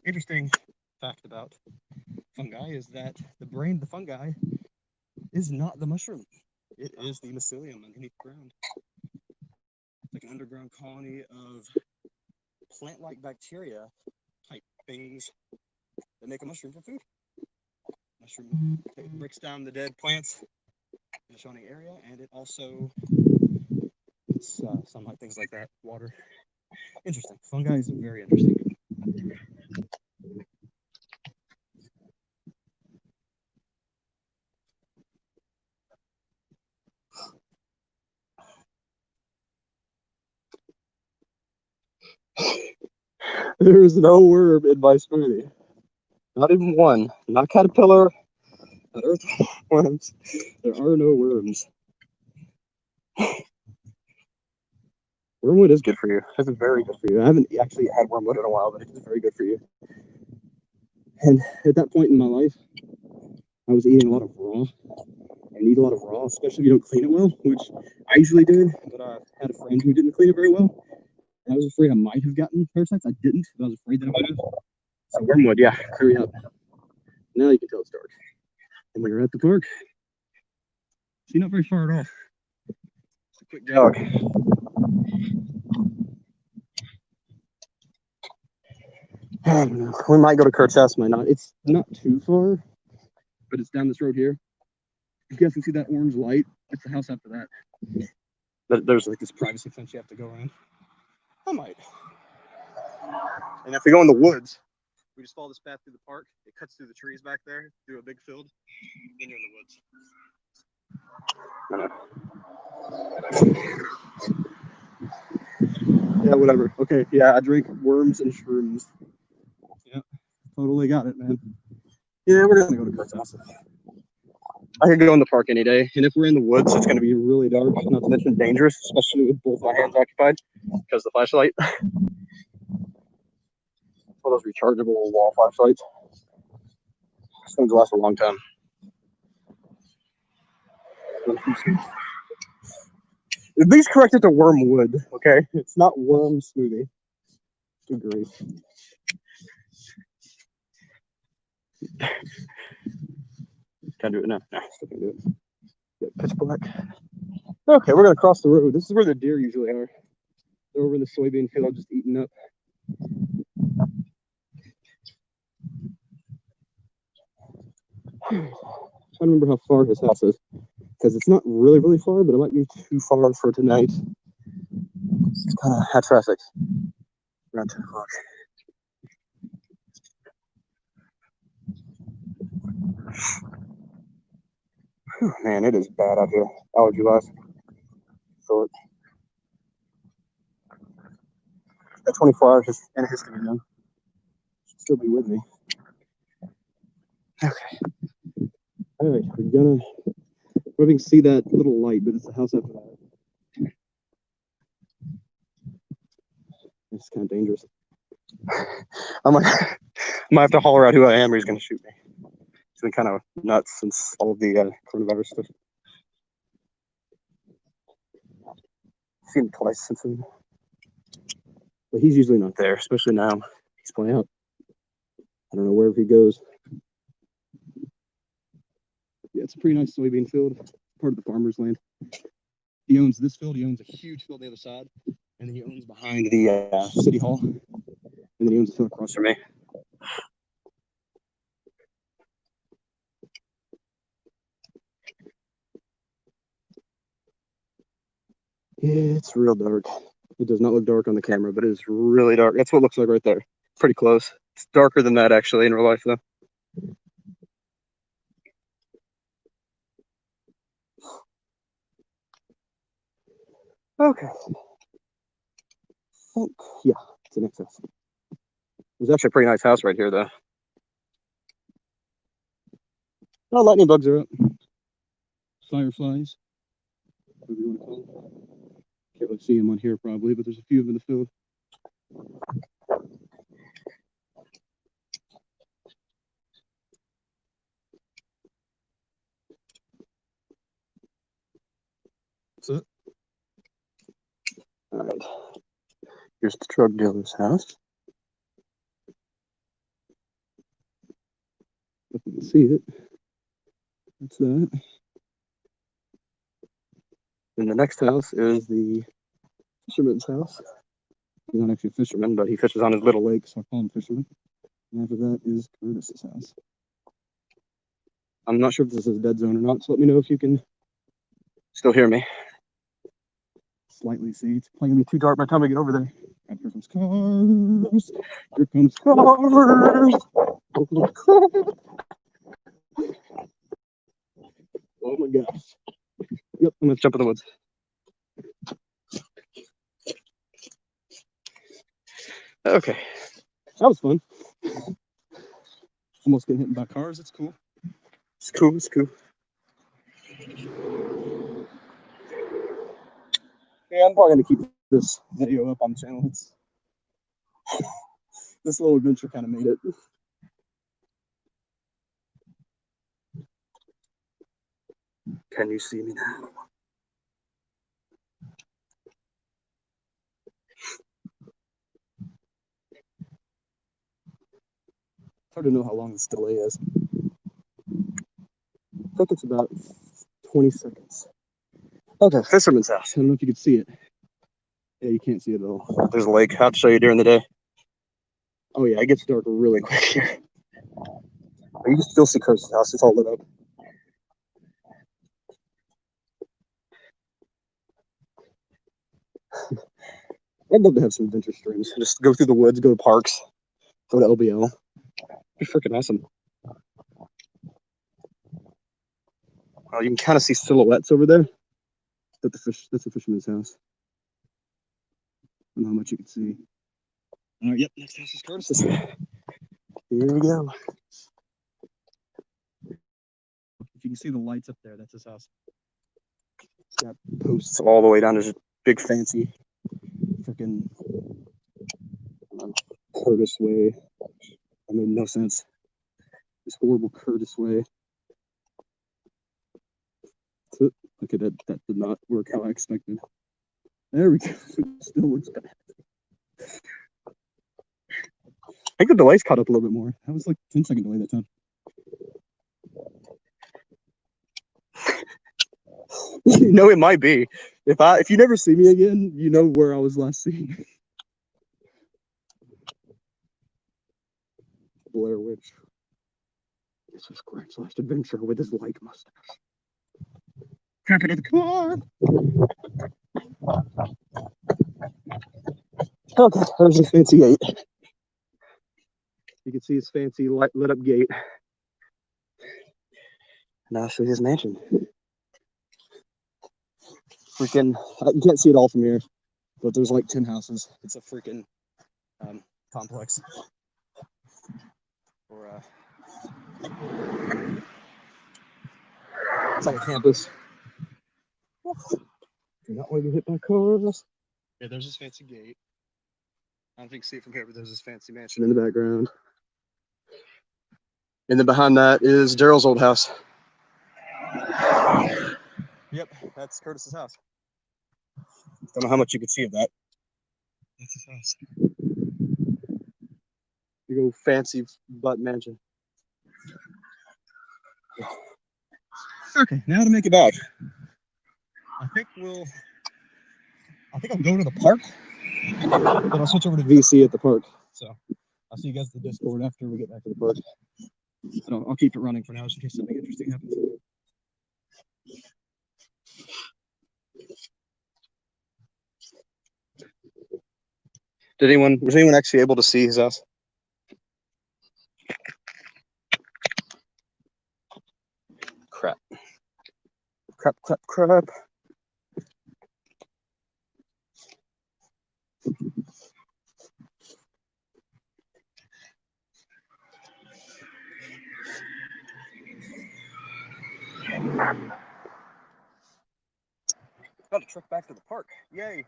Interesting fact about fungi is that the brain of the fungi is not the mushroom. It is the mycelium underneath the ground. Like an underground colony of plant-like bacteria type things that make a mushroom for food. Mushroom, it breaks down the dead plants in the surrounding area, and it also eats sunlight, things like that, water. Interesting. Fungi is very interesting. There is no worm in my smoothie. Not even one. Not caterpillar, not earthworms. There are no worms. Wormwood is good for you. This is very good for you. I haven't actually had wormwood in a while, but it's very good for you. And at that point in my life, I was eating a lot of raw. I eat a lot of raw, especially if you don't clean it well, which I usually did, but I had a friend who didn't clean it very well. And I was afraid I might have gotten parasites. I didn't, but I was afraid that I might have. So wormwood, yeah, clear me up. Now you can tell it's dark. And when you're at the park, you're not very far at all. It's a quick jog. We might go to Kurt's house, might not. It's not too far, but it's down this road here. You guys can see that orange light. It's the house after that. There's like this privacy fence you have to go around. I might. And if we go in the woods, we just follow this path through the park. It cuts through the trees back there, through a big field. Then you're in the woods. Yeah, whatever. Okay, yeah, I drink worms and shrooms. Yeah, totally got it, man. Yeah, we're gonna go to Kurt's house. I could go in the park any day, and if we're in the woods, it's gonna be really dark, not to mention dangerous, especially with both my hands occupied because of the flashlight. One of those rechargeable wall flashlights. These things last a long time. At least correct it to wormwood, okay? It's not worm smoothie. Good grief. Can't do it now. No, still can't do it. Get pitch black. Okay, we're gonna cross the road. This is where the deer usually are. They're over in the soybean field just eating up. I don't remember how far his house is, because it's not really far, but it might be too far for tonight. It's kind of hot traffic around 10 o'clock. Whew, man, it is bad out here, allergy wise. So that 24 hours in history now should still be with me. Okay. All right, we're gonna see that little light, but it's the house after that. It's kind of dangerous. I might have to holler out who I am, or he's gonna shoot me. It's been kind of nuts since all of the coronavirus stuff. I've seen him twice since then. But he's usually not there, especially now. He's playing out. I don't know wherever he goes. Yeah, it's a pretty nice soybean field, part of the farmer's land. He owns this field. He owns a huge field on the other side, and then he owns behind the city hall, and then he owns a field across from me. It's real dark. It does not look dark on the camera, but it is really dark. That's what it looks like right there. Pretty close. It's darker than that actually in real life though. Okay. Yeah, it's an excess. There's actually a pretty nice house right here though. Oh, lightning bugs are up. Fireflies. Whatever you want to call them. Can't really see them on here probably, but there's a few of them in the field. What's up? All right. Here's the drug dealer's house. If you can see it. That's that. And the next house is the fisherman's house. He's not actually a fisherman, but he fishes on his little lake, so I call him fisherman. And after that is Curtis's house. I'm not sure if this is a dead zone or not, so let me know if you can still hear me. Slightly see. It's probably gonna be too dark by the time I get over there. And here comes cars. Here comes cars. Oh my gosh. Yep, I'm gonna jump in the woods. Okay. That was fun. Almost getting hit by cars. It's cool. It's cool. It's cool. Yeah, I'm probably gonna keep this video up on the channel. This little adventure kind of made it. Can you see me now? It's hard to know how long this delay is. I think it's about 20 seconds. Okay, fisherman's house. I don't know if you can see it. Yeah, you can't see it at all. There's a lake. I'll have to show you during the day. Oh yeah, it gets dark really quick here. You can still see Curtis's house. It's all lit up. I'd love to have some adventure streams. Just go through the woods, go to parks, go to LBL. It'd be freaking awesome. You can kind of see silhouettes over there. That's the fisherman's house. I don't know how much you can see. All right, yep, next house is Curtis's. Here we go. If you can see the lights up there, that's his house. It's got posts all the way down. There's a big fancy freaking Curtis Way. That made no sense. This horrible Curtis Way. Okay, that did not work how I expected. There we go. It still looks bad. I think the delay's caught up a little bit more. That was like 10-second delay that time. You know, it might be. If you never see me again, you know where I was last seen. Blair Witch. This is Grant's last adventure with his light mustache. Crap it in the car. Okay, there's his fancy gate. You can see his fancy lit up gate. Now I'll show you his mansion. Freaking, you can't see it all from here, but there's like 10 houses. It's a freaking complex. Or it's like a campus. Do not want to get hit by cars. Yeah, there's this fancy gate. I don't think you can see it from here, but there's this fancy mansion in the background. And then behind that is Daryl's old house. Yep, that's Curtis's house. Don't know how much you can see of that. That's his house. Big old fancy butt mansion. Okay, now to make it back. I think I'll go to the park. Then I'll switch over to VC at the park. So I'll see you guys at the Discord after we get back to the park. I'll keep it running for now just in case something interesting happens. Was anyone actually able to see his house? Crap. Crap. Got a truck back to the park. Yay.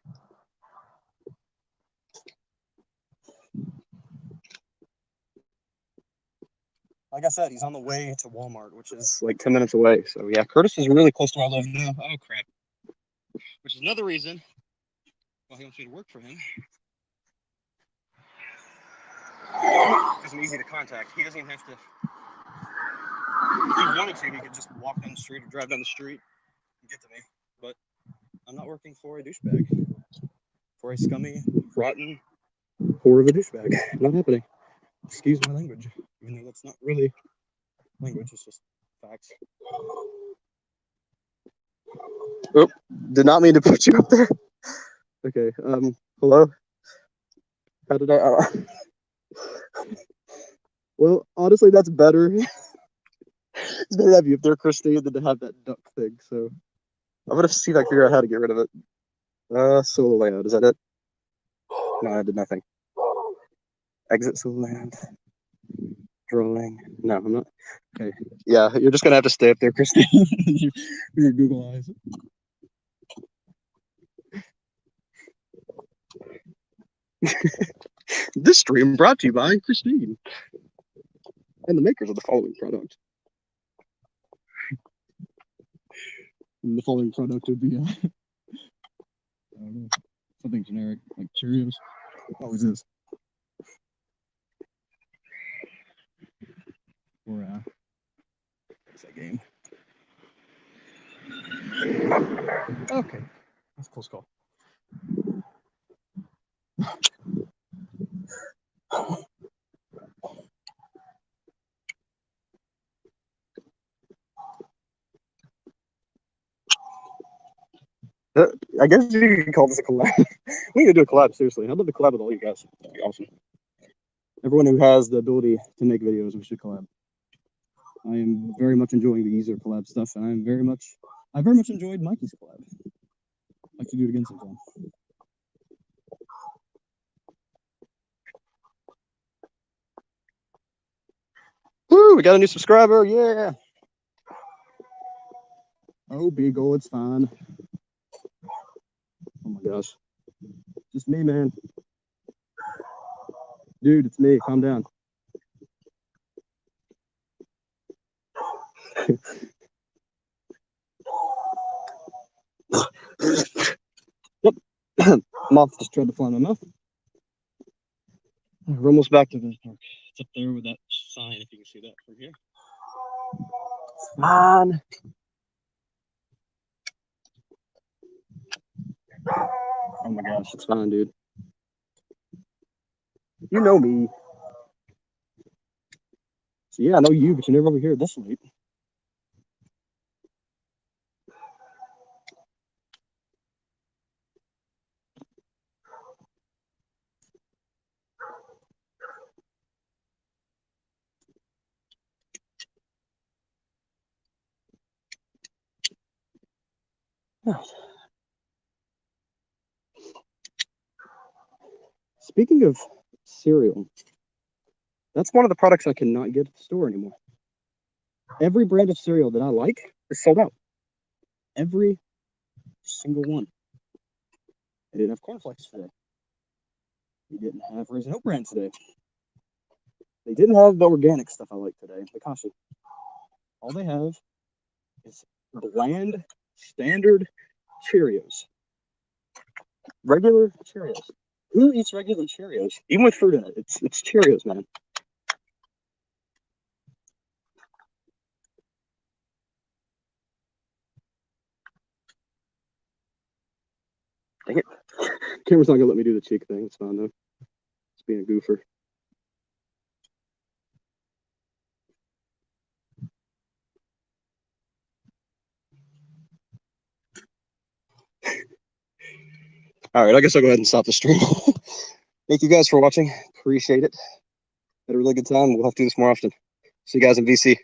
Like I said, he's on the way to Walmart, which is like 10 minutes away. So yeah, Curtis is really close to where I live now. Oh crap. Which is another reason why he wants me to work for him. Because I'm easy to contact. He doesn't even have to. If he wanted to, he could just walk down the street or drive down the street and get to me. But I'm not working for a douchebag. For a scummy, rotten whore of a douchebag. Not happening. Excuse my language. Even though that's not really language, it's just facts. Oh, did not mean to put you up there. Okay, hello? How did I... Well, honestly, that's better. It's better to have you up there, Christine, than to have that duck thing, so... I'm gonna see if I can figure out how to get rid of it. Solo layout, is that it? No, I did nothing. Exit solo layout. Drawing. No, I'm not. Okay. Yeah, you're just gonna have to stay up there, Christine. Your Google eyes. This stream brought to you by Christine and the makers of the following product. And the following product would be I don't know, something generic like Cheerios. Always is. Or what's that game? Okay, that's a close call. I guess you can call this a collab. We need to do a collab, seriously. I'd love to collab with all you guys. That'd be awesome. Everyone who has the ability to make videos, we should collab. I am very much enjoying the user collab stuff, and I very much enjoyed Mikey's collab. I'd like to do it again sometime. Woo, we got a new subscriber, yeah. Oh, big O, it's fine. Oh my gosh. Just me, man. Dude, it's me. Calm down. Yep. Moth just tried to fly in my mouth. We're almost back to the park. It's up there with that sign, if you can see that from here. Come on. Oh my gosh, it's fine, dude. You know me. So yeah, I know you, but you're never over here this late. Speaking of cereal, that's one of the products I cannot get at the store anymore. Every brand of cereal that I like is sold out. Every single one. They didn't have cornflakes today. They didn't have Raisin Hope brand today. They didn't have the organic stuff I like today, the Kashi. All they have is bland, standard Cheerios. Regular Cheerios. Who eats regular Cheerios? Even with fruit in it. It's Cheerios, man. Dang it. Camera's not gonna let me do the cheek thing. It's fine though. It's being a goofer. All right, I guess I'll go ahead and stop the stream. Thank you guys for watching. Appreciate it. Had a really good time. We'll have to do this more often. See you guys in VC.